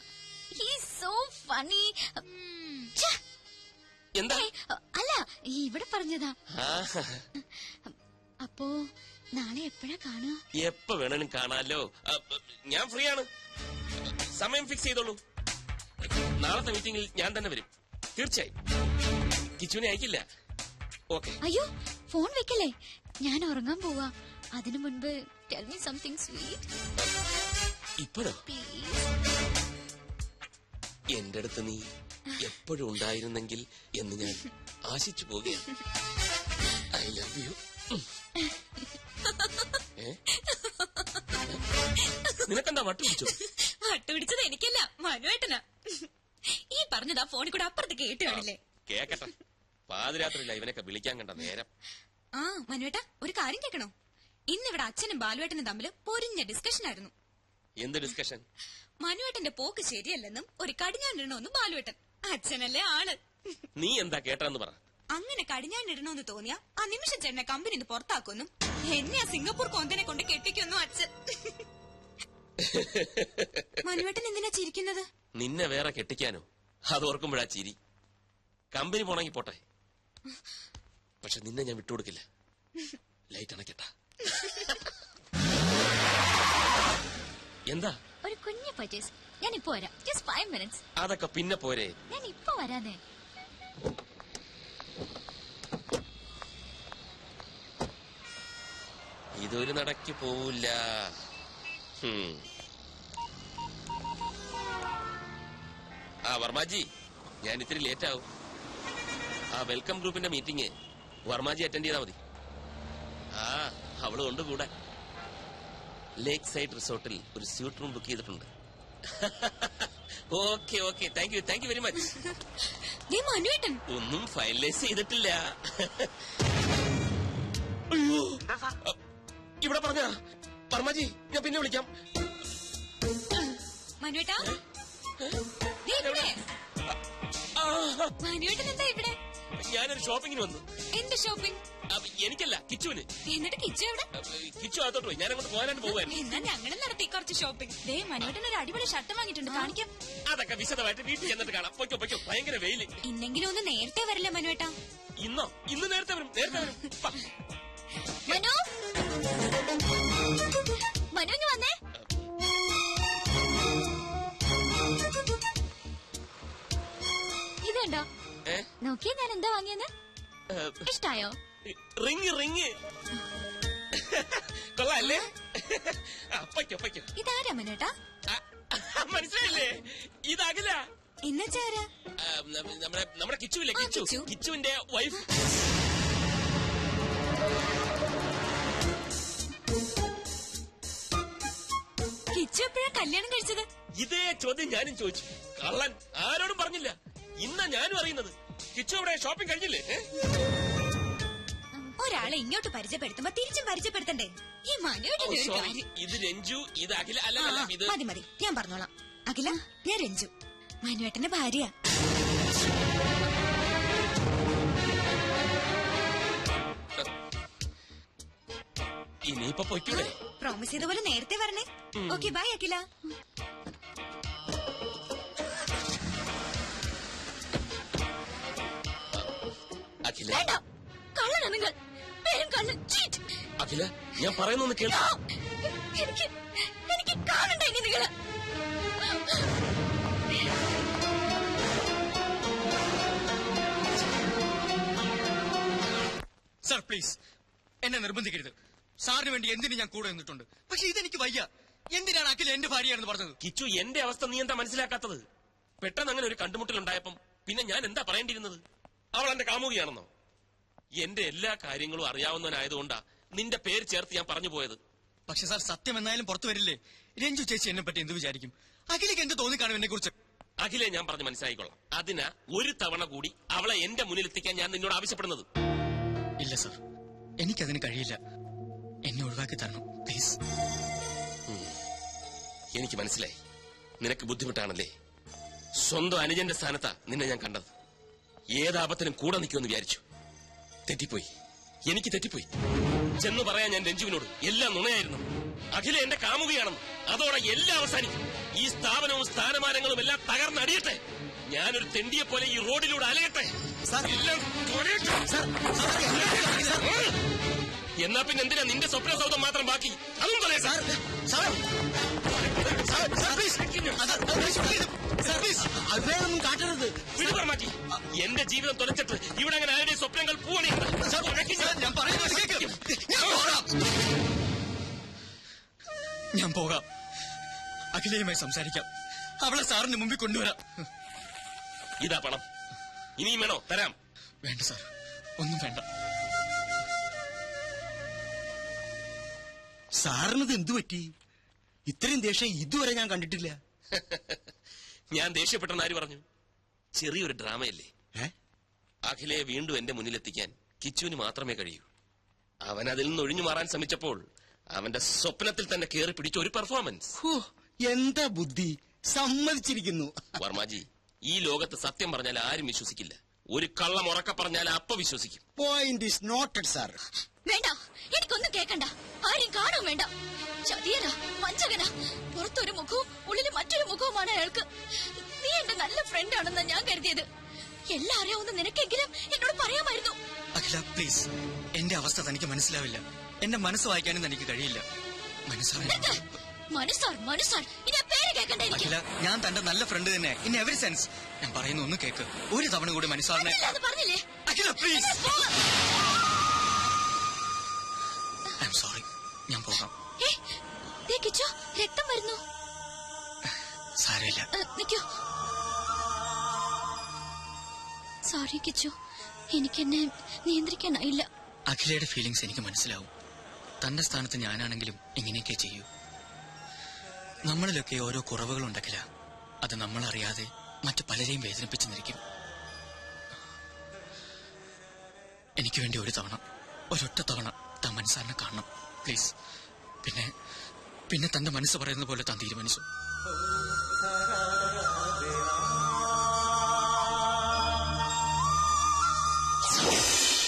So funny. എന്താ? അല്ല, ഇവിടെ പറഞ്ഞതാ. അപ്പോ നാളെ എപ്പോഴാ കാണുക? എപ്പോ വേണേലും കാണാലോ. ഞാൻ ഫ്രീ ആണ്. സമയം ഫിക്സ് ചെയ്തോളൂ. നാളത്തെ മീറ്റിംഗിൽ ഞാൻ തന്നെ വരും. തീർച്ചയായും. കിച്ചുവിനെ അയക്കില്ല. ഓക്കെ. അയ്യോ, ഫോൺ വെക്കല്ലേ. ഞാൻ ഉറങ്ങാൻ പോവാ. അതിനു മുൻപ് ടെൽ മീ സംതിങ് സ്വീറ്റ്. ഇപ്പോഴോ? എന്റെ അടുത്ത് നീ എപ്പോഴും ഉണ്ടായിരുന്നെങ്കിൽ എന്ന് ഞാൻ ആശിച്ചു പോകുകയാണ്. I love you. നിനക്കെന്താ വട്ടുപിടിച്ചോ? വട്ടുപിടിച്ചത് എനിക്കല്ല, മനുവേട്ടനാ. ഈ പറഞ്ഞതാ ഫോണിൽ കൂടെ അപ്പുറത്ത് കേട്ട് കാണില്ലേ? കേക്കട്ടെ. പാതിരാത്രിയില്ല ഇവനൊക്കെ വിളിക്കാൻ കണ്ട നേരം. ആ മനുവേട്ട, ഒരു കാര്യം കേൾക്കണോ? ഇന്നിവിടെ അച്ഛനും ബാലുവേട്ടനും തമ്മിൽ പൊരിഞ്ഞ ഡിസ്കഷൻ ആയിരുന്നു. എന്ത് ഡിസ്കഷൻ? മനുവേട്ടന്റെ പോക്ക് ശരിയല്ലെന്നും ഒരു കടിഞ്ഞാണിടണമെന്നും ബാലുവേട്ടൻ. അച്ഛനല്ലേ ആള്. നീ എന്താ കേട്ടെന്ന് പറ. അങ്ങനെ കടിഞ്ഞാണിടണമെന്ന് തോന്നിയ ആ നിമിഷം ചേട്ടനെ കമ്പനിന്ന് പുറത്താക്കുമെന്നും എന്നെ ആ സിംഗപ്പൂർ കൊന്തനെ കൊണ്ട് കെട്ടിക്കൊന്നും അച്ഛൻ. മനുവേട്ടൻ എന്തിനാ ചിരിക്കുന്നത്? നിന്നെ വേറെ കെട്ടിക്കാനോ? അതോർക്കുമ്പോഴാ ചിരി. കമ്പനി പോണെങ്കി പോട്ടെ, പക്ഷെ നിന്നെ ഞാൻ വിട്ടുകൊടുക്കില്ല. ലൈറ്റ് അണക്കട്ട. എന്താ? ഒരു കുഞ്ഞു പർച്ചേസ്. ഞാൻ ഇപ്പൊ വരാം. Just 5 minutes. അതൊക്കെ പിന്നെ പോരെ. ഞാൻ ഇപ്പൊ വരാനേ. ഇതൊരു നടക്ക് പോവില്ല. ആ വർമാജി, ഞാൻ ഇത്തിരി ലേറ്റ് ആവും. ആ വെൽക്കം ഗ്രൂപ്പിന്റെ മീറ്റിംഗ് വർമാജി അറ്റൻഡ് ചെയ്താൽ മതി. ആ അവള് കൊണ്ട് കൂടെ. ലേക്ക് സൈഡ് റിസോർട്ടിൽ ഒരു സ്യൂട്ട് റൂം ബുക്ക് ചെയ്തിട്ടുണ്ട്. Okay okay, thank you very much. ഒന്നും ഫൈനലൈസ് ചെയ്തിട്ടില്ല. അയ്യോ, ഇവിടെ പറഞ്ഞ വർമാജി, ഞാൻ പിന്നെ വിളിക്കാം. മനുവേട്ടാ, മനുവേട്ടൻ എന്താ ഇവിടെ? ഞാനൊരു ഷോപ്പിങ്ങിന് വന്നു. എന്ത് ഷോപ്പിംഗ്? എനിക്കല്ല, കിച്ചുവിന്. എന്നിട്ട് കിച്ചു എവിടെ? കിച്ചു അകത്തോട്ട് പോയി. ഞാൻ അങ്ങോട്ട് പോകാനായിട്ട് പോവായിരുന്നു. എന്നാ ഞങ്ങൾ നടത്തി കുറച്ച് ഷോപ്പിംഗ്. മനുവേട്ടൻ ഒരു അടിപൊളി ഷർട്ട് വാങ്ങിയിട്ടുണ്ട്, കാണിക്കാം. അതൊക്കെ വിശദമായിട്ട് വീട്ടിൽ ചെന്നിട്ട് കാണാം. പൊയ്ക്കോ പൊയ്ക്കോ, ഭയങ്കര വെയില്. ഇന്നെങ്കിലും ഒന്ന് നേരത്തെ വരില്ല മനുവേട്ടാ? ഇന്ന് നേരത്തെ വരും. മനു, മനു വന്നേ. ഇതുണ്ടോ? നോക്കിയേ ഞാൻ എന്താ വാങ്ങിയെന്ന്. ഇഷ്ടായോ? റിങ് കൊള്ളാല്ലേ? പൊയ്ക്കോ. ഇതാരാ മനുവേട്ടാ? മനസ്സിലായില്ലേ? ഇതാകില്ല. എന്നുവെച്ചാരാ? നമ്മുടെ കിച്ചുവില്ലേ, കിച്ചുവിന്റെ വൈഫ്. കിച്ചു എപ്പോഴാ കല്യാണം കഴിച്ചത്? ഇതേ ചോദ്യം ഞാനും ചോദിച്ചു. കള്ളൻ ആരോടും പറഞ്ഞില്ല. ഇന്നാ ഞാനും അറിയുന്നത്. കിച്ചു അവിടെ ഷോപ്പിംഗ് കഴിഞ്ഞില്ലേ? ഒരാളെ ഇങ്ങോട്ട് പരിചയപ്പെടുത്തുമ്പോ തിരിച്ചും പരിചയപ്പെടുത്തണ്ടേ? ഈ മനുവേട്ടന്റെ ഒരു കാര്യം. ഇത് രഞ്ജു, ഇത് അഖില. അല്ല ഇത് മതി, ഞാൻ പറഞ്ഞോളാം. അഖില, ഞാൻ രഞ്ജു, മനുവേട്ടന്റെ ഭാര്യ. ഇനിയിപ്പൊ പൊയ്ക്കൂടെ? പ്രോമിസ് ചെയ്ത പോലെ നേരത്തെ വരണേ. ഓക്കെ, ബൈ അഖില. അഖില, കള്ളനാ നിങ്ങൾ. പേരും കള്ളൻ, ചീറ്റ്. അഖില, ഞാൻ പറയുന്നൊന്ന് കേൾക്കൂ. എനിക്ക് കാണണ്ട ഇനി നിങ്ങള്. സർ പ്ലീസ്, എന്നെ നിർബന്ധിക്കരുത്. സാറിന് വേണ്ടി എന്തിനു ഞാൻ കൂടെ നിന്നിട്ടുണ്ട്. പക്ഷെ ഇതെനിക്ക് വയ്യ. എന്തിനാണ് അഖില എന്റെ ഭാര്യയാണെന്ന് പറഞ്ഞത്? കിച്ചു, എന്റെ അവസ്ഥ നീ എന്താ മനസ്സിലാക്കാത്തത്? പെട്ടെന്ന് അങ്ങനെ ഒരു കണ്ടുമുട്ടലുണ്ടായപ്പം പിന്നെ ഞാൻ എന്താ പറയേണ്ടിയിരുന്നത്? അവൾ എന്റെ കാമുകിയാണെന്നോ? എന്റെ എല്ലാ കാര്യങ്ങളും അറിയാവുന്നവനായതുകൊണ്ടാ നിന്റെ പേര് ചേർത്ത് ഞാൻ പറഞ്ഞു പോയത്. പക്ഷെ സാർ, സത്യം എന്നായാലും പുറത്തു വരില്ലേ? രഞ്ജു ചേച്ചി എന്നെ പറ്റി എന്ത് വിചാരിക്കും? അഖിലേക്ക് എന്ത് തോന്നിക്കാണും എന്നെ കുറിച്ച്? അഖിലെ, ഞാൻ പറഞ്ഞ് മനസ്സിലായിക്കൊള്ളാം. അതിനാ ഒരു തവണ കൂടി അവളെ എന്റെ മുന്നിൽ എത്തിക്കാൻ ഞാൻ നിന്നോട് ആവശ്യപ്പെടുന്നത്. ഇല്ല സാർ, എനിക്കതിന് കഴിയില്ല. എന്നെ ഒഴിവാക്കി തരണം പ്ലീസ്. എനിക്ക് മനസ്സിലായി, നിനക്ക് ബുദ്ധിമുട്ടാണല്ലേ. സ്വന്തം അനുജന്റെ സ്ഥാനത്താ നിന്നെ ഞാൻ കണ്ടത്. ഏതാപത്തിനും കൂടെ നിൽക്കുമെന്ന് വിചാരിച്ചു. തെറ്റിപ്പോയി, എനിക്ക് തെറ്റിപ്പോയി. ചെന്ന് പറയാൻ ഞാൻ രഞ്ജുവിനോട് എല്ലാം നുണയായിരുന്നു. അഖില എന്റെ കാമുകയാണെന്ന്. അതോടെ എല്ലാം അവസാനിക്കും. ഈ സ്ഥാപനവും സ്ഥാനമാനങ്ങളും എല്ലാം തകർന്നടിയട്ടെ. ഞാനൊരു തെണ്ടിയെ പോലെ ഈ റോഡിലൂടെ അലയട്ടെ. എല്ലാം തൊഴയട്ടെ. എന്നാ പിന്നെ എന്തിനാ നിന്റെ സ്വപ്ന സൗധം മാത്രം ബാക്കി? അതും പറയാം സാർ. കാട്ടരുത്. മാറ്റി എന്റെ ജീവിതം തുലച്ചിട്ട് ഇവിടെ അങ്ങനെ ആരുടെ സ്വപ്നങ്ങൾ പൂവണിയുണ്ട്. ഞാൻ പോകാം. അഖിലയുമായി സംസാരിക്കാം. അവളെ സാറിന് മുമ്പിൽ കൊണ്ടുവരാം. ഇതാ പണം. ഇനിയും വേണോ? തരാം. വേണ്ട സാർ, ഒന്നും വേണ്ട. സാറിനത് എന്തു പറ്റി? ഇത്രയും ദേഷ്യം ഇതുവരെ ഞാൻ കണ്ടിട്ടില്ല. ഞാൻ ദേഷ്യപ്പെട്ടെന്ന് ആര് പറഞ്ഞു? ചെറിയൊരു ഡ്രാമയല്ലേ. അഖിലയെ വീണ്ടും എന്റെ മുന്നിലെത്തിക്കാൻ കിച്ചുവിന് മാത്രമേ കഴിയൂ. അവൻ അതിൽ നിന്ന് ഒഴിഞ്ഞു മാറാൻ ശ്രമിച്ചപ്പോൾ അവന്റെ സ്വപ്നത്തിൽ തന്നെ കയറി പിടിച്ച ഒരു പെർഫോമൻസ്. എന്താ ബുദ്ധി! സമ്മതിച്ചിരിക്കുന്നു. വർമാജി, ഈ ലോകത്ത് സത്യം പറഞ്ഞാൽ ആരും വിശ്വസിക്കില്ല. ഒരു കള്ളം ഉറക്കെ പറഞ്ഞാൽ അപ്പ വിശ്വസിക്കും. Point is noted sir. വേണ്ട, എനിക്കൊന്നും കേൾക്കണ്ട. ആരെയും കാണും വേണ്ട. ചതിയനാ, വഞ്ചകനാ. പുറത്തൊരു മുഖവും ഉള്ളിൽ മറ്റൊരു മുഖവുമാണ് അയാൾക്ക്. നീ എന്റെ നല്ല ഫ്രണ്ട് ആണെന്നാ ഞാൻ കരുതിയത്. എല്ലാം അറിയാവുന്ന നിനക്കെങ്കിലും എന്നോട് പറയാമായിരുന്നു. അഖില പ്ലീസ്, എന്റെ അവസ്ഥ തനിക്ക് മനസ്സിലാവില്ല. എന്റെ മനസ്സ് വായിക്കാനും തനിക്ക് കഴിയില്ല. മനസ്സാർ ഇനി പേര് കേൾക്കണ്ട എനിക്ക്. അഖില, ഞാൻ തന്റെ നല്ല ഫ്രണ്ട് തന്നെ ഇൻ എവറി സെൻസ്. ഞാൻ പറയുന്ന ഒന്ന് കേക്ക്. ഒരു തവണ കൂടി മനസ്സാറിനെ. പറഞ്ഞില്ലേ അഖില പ്ലീസ്. I am sorry. ഞാൻ പോകാം. കിച്ചു, രക്തം വരുന്നു. സാരമില്ല. നിക്കൂ. സോറി കിച്ചു, എനിക്കെന്നെ നിയന്ത്രിക്കാനായില്ല. അഖിലയുടെ ഫീലിങ്സ് എനിക്ക് മനസ്സിലാവും. തന്റെ സ്ഥാനത്ത് ഞാനാണെങ്കിലും ഇങ്ങനെയൊക്കെ ചെയ്യൂ. നമ്മളിലൊക്കെ ഓരോ കുറവുകളുണ്ടക്കില്ല. അത് നമ്മളറിയാതെ മറ്റു പലരെയും വേദനിപ്പിച്ചെന്നിരിക്കും. എനിക്ക് വേണ്ടി ഒരു തവണ, ഒരൊറ്റ തവണ താൻ മനസ്സാറിനെ കാണണം പ്ലീസ്. പിന്നെ തന്റെ മനസ്സ് പറയുന്ന പോലെ താൻ തീരുമാനിച്ചു.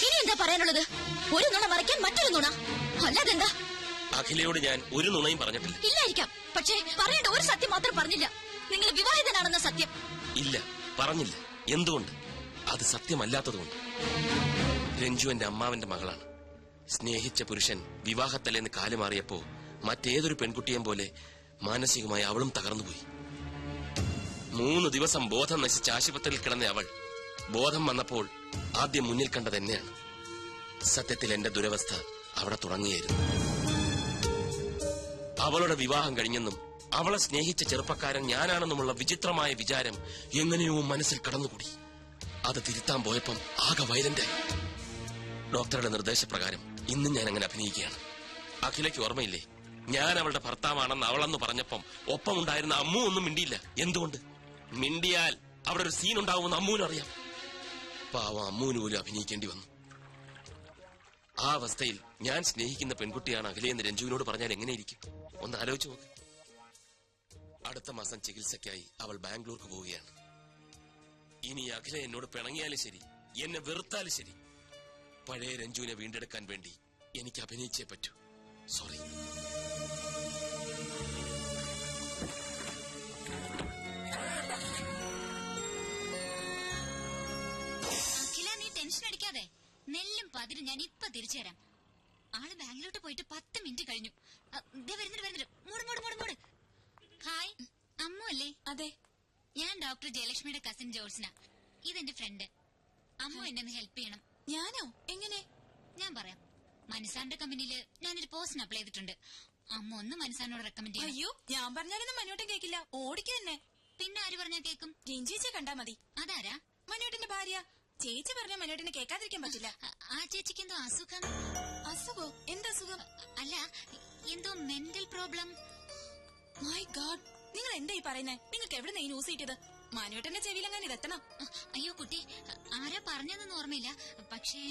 ഇനി എന്താ പറയാനുള്ളത്? ഒരു നുണ മറയ്ക്കാൻ മറ്റൊരു നുണ, അല്ലാതെന്താ? അഖിലയോട് ഞാൻ ഒരു നുണയും പറഞ്ഞിട്ടില്ല. ഇല്ലായിരിക്കാം, പക്ഷേ പറയേണ്ട ഒരു സത്യം മാത്രം പറഞ്ഞില്ല. നിങ്ങൾ വിവാഹിതനാണെന്ന സത്യം. ഇല്ല, പറഞ്ഞില്ല. എന്തുകൊണ്ട്? അത് സത്യമല്ലാത്തതുകൊണ്ട്. രഞ്ജു എന്റെ അമ്മാവന്റെ മകളാണ്. സ്നേഹിച്ച പുരുഷൻ വിവാഹത്തലേന്ന് കാലുമാറിയപ്പോ മറ്റേതൊരു പെൺകുട്ടിയെയും പോലെ മാനസികമായി അവളും തകർന്നുപോയി. 3 ദിവസം ബോധം നശിച്ച ആശുപത്രിയിൽ കിടന്ന അവൾ ബോധം വന്നപ്പോൾ ആദ്യം മുന്നിൽ കണ്ടത് എന്നെയാണ്. സത്യത്തിൽ എന്റെ ദുരവസ്ഥ അവിടെ തുടങ്ങിയായിരുന്നു. അവളുടെ വിവാഹം കഴിഞ്ഞെന്നും അവളെ സ്നേഹിച്ച ചെറുപ്പക്കാരൻ ഞാനാണെന്നുമുള്ള വിചിത്രമായ വിചാരം എങ്ങനെയോ മനസ്സിൽ കടന്നുകൂടി. അത് തിരുത്താൻ പോയപ്പം ആകെ വയലന്റായി. ഡോക്ടറുടെ നിർദ്ദേശപ്രകാരം ഇന്നും ഞാൻ അങ്ങനെ അഭിനയിക്കുകയാണ്. അഖിലയ്ക്ക് ഓർമ്മയില്ലേ, ഞാൻ അവളുടെ ഭർത്താവാണെന്ന് അവളെന്ന് പറഞ്ഞപ്പം ഒപ്പമുണ്ടായിരുന്ന അമ്മു ഒന്നും മിണ്ടിയില്ല. എന്തുകൊണ്ട്? മിണ്ടിയാൽ അവിടെ ഒരു സീൻ ഉണ്ടാവുമെന്ന് അമ്മുവിനും അറിയാം. പാവം അമ്മുവിന് പോലും അഭിനയിക്കേണ്ടി വന്നു. ആ അവസ്ഥയിൽ ഞാൻ സ്നേഹിക്കുന്ന പെൺകുട്ടിയാണ് അഖിലയെന്ന് രഞ്ജുവിനോട് പറഞ്ഞാൽ എങ്ങനെയിരിക്കും? ഒന്ന് ആലോചിച്ച് നോക്ക്. അടുത്ത മാസം ചികിത്സയ്ക്കായി അവൾ ബാംഗ്ലൂർക്ക് പോവുകയാണ്. ഇനി അഖില എന്നോട് പിണങ്ങിയാലും ശരി, എന്നെ വെറുത്താലും ശരി, പഴയ രഞ്ജുവിനെ വീണ്ടെടുക്കാൻ വേണ്ടി എനിക്ക് അഭിനയിച്ചേ പറ്റൂ. സോറി. അഖില, നീ ടെൻഷൻ അടിക്കാതെ. നെല്ലും പതിരും ഞാൻ ഇപ്പൊ തിരിച്ചു തരാം. ആള് ബാംഗ്ലൂട്ട് പോയിട്ട് 10 മിനിറ്റ് കഴിഞ്ഞു. വരുന്നുണ്ട്. മൂട്. ഹായ്, അമ്മു അല്ലേ? അതെ, ഞാൻ ഡോക്ടർ ജയലക്ഷ്മിയുടെ കസിൻ ജോൾസിന. ഇതെന്റെ ഫ്രണ്ട്. അമ്മു എന്നെ ഒന്ന് ഹെൽപ്പ് ചെയ്യണം. ഞാനോ? എങ്ങനെ? ഞാൻ പറയാം. മനസാറിന്റെ കമ്പനിയിൽ ഞാനൊരു പോസ്റ്റിന് അപ്ലൈ ചെയ്തിട്ടുണ്ട്. അമ്മ ഒന്ന് മനസാറിനോട് റെക്കമെൻഡ് ചെയ്യും. അയ്യോ, ഞാൻ പറഞ്ഞാലൊന്നും മനോട്ടൻ കേൾക്കില്ല. ഓടിക്ക് തന്നെ. പിന്നെ ആര് പറഞ്ഞാൽ കേൾക്കും? രഞ്ജിയെ കണ്ടാ മതി. അതാരാ? മനോട്ടന്റെ ഭാര്യ. ചേച്ചി പറഞ്ഞ മനോട്ടിനെ കേൾക്കാതിരിക്കാൻ പറ്റില്ല. ആ ചേച്ചിക്ക് എന്തോ അസുഖം. അസുഖോ? എന്തസുഖം? അല്ല, എന്തോ മെന്റൽ പ്രോബ്ലം. മൈ ഗാഡ്, നിങ്ങൾ എന്താ ഈ പറയുന്നേ? നിങ്ങൾക്ക് എവിടെ ഈ ന്യൂസ് കിട്ടിയത്? മനോട്ടന്റെ ചെവിയിലെങ്ങാൻ ഇതെത്തണം. അയ്യോ കുട്ടി, ആരാ പറഞ്ഞതെന്ന് ഓർമ്മയില്ല. പക്ഷേ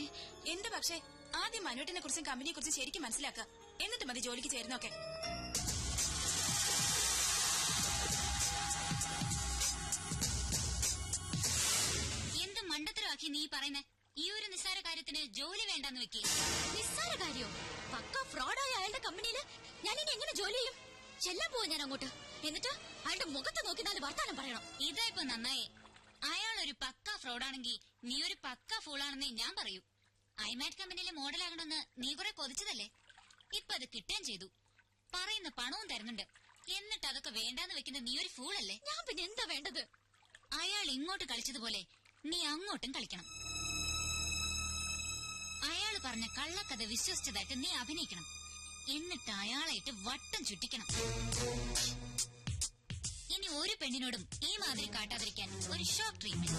എന്ത് പക്ഷേ? ആദ്യം മനോട്ടിനെ കുറിച്ചും കമ്പനിയെ കുറിച്ചും ശരിക്കും മനസ്സിലാക്കുക. എന്നിട്ട് മതി ജോലിക്ക് ചേരുന്നൊക്കെ. എന്ത് മണ്ടത്തരമാക്കി നീ പറയുന്നേ? ഈ ഒരു നിസ്സാര കാര്യത്തിന് ജോലി വേണ്ടെന്ന് വെക്കി. നിസ്സാര കാര്യോ? പക്ക ഫ്രോഡായ അയാളുടെ കമ്പനിയില് ഞാൻ ഇനി എങ്ങനെ ജോലി ചെയ്യും? ചെല്ലാൻ പോവാ ഞാൻ അങ്ങോട്ട്. എന്നിട്ട് അയാളുടെ മുഖത്ത് നോക്കി നാല് വർത്താനം പറയണം. ഇതാ ഇപ്പൊ നന്നായി. അയാൾ ഒരു പക്ക ഫ്രോഡാണെങ്കിൽ നീ ഒരു പക്ക ഫൂളാണെന്നേ ഞാൻ പറയൂ. ഐമാറ്റ് കമ്പനിയിലെ മോഡലാകണമെന്ന് നീ കുറെ കൊതിച്ചതല്ലേ? ഇപ്പൊ അത് കിട്ടുകയും ചെയ്തു. പറയുന്ന പണവും തരുന്നുണ്ട്. എന്നിട്ട് അതൊക്കെ വേണ്ടാന്ന് വെക്കുന്ന നീ ഒരു ഫൂളല്ലേ? ഞാൻ പിന്നെ എന്താ വേണ്ടത്? അയാൾ ഇങ്ങോട്ട് കളിച്ചതുപോലെ നീ അങ്ങോട്ടും കളിക്കണം. അയാള് പറഞ്ഞ കള്ളക്കഥ വിശ്വസിച്ചതായിട്ട് നീ അഭിനയിക്കണം. എന്നിട്ട് അയാളായിട്ട് വട്ടം ചുറ്റിക്കണം. ഇനി ഒരു പെണ്ണിനോടും ഈ മാതിരി കാട്ടാതിരിക്കാൻ ഒരു ഷോക്ക് ട്രീറ്റ്മെന്റ്.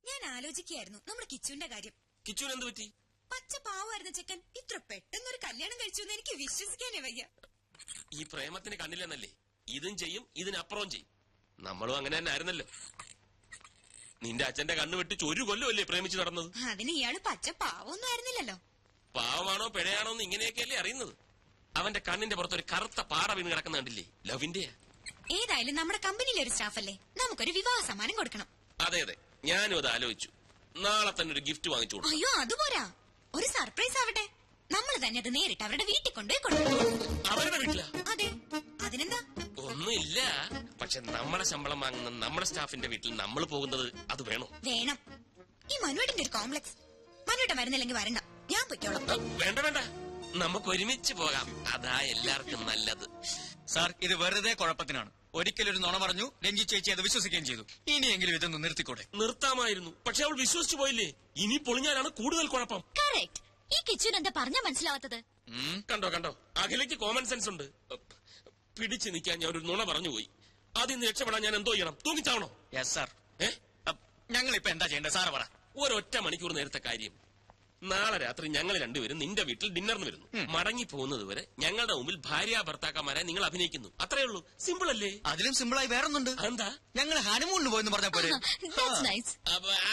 ഞാൻ ആലോചിക്കുകയായിരുന്നു നമ്മുടെ കിച്ചുവിന്റെ കാര്യം. കിച്ചുവിന് എന്ത് പറ്റി? പച്ച പാവായിരുന്ന ചെക്കൻ ഇത്ര പെട്ടെന്നൊരു കല്യാണം കഴിച്ചു എന്ന് എനിക്ക് വിശ്വസിക്കാനേ വയ്യ. ഈ പ്രേമത്തിന് കണ്ണില്ലെന്നല്ലേ? ഇതും ചെയ്യും, ഇതിനപ്പുറവും ചെയ്യും. നമ്മളും അങ്ങനെ തന്നെ ആയിരുന്നല്ലോ. നിന്റെ അച്ഛന്റെ കണ്ണ് വെട്ടിച്ച് 1 കൊല്ലമല്ലേ പ്രേമിച്ച് നടന്നത്? അതിന് ഇയാള് പച്ച പാവൊന്നും ആയിരുന്നില്ലല്ലോ. പാവമാണോ പിഴയാണോ എന്ന് ഇങ്ങനെയൊക്കെയല്ലേ അറിയുന്നത്. അവന്റെ കണ്ണിന്റെ പുറത്തൊരു കറുത്ത പാറ വീണ് കിടക്കുന്ന കണ്ടില്ലേ? ലവിന്റെയാ. ഏതായാലും നമ്മുടെ കമ്പനിയിലെ ഒരു സ്റ്റാഫല്ലേ, നമുക്കൊരു വിവാഹ സമ്മാനം കൊടുക്കണം. അതെ അതെ, ഞാനും അത് ആലോചിച്ചു. നാളെ തന്നെ ഒരു ഗിഫ്റ്റ് വാങ്ങിച്ചു കൊടുക്കും. അയ്യോ അതുപോരാ, ഒരു സർപ്രൈസ് ആവട്ടെ. നമ്മൾ തന്നെ അത് നേരിട്ട് അവരുടെ വീട്ടിൽ കൊണ്ടുപോയി കൊടുക്കും. അവരുടെ വീട്ടിലാ? അതെ, അതിനെന്താ? ഒന്നുമില്ല, പക്ഷെ നമ്മളെ ശമ്പളം വാങ്ങുന്ന നമ്മുടെ സ്റ്റാഫിന്റെ വീട്ടിൽ നമ്മൾ പോകുന്നത് അത് വേണോ? വേണം. ഈ മനുവേട്ടന്റെ ഒരു കോംപ്ലക്സ്. മനുവേട്ടൻ വരുന്നില്ലെങ്കിൽ വരണ്ട, ഞാൻ പൊയ്ക്കോളാം. വേണ്ട വേണ്ട, നമുക്ക് ഒരുമിച്ച് പോകാം. അതാ എല്ലാവർക്കും നല്ലത്. സാർ, ഇത് വെറുതെ കുഴപ്പത്തിനാണ്. ഒരിക്കലൊരു നുണ പറഞ്ഞു, രഞ്ജി ചേച്ചി അത് വിശ്വസിക്കുകയും ചെയ്തു. ഇനിയെങ്കിലും ഇതൊന്ന് നിർത്തിക്കൂടെ? നിർത്താമായിരുന്നു, പക്ഷെ അവൾ വിശ്വസിച്ചു പോയില്ലേ. ഇനി പൊളിഞ്ഞാലാണ് കൂടുതൽ കുഴപ്പം. കറക്റ്റ്. ഈ കിച്ചുൻ എന്താ പറഞ്ഞാ മനസ്സിലാവാത്തത്? കണ്ടോ കണ്ടോ, അഖിലയ്ക്ക് കോമൺ സെൻസ് ഉണ്ട്. പിടിച്ചു നിൽക്കാൻ ഞാൻ ഒരു നുണ പറഞ്ഞുപോയി. അതിൽ നിന്ന് രക്ഷപ്പെടാൻ ഞാൻ എന്തോ ചെയ്യണം? തൂങ്ങിച്ചാവണോ? Yes sir. ഞങ്ങൾ ഇപ്പൊ എന്താ ചെയ്യേണ്ടത് സാറ് പറ. ഒരൊറ്റ മണിക്കൂർ നേരത്തെ കാര്യം. നാളെ രാത്രി ഞങ്ങൾ രണ്ടുപേരും നിന്റെ വീട്ടിൽ ഡിന്നറിന് വരുന്നു. മടങ്ങി പോകുന്നത് വരെ ഞങ്ങളുടെ മുമ്പിൽ ഭാര്യ ഭർത്താക്കന്മാരെ നിങ്ങൾ അഭിനയിക്കുന്നു. അത്രേ ഉള്ളൂ. സിമ്പിൾ അല്ലേ? അതിലും സിമ്പിളായി വേറൊന്നുണ്ട്. എന്താ? ഞങ്ങൾ ഹണിമൂണിന് പോയെന്ന് പറഞ്ഞ പോലെ.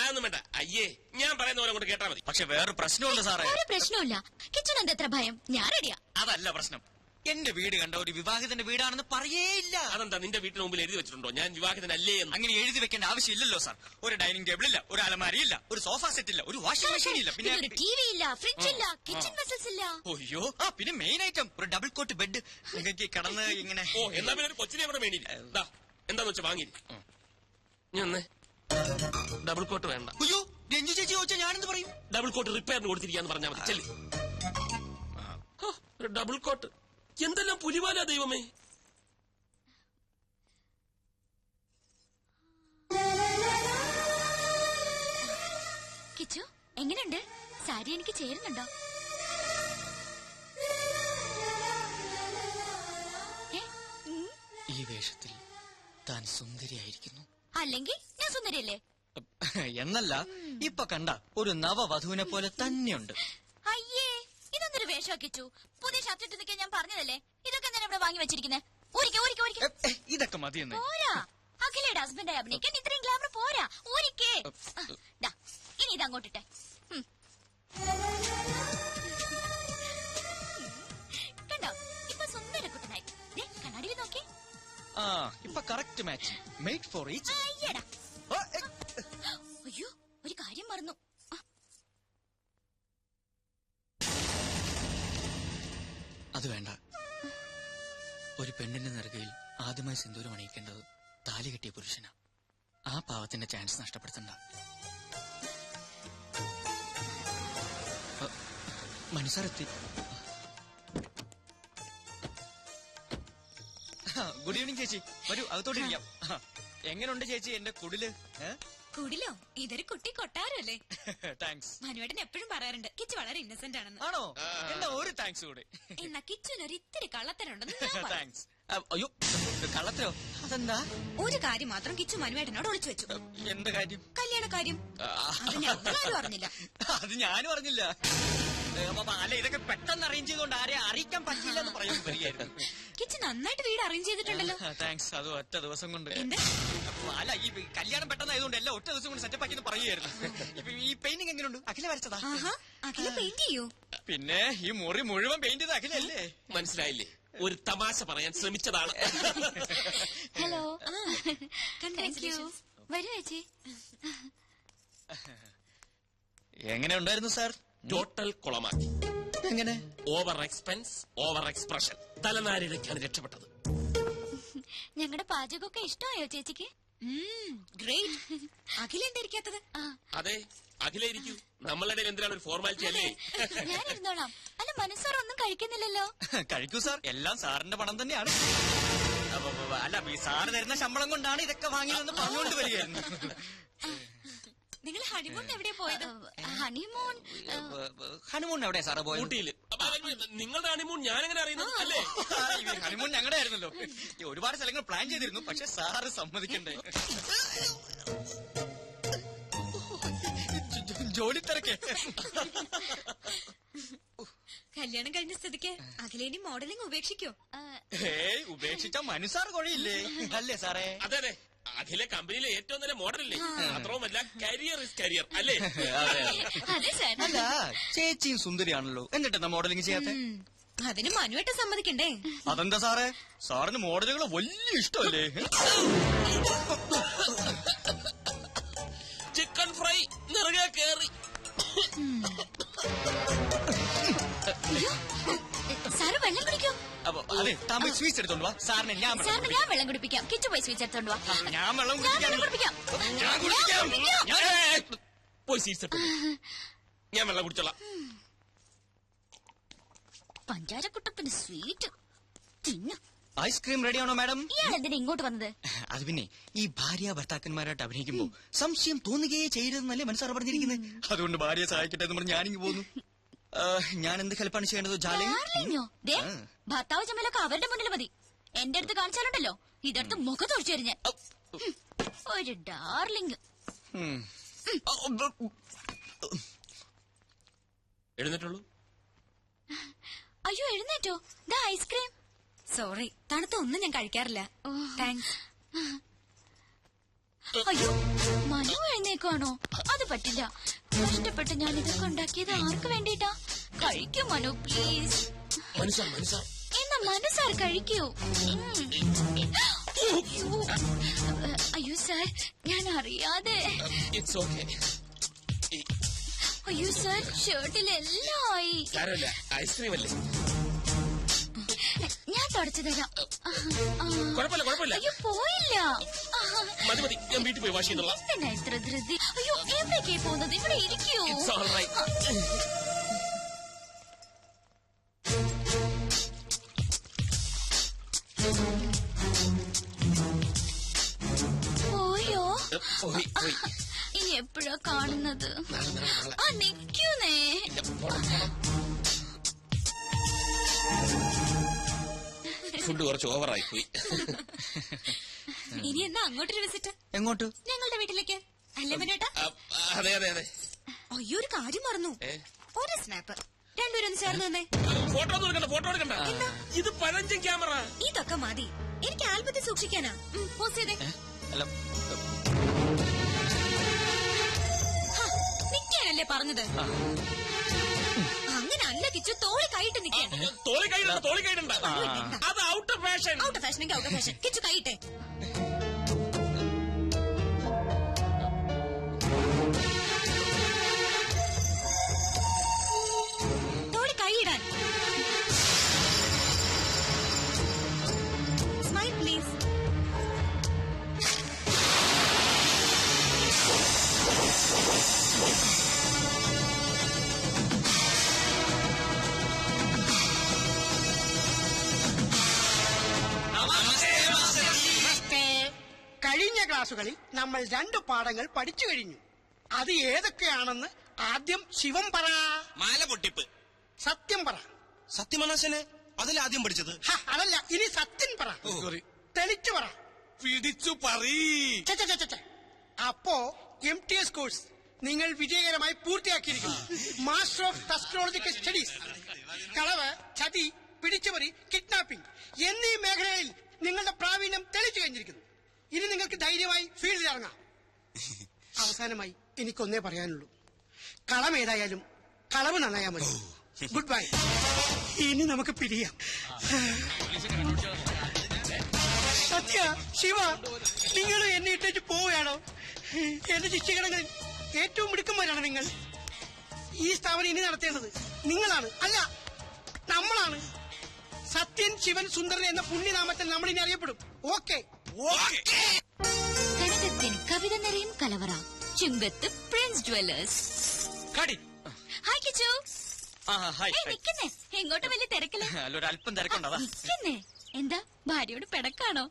അതൊന്നും വേണ്ട. അയ്യേ, ഞാൻ പറയുന്ന പോലെ അങ്ങോട്ട് കേട്ടാ മതി. പക്ഷെ വേറൊരു പ്രശ്നമുണ്ട് സാറേ. ഒരു പ്രശ്നമില്ല. കിച്ചൻ എന്താ എത്ര ഭയം? ഞാൻ റെഡിയാ. അതല്ല പ്രശ്നം. എന്റെ വീട് കണ്ട ഒരു വിവാഹിതന്റെ വീടാണെന്ന് പറയേയില്ല. അതെന്താ, നിന്റെ വീട്ടിന് മുമ്പിൽ എഴുതി വെച്ചിട്ടുണ്ടോ ഞാൻ വിവാഹിതനല്ലേ എന്ന്? അങ്ങനെ എഴുതി വെക്കേണ്ട ആവശ്യമില്ലല്ലോ സാർ. ഒരു ഡൈനിങ് ടേബിൾ ഇല്ല, ഒരു അലമാരിയില്ല, ഒരു സോഫ സെറ്റ് ഇല്ല, ഒരു വാഷിംഗ് മെഷീൻ ഇല്ല, പിന്നെ ഒരു ടിവി ഇല്ല, ഫ്രിഡ്ജ് ഇല്ല, കിച്ചൺ വെസൽസ് ഇല്ല. അയ്യോ, പിന്നെ മെയിൻ ഐറ്റം ഒരു ഡബിൾ കോട്ട് ബെഡ്. നിങ്ങൾക്ക് കിടന്ന് ഇങ്ങനെ. ഓ, എന്നാ പിന്നെ ഒരു കൊച്ചിനെ അവിടെ വേണിയില്ല. എന്താന്ന് വെച്ചാ വാങ്ങി. ഞാൻ ഡബിൾ കോട്ട് വേണ്ട. അയ്യോ, രഞ്ജു ചേച്ചി ചോദിച്ചാൽ ഞാനെന്ത് പറയും? ഡബിൾ കോട്ട് റിപ്പയറിന് കൊടുത്തിരിക്കാന്ന് പറഞ്ഞാൽ മതി. ചെല്ലി. ഒരു ഡബിൾ കോട്ട് എന്തെല്ലാം പുലിവാലാ ദൈവമേ. കിച്ചു എങ്ങനെയുണ്ട്? സാരി എനിക്ക് ചേരുന്നുണ്ടോ? ഈ വേഷത്തിൽ താൻ സുന്ദരിയായിരിക്കുന്നു. അല്ലെങ്കിൽ ഞാൻ സുന്ദരിയല്ലേ? എന്നല്ല, ഇപ്പൊ കണ്ട ഒരു നവവധുവിനെ പോലെ തന്നെയുണ്ട്. അയ്യേ, ഇതൊന്നൊരു വേഷം കിച്ചു. പുതിയ ഷർട്ട് ഇട്ട് നിൽക്കാൻ ഞാൻ പറഞ്ഞതല്ലേ. ഇതൊക്കെ ഞാൻ ഇവിടെ വാങ്ങി വെച്ചിരിക്കുന്നത്. ഇതൊക്കെ മതിയെന്ന്. പോരാ, അഖിലയുടെ ഹസ്ബൻഡായി അഭിനയിക്കാൻ ഇത്രയും ഗ്ലാമർ പോരാ. ഊരിക്കേ. ഇനി ഇത് അങ്ങോട്ടിട്ടെ. കണ്ടോ, ഇപ്പൊ സുന്ദര കുട്ടനായി. കണ്ണാടിയിൽ നോക്കി. ഇപ്പൊ correct match. Made for each. അയ്യോ, ഒരു കാര്യം മറന്നു. അത് വേണ്ട. ഒരു പെണ്ണിന്റെ നെറുകയിൽ ആദ്യമായി സിന്ദൂരം അണിയിക്കേണ്ടത് താലി കെട്ടിയ പുരുഷനാ. ആ പാവത്തിന്റെ ചാൻസ് നഷ്ടപ്പെടുത്തണ്ട. മനസ്സറെത്തി. ഗുഡ് ഈവനിങ് ചേച്ചി. വരൂ, അകത്തോട്ടിരിക്കാം. എങ്ങനെയുണ്ട് ചേച്ചി എന്റെ കുടില്? കുടിലോ? ഇതൊരു കുട്ടി കൊട്ടാരല്ലേ? താങ്ക്സ്. മനുവേട്ടൻ എപ്പോഴും പറയാറുണ്ട് കിച്ചു വളരെ ഇന്നസെന്റ് ആണെന്ന്. ആണോ? എന്നാ ഒരു താങ്ക്സ് കൂടെ. എന്നാ കിച്ചുനൊരു ഇത്തിരി കള്ളത്തരുണ്ടെന്ന്. താങ്ക്സ്. അയ്യോ, കള്ളത്തരോ? അതെന്താ? ഒരു കാര്യം മാത്രം കിച്ചു മനുവേട്ടനോട് ഒളിച്ചു വെച്ചു. എന്ത് കാര്യം? കല്യാണ കാര്യം. അത് ഞങ്ങളാരും അറിഞ്ഞില്ല. അത് ഞാനും അറിഞ്ഞില്ല. അല്ല, ഇതൊക്കെ പെട്ടെന്ന് അറേഞ്ച് ചെയ്തുകൊണ്ട് ആരെ അറിയിക്കാൻ പറ്റില്ല എന്ന് പറയാൻ വരികയായിരുന്നു. കിച്ചൻ നന്നായിട്ട് വീട് അറേഞ്ച് ചെയ്തിട്ടുണ്ടല്ലോ. താങ്ക്സ്. അത് ഒറ്റ ദിവസം കൊണ്ട്. എന്ത്? അല്ല, ഈ കല്യാണം പെട്ടെന്നായതുകൊണ്ട് എല്ലാം ഒറ്റ ദിവസം കൊണ്ട് സെറ്റപ്പ് ആക്കി പറയുമായിരുന്നു. ഇപ്പൊ ഈ പെയിന്റിംഗ് എങ്ങനെയുണ്ട്? അഖില വരച്ചതാ? അഖില പെയിന്റ് ചെയ്യൂ? പിന്നെ ഈ മുറി മുഴുവൻ പെയിന്റ് ചെയ്ത് അഖിലല്ലേ? മനസ്സിലായില്ലേ? ഒരു തമാശ പറയാൻ ശ്രമിച്ചതാണ്. Hello, thank you. വരൂ ചേച്ചി. എങ്ങനെ ഉണ്ടായിരുന്നു സാർ? ടോട്ടൽ കുളമാക്കി. എങ്ങനെ? Over expense, over expression. തലനാരിഴയ്ക്കാണ് രക്ഷപ്പെട്ടത്. ഞങ്ങളുടെ പാചകമൊക്കെ ഇഷ്ടമായോ ചേച്ചിക്ക്? ഗ്രേറ്റ്. അഖില എന്തായിരിക്കാത്തത്? അതെ, അഖിലായിരിക്കൂ. നമ്മളുടെ എന്തിനാണ് ഒരു ഫോർമാലിറ്റി അല്ലേ? ഞാൻ ഇരുന്നോളാം. അല്ല, മനസ്സാർ ഒന്നും കഴിക്കുന്നില്ലല്ലോ. കഴിക്കൂ സാർ, എല്ലാം സാറിന്റെ പണം തന്നെയാണ്. അല്ല, ഈ സാറ് തരുന്ന ശമ്പളം കൊണ്ടാണ് ഇതൊക്കെ വാങ്ങിയതെന്ന് പറഞ്ഞുകൊണ്ട് വരികയായിരുന്നു. നിങ്ങൾ ഹണിമൂൺ എവിടെയാ പോയത്? ഹണിമൂൺ എവിടെയാ സാറ് പോയത്? ഊട്ടിയില്. നിങ്ങളുടെ ഹണിമൂൺ ഞാനെങ്ങനെ അറിയുന്നത് അല്ലേ? ഹണിമൂൺ ഞങ്ങളുടെ ആയിരുന്നല്ലോ. ഒരുപാട് സ്ഥലങ്ങൾ പ്ലാൻ ചെയ്തിരുന്നു, പക്ഷെ സാറ് സമ്മതിക്കണ്ടേ. ജോലി തിരക്കേ. കല്യാണം കഴിഞ്ഞ സ്ഥിതിക്ക് അഖിലേനി മോഡലിംഗ് ഉപേക്ഷിക്കോ? ഏയ്, ഉപേക്ഷിച്ച മനുസാർ കൊഴിയില്ലേ? അല്ലേ സാറേ? അതെ അതെ, അഖിലെ കമ്പനിയിലെ ഏറ്റവും നല്ല മോഡലല്ലേ? മാത്രവുമല്ല, കരിയർ ഇസ് കരിയർ അല്ലേ? അല്ല, ചേച്ചിയും സുന്ദരിയാണല്ലോ, എന്നിട്ടെന്താ മോഡലിംഗ് ചെയ്യാത്ത? അതിന് മനുവായിട്ട് സമ്മതിക്കണ്ടേ? അതെന്താ സാറേ, സാറിന് മോഡലുകൾ വലിയ ഇഷ്ടമല്ലേ? ചിക്കൻ ഫ്രൈ നിറകെ കേറി. സാറ് വെള്ളം കുടിക്കോ? അതെ, തമിഴ് സ്വീറ്റ്സ് എടുത്തോണ്ട് വാ. സാറിന് ഞാൻ വെള്ളം കുടിപ്പിക്കാം. കിച്ചു പോയി സ്വീറ്റ്സ് എടുത്തോണ്ട് വാ. ഞാൻ വെള്ളം കുടിപ്പിക്കാം. പോയി സ്വീറ്റ്സ് എടുത്തു. ഞാൻ വെള്ളം കുടിച്ചോളാം. പഞ്ചാരക്കുട്ടപ്പന് സ്വീറ്റ് തിന്നു. ഐസ്ക്രീം റെഡിയാണോ മാഡം? ഇയാൾ എന്തിനാ ഇങ്ങോട്ട് വന്നത്? അത് പിന്നെ ഈ ഭാര്യ ഭർത്താക്കന്മാരായിട്ട് അഭിനയിക്കുമ്പോ സംശയം തോന്നുകയേ ചെയ്യരുതെന്നല്ലേ മനസ്സാറ് പറഞ്ഞിരിക്കുന്നത്. അതുകൊണ്ട് ഭാര്യയെ സഹായിക്കട്ടെ എന്ന് പറഞ്ഞ് ഞാനിങ്ങ് പോന്നു. ഞാൻ എന്ത് ഹെൽപ്പാണ് ചെയ്യേണ്ടത്? ഭർത്താവ് ചമ്മലൊക്കെ അവരുടെ മുന്നിൽ മതി. എന്റെ അടുത്ത് കാണിച്ചാലുണ്ടല്ലോ, ഇതെടുത്ത് മുഖത്ത് ഒഴിച്ചു തരും ഞാൻ. ഒരു ഡാർലിംഗ്. എഴുന്നേറ്റുള്ളൂ. അയ്യോ, എഴുന്നേറ്റോ? ദാ ഐസ്ക്രീം. സോറി, തണുത്ത ഒന്നും ഞാൻ കഴിക്കാറില്ല. താങ്ക്സ്. അയ്യോ, മനു എഴുന്നേക്കാണോ? അത് പറ്റില്ല. കഷ്ടപ്പെട്ട് ഞാൻ ഇതൊക്കെ ഉണ്ടാക്കിയത് ആർക്ക് വേണ്ടിട്ടാ? കഴിക്കൂ മനു, പ്ലീസ്. എന്നാ മനസ്സാർ കഴിക്കൂ. അയ്യോ സാർ, ഞാൻ അറിയാതെ. അയ്യോ സാർ, ഷർട്ടിലെല്ലാം ആയി. ഐസ്ക്രീം അല്ലേ? ഞാൻ തുടച്ചു തരാം. കുഴപ്പമില്ല. അയ്യോ, പോയില്ല. മതി, ഞാൻ വീട്ടിൽ പോയി വാഷ് ചെയ്യുന്നുള്ള. എന്തിനാ ഇത്ര ധൃതി? അയ്യോ, എവിടേക്കേ പോകുന്നത്? ഇവിടെ ഇരിക്കൂ. പോയോ? ഇനി എപ്പോഴാ കാണുന്നത്? നിക്കൂന്നേ. ഫുഡ് കുറച്ച് ഓവറായി പോയി. ഇനി എന്നാ അങ്ങോട്ടൊരു വിസിറ്റ്? എങ്ങോട്ട്? ഞങ്ങളുടെ വീട്ടിലേക്ക്. അല്ലേ മനേട്ടാ? അതെ. അയ്യോ, ഒരു കാര്യം മറന്നു. ഒരു സ്നാപ്പ്. രണ്ടുപേരും ഒന്ന് ചേർന്ന് തന്നെ. ഫോട്ടോ എടുക്കണ്ട. ഇത് പഴഞ്ചൻ ക്യാമറ. ഇതൊക്കെ മതി. എനിക്ക് ആൽബത്തിൽ സൂക്ഷിക്കാനാ. പോസ് ചെയ്തേ. നിക്കാനല്ലേ പറഞ്ഞത്? അങ്ങനെ അല്ല കിച്ചു, തോളി കൈയിട്ട് നിൽക്കാൻ. തോളി കൈയിടണ്ട. അത് out of fashion. Out of fashion എങ്കിൽ ഔട്ട് ഓഫ് ഫാഷൻ. കിച്ചു കൈയിട്ടെ. തോളി കൈയിടാൻ. Smile please. കഴിഞ്ഞ ക്ലാസ്സുകളിൽ നമ്മൾ 2 പാഠങ്ങൾ പഠിച്ചു കഴിഞ്ഞു. അത് ഏതൊക്കെയാണെന്ന് ആദ്യം ശിവം പറ. മാല പൊട്ടിപ്പ്. സത്യം പറ. സത്യമനാശനെ അതിലാദ്യം പഠിച്ചത്. അതല്ല, ഇനി സത്യം പറ. തെളിച്ചു പറ. പിടിച്ചു പറീ. അപ്പോ MTS കോഴ്സ് നിങ്ങൾ വിജയകരമായി പൂർത്തിയാക്കിയിരിക്കുന്നു. Master of technological studies. കളവ്, ചതി, പിടിച്ചുപറി, കിഡ്നാപ്പിംഗ് എന്നീ മേഖലയിൽ നിങ്ങളുടെ പ്രാവീണ്യം തെളിച്ചു കഴിഞ്ഞിരിക്കുന്നു. ഇനി നിങ്ങൾക്ക് ധൈര്യമായി ഫീൽഡിൽ ഇറങ്ങാം. അവസാനമായി എനിക്കൊന്നേ പറയാനുള്ളൂ, കളം ഏതായാലും കളവ് നന്നായാൽ മതി. Good bye. ഇനി നമുക്ക് പിരിയാം. സത്യ, ശിവ, നിങ്ങൾ എന്നെ ഇട്ടേച്ച് പോവുകയാണോ? എന്റെ ശിക്ഷകണങ്ങളിൽ ഏറ്റവും മിടുക്കന്മാരാണ് നിങ്ങൾ. ഈ സ്ഥാപനം ഇനി നടത്തേണ്ടത് നിങ്ങളാണ്, അല്ല നമ്മളാണ്. സത്യൻ, ശിവൻ, സുന്ദരൻ എന്ന പുണ്യനാമത്തിൽ നമ്മൾ ഇനി അറിയപ്പെടും. ഓക്കെ. കനകത്തിന് കവിത നിറയും കലവറ, ചുങ്കത്ത് പ്രിൻസ് ജ്വല്ലേഴ്സ്. ഹായ് കിച്ചു. നിക്കുന്നേ, എങ്ങോട്ട് വലിയ തിരക്കില്ല. അല്ല, ഒരു അല്പം തിരക്കുണ്ടതാ. നിക്കുന്നേ, എന്താ ഭാര്യയോട് പിടക്കാണോ?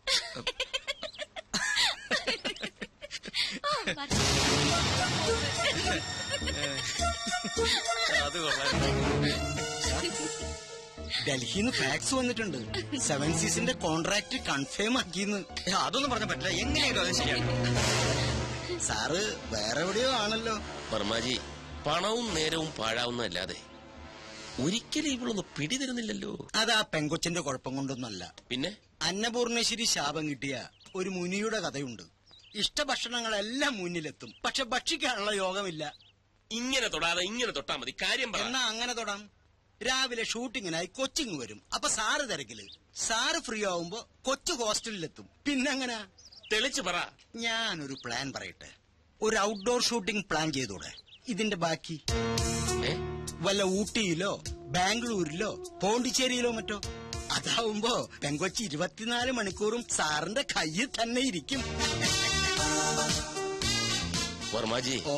അത് കൊള്ളാം. ഡൽഹിന്ന് ഫാക്സ് വന്നിട്ടുണ്ട്. 7 സീസിന്റെ കോൺട്രാക്ട് കൺഫേം ആക്കിന്ന്. അതൊന്നും പറഞ്ഞ പറ്റില്ല. എങ്ങനെയാലും അത് ശരിയാണ്. സാറ് വേറെ എവിടെയോ ആണല്ലോ. വർമാജി, പണവും നേരവും പാഴാവുന്നതല്ലാതെ ഒരിക്കലും ഇവളൊന്ന് പിടിതരുന്നില്ലല്ലോ. അത് ആ പെങ്കൊച്ചിന്റെ കുഴപ്പം കൊണ്ടൊന്നല്ല. പിന്നെ അന്നപൂർണേശ്വരി ശാപം കിട്ടിയ ഒരു മുനിയുടെ കഥയുണ്ട്. ഇഷ്ടഭക്ഷണങ്ങളെല്ലാം മുന്നിലെത്തും, പക്ഷെ ഭക്ഷിക്കാനുള്ള യോഗമില്ല. ഇങ്ങനെ തൊടാതെ ഇങ്ങനെ തൊട്ടാ മതി. കാര്യം പറ. എന്നാ അങ്ങനെ തൊടാം. രാവിലെ ഷൂട്ടിങ്ങിനായി കൊച്ചിങ് വരും. അപ്പൊ സാറ് തിരക്കില്. സാറ് ഫ്രീ ആവുമ്പോ കൊച്ചു ഹോസ്റ്റലിലെത്തും. പിന്നെങ്ങനെ? തെളിച്ചു പറ. ഞാനൊരു പ്ലാൻ പറയട്ടെ. ഒരു ഔട്ട്ഡോർ ഷൂട്ടിംഗ് പ്ലാൻ ചെയ്തൂടെ? ഇതിന്റെ ബാക്കി വല്ല ഊട്ടിയിലോ ബാംഗ്ലൂരിലോ പോണ്ടിച്ചേരിയിലോ മറ്റോ. അതാവുമ്പോ പെങ്കൊച്ചി 24 മണിക്കൂറും സാറിന്റെ കയ്യിൽ തന്നെ ഇരിക്കും. Varmaji, oh,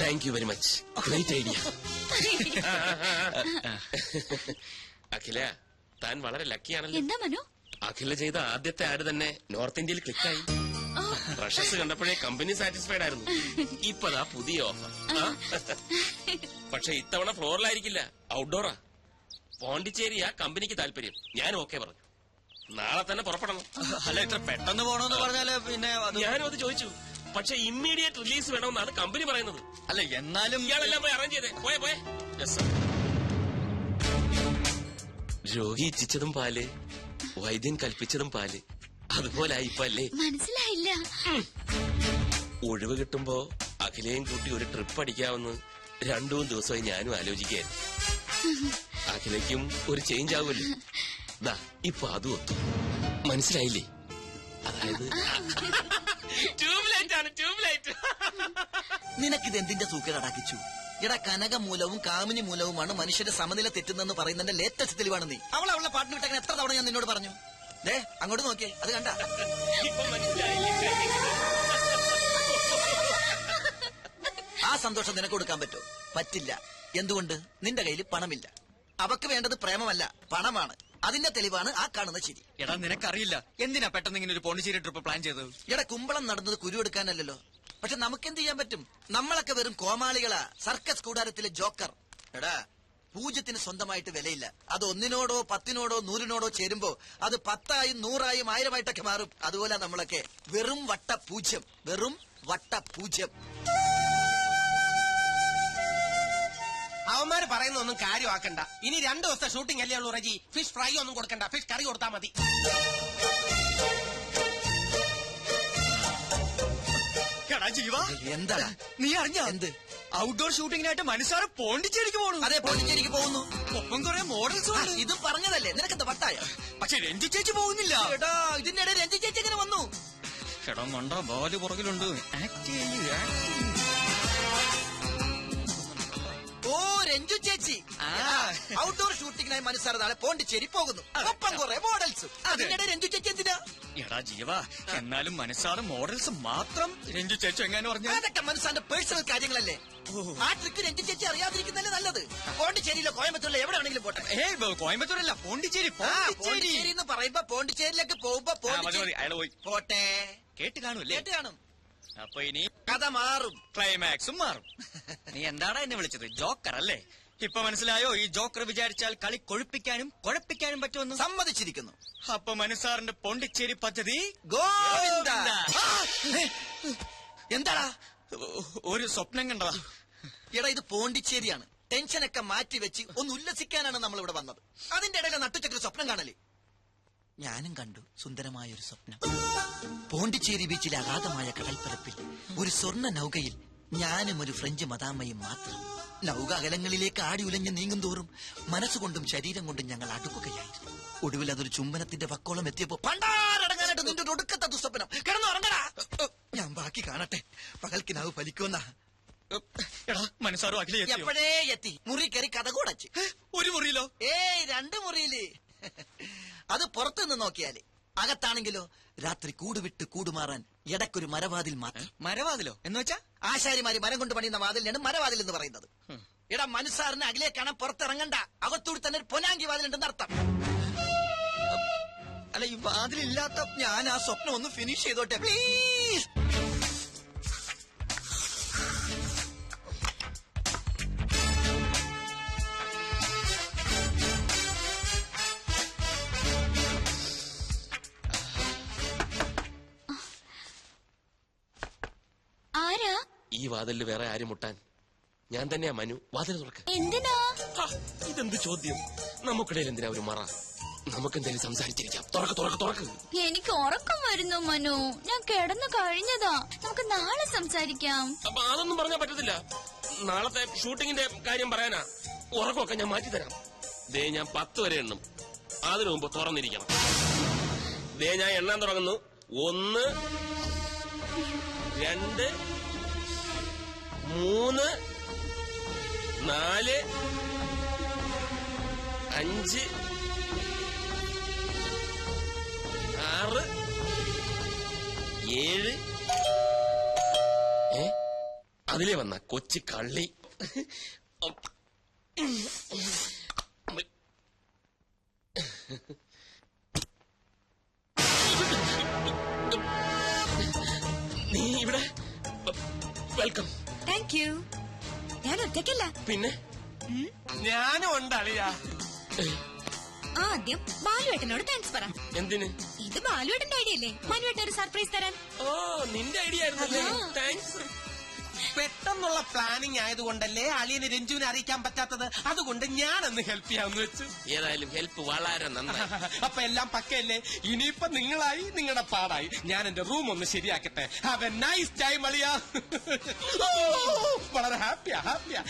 thank you very much. Great idea. Akhila, താൻ വളരെ ലക്കിയാണല്ലോ. എന്താ മനു? അഖില ചെയ്ത ആദ്യത്തെ ആഡ് തന്നെ നോർത്ത് ഇന്ത്യയിൽ ക്ലിക്കായി. റഷസ് കണ്ടപ്പോഴേ കമ്പനി സാറ്റിസ്ഫൈഡ് ആയിരുന്നു. ഇപ്പതാ പുതിയ ഓഫർ. പക്ഷെ ഇത്തവണ ഫ്ലോറിലായിരിക്കില്ല, ഔട്ട്ഡോറാ. പോണ്ടിച്ചേരിയാ കമ്പനിക്ക് താല്പര്യം. ഞാൻ ഓക്കെ പറഞ്ഞു. നാളെ തന്നെ പുറപ്പെടണം. അല്ല, ഇത്ര പെട്ടെന്ന് പോണോന്ന് പറഞ്ഞാല് പിന്നെ ഞാനും അത് ചോദിച്ചു. പക്ഷെ ഇമ്മീഡിയറ്റ് റിലീസ് വേണമെന്നാണ് കമ്പനി പറയുന്നത്. അല്ല, എന്നാലും ഇയാളെല്ലാം പോയി അറേഞ്ച് ചെയ്തേ. പോയെ. രോഗി ഇച്ഛിച്ചതും പാല്, വൈദ്യൻ കൽപ്പിച്ചതും പാല്. അതുപോലെ ഇപ്പല്ലേ? മനസ്സിലായില്ല. ഒഴിവ് കിട്ടുമ്പോ അഖിലയും കൂട്ടി ഒരു ട്രിപ്പ് അടിക്കാമെന്ന് 2-3 ദിവസമായി ഞാനും ആലോചിക്കായിരുന്നു. അഖിലയ്ക്കും ഒരു ചേഞ്ച് ആവുമല്ലോ. ദാ ഇപ്പൊ അതും ഒത്തു. മനസ്സിലായില്ലേ? അതായത് ട്യൂബ്ലൈറ്റ് ആണ്, ട്യൂബ്ലൈറ്റ്. നിനക്കിത് എന്തിന്റെ സൂക്കേടാക്കിച്ചു? എടാ, കനകമൂലവും കാമിനി മൂലവുമാണ് മനുഷ്യന്റെ സമനില തെറ്റുന്നെന്ന് പറയുന്നതിന്റെ ലേറ്റസ്റ്റ് തെളിവാണ് നീ. അവളുടെ പാട്ടിന് വിട്ടങ്ങനെ എത്ര തവണ ഞാൻ നിന്നോട് പറഞ്ഞു. ദേ, അങ്ങോട്ട് നോക്കിയേ, അത് കണ്ട. ആ സന്തോഷം നിനക്ക് കൊടുക്കാൻ പറ്റുമോ? പറ്റില്ല. എന്തുകൊണ്ട്? നിന്റെ കയ്യിൽ പണമില്ല. അവക്ക് വേണ്ടത് പ്രേമമല്ല, പണമാണ്. അതിന്റെ തെളിവാണ് ആ കാണുന്ന ചിരി. എടാ, നിനക്കറിയില്ല എന്തിനാ പെട്ടെന്ന് ഇങ്ങനെ ഒരു പോണ്ടിച്ചേരി ട്രിപ്പ് പ്ലാൻ ചെയ്തത്. എടാ, കുമ്പളം നടന്നത് കുരുവെടുക്കാനല്ലോ. പക്ഷെ നമുക്കെന്ത് ചെയ്യാൻ പറ്റും? നമ്മളൊക്കെ വെറും കോമാളികളാ, സർക്കസ് കൂടാരത്തിലെ ജോക്കർ. എടാ, പൂജ്യത്തിന് സ്വന്തമായിട്ട് വിലയില്ല. അത് 1-നോടോ 10-നോടോ 100-നോടോ ചേരുമ്പോ അത് 10ആയും 100ആയും 1000ആയിട്ടൊക്കെ മാറും. അതുപോലെ നമ്മളൊക്കെ വെറും വട്ട പൂജ്യം, വെറും വട്ട പൂജ്യം. അവന്മാര് പറയുന്നൊന്നും കാര്യമാക്കണ്ട. ഇനി 2 ദിവസത്തെ ഷൂട്ടിംഗ് അല്ലേ ഉള്ളൂ റജി. ഫിഷ് ഫ്രൈ ഒന്നും കൊടുക്കണ്ട, ഫിഷ് കറി കൊടുത്താൽ മതി. ജീവ, എന്താ നീ അറിഞ്ഞ? എന്ത്? ഔട്ട്ഡോർ ഷൂട്ടിങ്ങിനായിട്ട് മനസ്സാറ് പോണ്ടിച്ചേരിക്ക് പോകണു. അതെ, പോണ്ടിച്ചേരിക്ക് പോകുന്നു. ഒപ്പം കുറെ മോഡൽസ് ഇത് പറഞ്ഞതല്ലേ, നിനക്കെന്താ വട്ടായ? പക്ഷെ രഞ്ജു ചേച്ചി പോകുന്നില്ല. എടാ, ഇതിന്റെ ഇടയിൽ രഞ്ജു ചേച്ചി എങ്ങനെ വന്നു? എടാ മണ്ട, ബാല് പുറകിലുണ്ട്. ഓ, രഞ്ജു ചേച്ചി. ഔട്ട്ഡോർ ഷൂട്ടിങ്ങിനായി മനസ്സാറ് നാളെ പോണ്ടിച്ചേരി പോകുന്നു. ഒപ്പം കുറെ മോഡൽസും. അതിനിടെ രഞ്ജു ചേച്ചി എന്തിനാ? എടാ ജീവ, എന്നാലും മനസ്സാറ് മോഡൽസ് മാത്രം രഞ്ജു ചേച്ചി എങ്ങനെ പറഞ്ഞു? അതൊക്കെ മനസ്സാന്റെ പേഴ്സണൽ കാര്യങ്ങളല്ലേ. ആ ട്രിക്ക് രഞ്ജു ചേച്ചി അറിയാതിരിക്കുന്നല്ലേ നല്ലത്. പോണ്ടിച്ചേരിയിലോ കോയമ്പത്തൂരിലോ എവിടെ ആണെങ്കിലും പോട്ടെ. കോയമ്പത്തൂരല്ല, പോണ്ടിച്ചേരി. പോണ്ടിച്ചേരി എന്ന് പറയുമ്പോ പോണ്ടിച്ചേരിയിലേക്ക് പോകുമ്പോ അയാൾ പോയി. പോട്ടെ. കേട്ട് കാണൂല്ലേ? കേട്ട് കാണും. അപ്പൊ ഇനി കഥ മാറും, ക്ലൈമാക്സും മാറും. നീ എന്താടാ എന്നെ വിളിച്ചത്? ജോക്കർ അല്ലേ? ഇപ്പൊ മനസ്സിലായോ ഈ ജോക്കർ വിചാരിച്ചാൽ കളി കൊഴുപ്പിക്കാനും കുഴപ്പിക്കാനും പറ്റുമെന്ന്? സമ്മതിച്ചിരിക്കുന്നു. അപ്പൊ മനസ്സാറിന്റെ പോണ്ടിച്ചേരി പദ്ധതി ഗോവിന്ദ. എന്താടാ? ഒരു സ്വപ്നം കണ്ടതാ. എടാ, ഇത് പോണ്ടിച്ചേരിയാണ്. ടെൻഷനൊക്കെ മാറ്റി വെച്ച് ഒന്ന് ഉല്ലസിക്കാനാണ് നമ്മൾ ഇവിടെ വന്നത്. അതിന്റെ ഇടയിലെ നട്ടുച്ചക്കൊരു സ്വപ്നം കാണല്. ഞാനും കണ്ടു സുന്ദരമായ ഒരു സ്വപ്നം. പോണ്ടിച്ചേരി ബീച്ചിലെ അഗാധമായ കടൽപ്പരപ്പിൽ ഒരു സ്വർണ്ണ നൗകയിൽ ഞാനും ഒരു ഫ്രഞ്ച് മദാമ്മയും മാത്രം. നൗക അകലങ്ങളിലേക്ക് ആടി ഉലഞ്ഞ് നീങ്ങും തോറും മനസ്സുകൊണ്ടും ശരീരം കൊണ്ടും ഞങ്ങൾ അടുക്കുകയായിരുന്നു. ഒടുവിൽ അതൊരു ചുംബനത്തിന്റെ പക്കോളം എത്തിയപ്പോ പണ്ടാരടങ്ങാനായിട്ട് നിന്റെ ഒടുക്കത്തെ ദുസ്വപ്നം കിടന്നു ഉറങ്ങടാ. ഞാൻ ബാക്കി കാണട്ടെ, പകൽക്കിനാവ് ഫലിക്കുമെന്ന. മനസ്സാറോ അഖിലേ എപ്പോഴേ എത്തി. മുറി കയറി കഥ കൂടച്ച്. ഒരു മുറിയിലോ? ഏയ് 2 മുറിയില്. അത് പുറത്തുനിന്ന് നോക്കിയാല്. അകത്താണെങ്കിലോ രാത്രി കൂടുവിട്ട് കൂടുമാറാൻ ഇടയ്ക്കൊരു മരവാതിൽ മാത്രം. മരവാതിലോ എന്ന് വെച്ചാ? ആശാരിമാര് മരം കൊണ്ട് പണിയുന്ന വാതിലാണ് മരവാതിൽ എന്ന് പറയുന്നത്. എടാ മനസ്സാറിന് അകലെ കാണാൻ പുറത്തിറങ്ങണ്ട, അകത്തൂടി തന്നെ ഒരു പൊനാങ്കി വാതിലുണ്ടെന്ന് അർത്ഥം. അല്ല, ഈ വാതിലില്ലാത്ത ഞാൻ ആ സ്വപ്നം ഒന്ന് ഫിനിഷ് ചെയ്തോട്ടെ പ്ലീസ്. ആരാ? ഈ വാതിലിൽ വേറെ ആരും മുട്ടാൻ? ഞാൻ തന്നെയാ മനു. വാതിൽ തുറക്ക. എന്തിനാ? ഇതെന്ത് ചോദ്യം? നമുക്കിടയിൽ എന്തിനാ ഒരു മറ? നമുക്കെന്തായാലും സംസാരിച്ചിരിക്കാം. തുറക്ക് തുറക്ക് തുറക്ക്. എനിക്ക് ഉറക്കം വരുന്നു മനു. ഞാൻ കിടന്നു കഴിഞ്ഞതാ. നമുക്ക് നാളെ സംസാരിക്കാം. അപ്പൊ അതൊന്നും പറഞ്ഞാൽ പറ്റത്തില്ല. നാളത്തെ ഷൂട്ടിങ്ങിന്റെ കാര്യം പറയാനാ. ഉറക്കമൊക്കെ ഞാൻ മാറ്റിത്തരാം. ദേ ഞാൻ 10 വരെ എണ്ണും. അതിനു മുമ്പ് തുറന്നിരിക്കണം. ദേ ഞാൻ എണ്ണാൻ തുടങ്ങുന്നു. 1 2 3 4 5 6 7 അതിലേ വന്ന കൊച്ചു കള്ളി. നീ ഇവിടെ? വെൽക്കം. Thank you. ഞാൻ ഒറ്റയ്ക്കല്ല. പിന്നെ ഞാനും ഉണ്ട് അളിയാ. ആദ്യം ബാലുവേട്ടനോട് താങ്ക്സ് പറ. എന്തിന്? ഇത് ബാലുവേട്ടന്റെ ഐഡിയ അല്ലേ മനുവേട്ടൻ ഒരു സർപ്രൈസ് തരാൻ? ഓ, നിന്റെ ഐഡിയ ആയിരുന്നല്ലേ? താങ്ക്സ്. പെട്ടെന്നുള്ള പ്ലാനിങ് ആയതുകൊണ്ടല്ലേ അളിയന് രഞ്ജുവിനെ അറിയിക്കാൻ പറ്റാത്തത്. അതുകൊണ്ട് ഞാനൊന്ന് ഹെൽപ്പ് ചെയ്യാമെന്ന് വെച്ച്. ഏതായാലും ഹെൽപ്പ് വളരെ നന്നായി. അപ്പൊ എല്ലാം പക്കയല്ലേ? ഇനിയിപ്പൊ നിങ്ങളായി, നിങ്ങളുടെ പാടായി. ഞാൻ എന്റെ റൂം ഒന്ന് ശരിയാക്കട്ടെ. ഹാവ് എ നൈസ് ടൈം അളിയാ. വളരെ ഹാപ്പിയാ ഹാപ്പിയാ.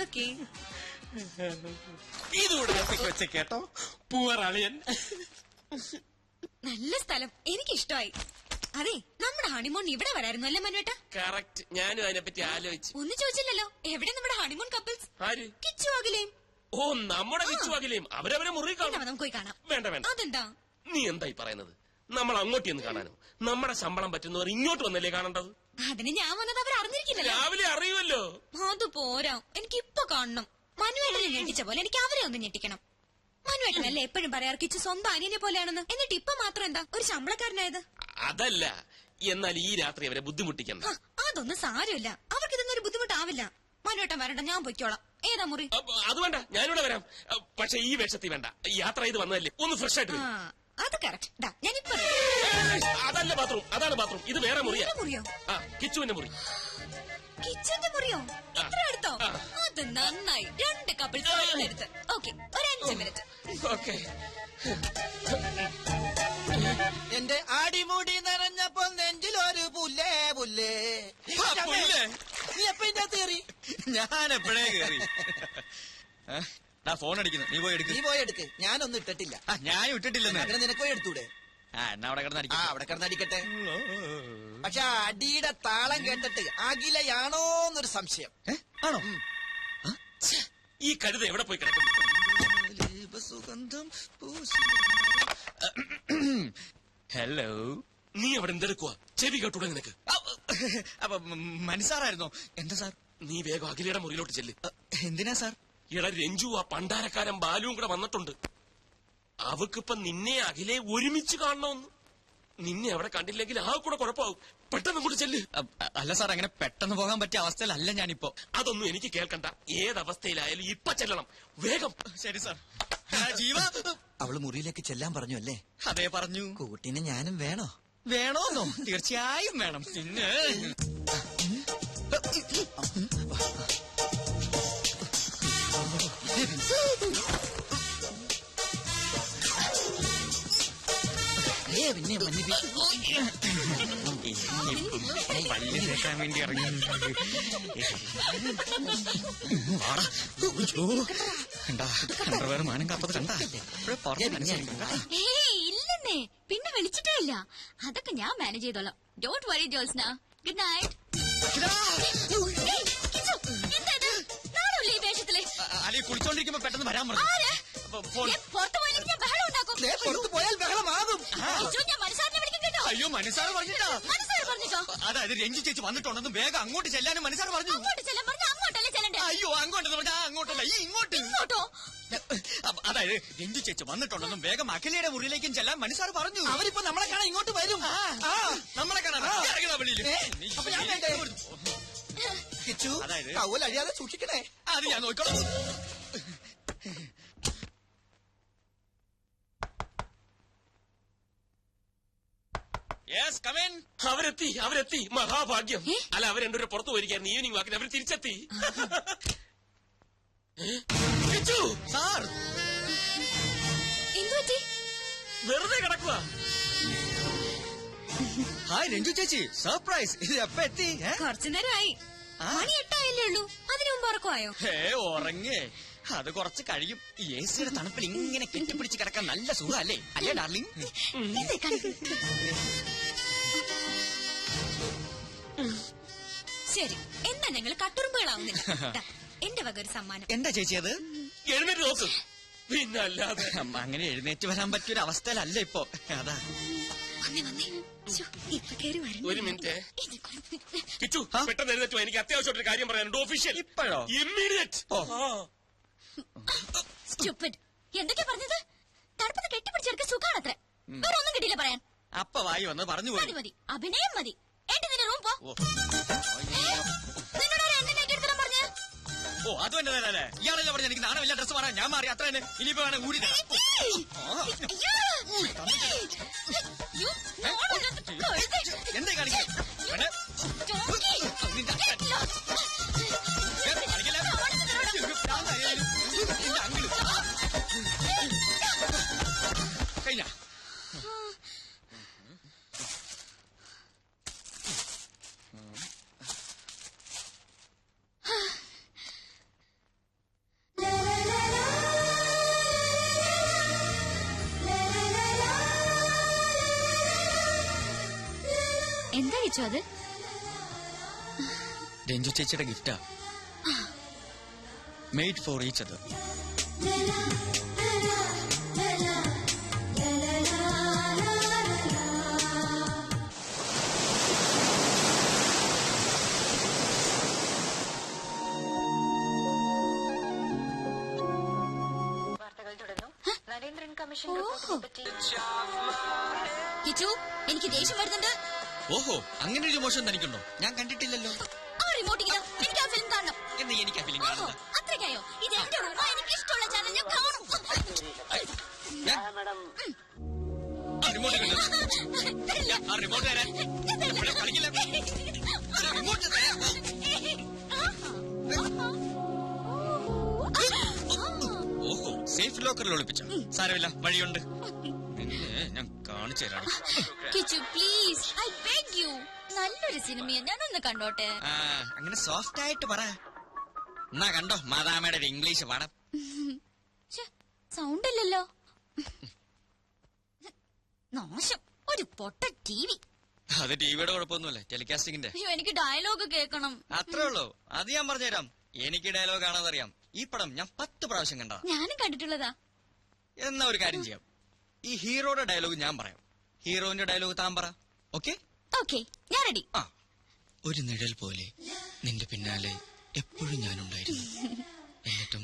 ഓക്കേ. ഇതുകൂടെ വെച്ച കേട്ടോ. പൂവർ അളിയൻ. നല്ല സ്ഥലം, എനിക്ക് ഇഷ്ടമായി. അതെ, നമ്മുടെ ഹണിമൂൺ ഇവിടെ വരായിരുന്നു അല്ലേ മനുവേട്ട? കറക്റ്റ്. ഞാനും അതിനെപ്പറ്റി ആലോചിച്ചു. ഒന്നും ചോദിച്ചില്ലല്ലോ. എവിടെ നമ്മുടെ ഹണിമൂൺ കപ്പിൾസ്? ആര്? കിച്ചു അഖിലേയും. ഓ, നമ്മുടെ കിച്ചു അഖിലേയും. അവരവരെ മുറി കാണും. നമുക്ക് പോയി കാണാം. വേണ്ട വേണ്ട. അതെന്താ? നീ എന്തായി പറയുന്നത്? നമ്മൾ അങ്ങോട്ട് ചെന്ന് കാണാനോ? നമ്മുടെ ശമ്പളം പറ്റുന്നവർ ഇങ്ങോട്ട് വന്നല്ലേ കാണേണ്ടത്? അതിന് ഞാൻ വന്നത് അവർ അറിഞ്ഞിരിക്കില്ലല്ലോ. രാവിലെ അറിയുമല്ലോ. അത് പോരാ, എനിക്ക് ഇപ്പൊ കാണണം. മനുവേട്ടനെ ഞെട്ടിച്ച പോലെ എനിക്ക് അവരെ ഒന്ന് ഞെട്ടിക്കണം. മനുവേട്ടനല്ലേ എപ്പോഴും പറയാറ് കിച്ചു സ്വന്തം അനിയനെ പോലെയാണെന്ന്. എന്നിട്ട് ഇപ്പൊ മാത്രം എന്താ ഒരു ശമ്പളക്കാരനായത്? അതല്ല, എന്നാൽ ഈ രാത്രി അവരെ ബുദ്ധിമുട്ടിക്കണ്ട. അതൊന്നും സാരമില്ല. അവർക്ക് ഇതൊന്നും ഒരു ബുദ്ധിമുട്ടാവില്ല. മനുവേട്ടൻ വരണ്ട, ഞാൻ പൊയ്ക്കോളാം. ഏതാ മുറി? അത് വേണ്ട, ഞാനിവിടെ വരാം. പക്ഷെ ഈ വേഷത്തിൽ വേണ്ട. യാത്ര ചെയ്ത് വന്നതല്ലേ, ഒന്ന് ഫ്രഷ് ആയിട്ട് വരും. അത് കറക്റ്റ്. ഞാനിപ്പോ അതല്ല ബാത്റൂം, അതാണ് ബാത്റൂം. ഇത് വേറെ മുറിയാ. മുറിയോ? ആ, കിച്ചുവിന്റെ മുറി. കിച്ചന്റെ മുറിയോ? ഇത്ര അടുത്തോ? അത് നന്നായി. 2 കപ്പിൾസ് അടുത്ത്. ഓക്കെ, ഒരു 5 മിനിറ്റ്. ഓക്കെ. എന്റെ അടിമുടി നിറഞ്ഞപ്പോ നെഞ്ചിലൊരു പുല്ലേ പുല്ലേ. നീ എപ്പ ഇതിന്റെ അകത്ത് കയറി? ഞാൻ എപ്പോഴേ കയറി. ഫോൺ അടിക്കുന്നു. നീ പോയി എടുക്ക്. നീ പോയി എടുക്ക്. ഞാനൊന്നും ഇട്ടിട്ടില്ല. ഞാനും ഇട്ടിട്ടില്ലെന്ന്. അങ്ങനെ നിനക്ക് പോയി എടുത്തൂടെ? എന്നാ അവിടെ കിടന്നടിക്ക. അവിടെ കിടന്നടിക്കട്ടെ. പക്ഷെ അടിയുടെ താളം കേട്ടിട്ട് അഖിലയാണോന്നൊരു സംശയം. ആണോ? ഈ കഴുത എവിടെ പോയി കിടക്കും? ഹലോ, നീ അവിടെ എന്തെടുക്കുക? ചെവി കേട്ടൂടെ നിനക്ക്? അപ്പൊ മനസ്സാറായിരുന്നോ? എന്താ സാർ? നീ വേഗം അഖിലയുടെ മുറിയിലോട്ട് ചെല്ല്. എന്തിനാ സാർ? എടാ രഞ്ജു, ആ പണ്ടാരക്കാരൻ ബാലുവും കൂടെ വന്നിട്ടുണ്ട്. അവക്കിപ്പൊ നിന്നെ അഖിലെ ഒരുമിച്ച് കാണണമെന്ന്. നിന്നെ അവിടെ കണ്ടില്ലെങ്കിൽ ആ കൂടെ കുഴപ്പമാവും. പെട്ടെന്ന് കൂടെ ചെല്ല്. അല്ല സാർ, അങ്ങനെ പെട്ടെന്ന് പോകാൻ പറ്റിയ അവസ്ഥയിലല്ല ഞാനിപ്പോ. അതൊന്നും എനിക്ക് കേൾക്കണ്ട. ഏതവസ്ഥയിലായാലും ഇപ്പൊ ചെല്ലണം. വേഗം. ശരി സാർ. ജീവ, അവള് മുറിയിലേക്ക് ചെല്ലാൻ പറഞ്ഞു അല്ലേ? അതേ പറഞ്ഞു. കൂട്ടിന് ഞാനും വേണോ? വേണോന്നോ? തീർച്ചയായും വേണം. പിന്നെ പിന്നെ പല്ല് തേക്കാൻ വേണ്ടി ഇറങ്ങി. അണ്ടർവെയർ മാനം കാത്തത് കണ്ടാ? ഇല്ലെന്നേ, പിന്നെ വിളിച്ചിട്ടേ ഇല്ല. അതൊക്കെ ഞാൻ മാനേജ് ചെയ്തോളാം. Don't worry Jyotsna. Good night. ഈ വേഷത്തില് അല്ലെ കുളിച്ചോണ്ടിരിക്കുമ്പോ പെട്ടെന്ന് വരാൻ പറഞ്ഞു. പുറത്തു പോയില്ലെങ്കിൽ ഞാൻ ബഹളം ഉണ്ടാക്കും. പുറത്ത് പോയാൽ ബഹളമാകും. ഞാൻ മനസ്സാറിനെ വിളിക്കും കേട്ടോ. അയ്യോ മനസ്സാറ് പറഞ്ഞിട്ടാ. മനസ്സാറ് പറഞ്ഞിട്ടോ? അതായത് രഞ്ജു ചേച്ചി വന്നിട്ടുണ്ടെന്ന് വേഗം അങ്ങോട്ട് ചെല്ലാനും മനസ്സാറ് പറഞ്ഞു. അങ്ങോട്ട് ചെല്ലാൻ പറഞ്ഞ അങ്ങോട്ടല്ലേ ചെല്ലണ്ടേ? അയ്യോ അങ്ങോട്ടെന്ന് പറഞ്ഞാ അങ്ങോട്ടല്ല, ഈ ഇങ്ങോട്ട്. ഇങ്ങോട്ടോ? അതായത് രഞ്ജു ചേച്ചി വന്നിട്ടുണ്ടെന്നും വേഗം അഖിലയുടെ മുറിയിലേക്കും ചെല്ലാൻ മനസ്സാറ് പറഞ്ഞു. അവരിപ്പോ നമ്മളെ കാണാൻ ഇങ്ങോട്ട് വരും. നമ്മളെ കാണാൻ അപ്പൊ ഞാൻ വേണ്ടേ? കിച്ചു, അതായത് ടവൽ അഴിയാതെ സൂക്ഷിക്കണേ. അത് ഞാൻ നോക്കണം. അവരെത്തി മഹാഭാഗ്യം. അല്ല, അവർ രണ്ടുപേരെ പുറത്തു പോയിരിക്കായിരുന്നു. ഈവനിങ് വാക്കിന് അവർ തിരിച്ചെത്തി. സാർ എന്തുപറ്റി? വെറുതെ കിടക്കുക. ഹായ് രഞ്ജു ചേച്ചി, സർപ്രൈസ്. ഇത് എപ്പ എത്തി? കുറച്ചു നേരമായി. മണി 8 ആയില്ലേ ഉള്ളൂ. അതിനു മുമ്പ് ഉറക്കമായോ? ഉറങ്ങേ, അത് കുറച്ച് കഴിയും. ഈ എ സിയുടെ തണുപ്പിൽ ഇങ്ങനെ കെട്ടിപ്പിടിച്ച് കിടക്കാൻ നല്ല സുഖമല്ലേ? അല്ലേ ഡാർലിംഗ്? ശരി, എന്നാ ഞങ്ങൾ കട്ടുറുമ്പുകളാവുന്നില്ല. എന്റെ വക ഒരു സമ്മാനം. എന്താ ചേച്ചി അത്? എഴുന്നേറ്റ് നോക്ക്. പിന്നല്ലാതെ അങ്ങനെ എഴുന്നേറ്റ് വരാൻ പറ്റിയൊരു അവസ്ഥയിലല്ല ഇപ്പൊ. അതാ ഒരു മിനിറ്റ്. കിച്ചു, പെട്ടെന്ന് എഴുന്നേറ്റോ, എനിക്ക് അത്യാവശ്യമായിട്ടൊരു കാര്യം പറയാനുണ്ട്. ഒഫീഷ്യൽ. ഇപ്പോഴോ? ഇമ്മീഡിയറ്റ്. എന്തൊക്കെയാ പറഞ്ഞത്? തണുപ്പത്ത് കെട്ടിപ്പിടിച്ചെടുക്ക സുഖാണത്രേ. വേറെ ഒന്നും കിട്ടിയില്ല പറയാൻ. അപ്പ വായി വന്ന് പറഞ്ഞു പോയി. മതി, അഭിനയം മതി. നിന്റെ റൂം പോ. ഓ അത് തന്നെ തന്നെ. ഇയാളെല്ലാം പറഞ്ഞ എനിക്ക് നാണമില്ല, ഡ്രസ് മാറാൻ. ഞാൻ മാറി, അത്ര തന്നെ. ഇനിയിപ്പോ വേണം കൂടി എന്താ കാണിക്കേ? കഴിഞ്ഞ എന്താ വെച്ചു അത്? രഞ്ജു ചേച്ചിയുടെ ഗിഫ്റ്റാ. Made for each other. Kichu, എനിക്ക് ദേഷ്യം വരുന്നുണ്ട്. ഓഹോ, അങ്ങനെ ഒരു മോശം തനിക്കുണ്ടോ? ഞാൻ കണ്ടിട്ടില്ലല്ലോ. ആ റിമോട്ട് ഇങ്ങനെ, എനിക്ക് ആ ഫിലിം കാണണം. എന്ന് എനിക്ക് ആ ഫിലിം കാണുന്നത്. അത്രയ്ക്കായോ? ഇത് എന്റെ റൂമാ, എനിക്ക് ഇഷ്ടമുള്ള ചാനൽ ഞാൻ കാണും. റിമോട്ട് റിമോട്ട് തരാൻ കളിക്കില്ല. റിമോട്ട് തരാൻ. ഓഹോ, സേഫ് ലോക്കറിൽ ഒളിപ്പിച്ച. സാരമില്ല, വഴിയുണ്ട്. ഞാൻ കാണിച്ചു തരാം. Kichu please, I beg you. നല്ലൊരു സിനിമയാ, ഞാനൊന്ന് കണ്ടോട്ടെ. അങ്ങനെ സോഫ്റ്റ് ആയിട്ട് പറ. എന്നാ കണ്ടോ മാതാമയുടെ ഒരു ഇംഗ്ലീഷ് പാഠം. സൗണ്ട് ഇല്ലല്ലോ. നാശം, ഒരു പൊട്ട ടിവി. അത് ടിവിയുടെ കുഴപ്പമൊന്നുമല്ല, ടെലികാസ്റ്റിംഗിന്റെ. അയ്യോ, എനിക്ക് ഡയലോഗ് കേൾക്കണം. അത്രേ ഉള്ളൂ, അത് ഞാൻ പറഞ്ഞുതരാം. എനിക്ക് ഡയലോഗ് കാണാതറിയാം. ഈ പടം ഞാൻ 10 പ്രാവശ്യം കണ്ടതാ. ഞാനും കണ്ടിട്ടുള്ളതാ. എന്നാ ഒരു കാര്യം ചെയ്യാം, ഈ ഹീറോയുടെ ഡയലോഗ് ഞാൻ പറയാം, ഹീറോയിന്റെ ഡയലോഗ് താൻ പറ. ഓക്കെ? ഓക്കെ, ഞാൻ റെഡി. ഒരു നിഴൽ പോലെ നിന്റെ പിന്നാലെ എപ്പോഴും ഞാനുണ്ടായിരുന്നു. എന്നിട്ടും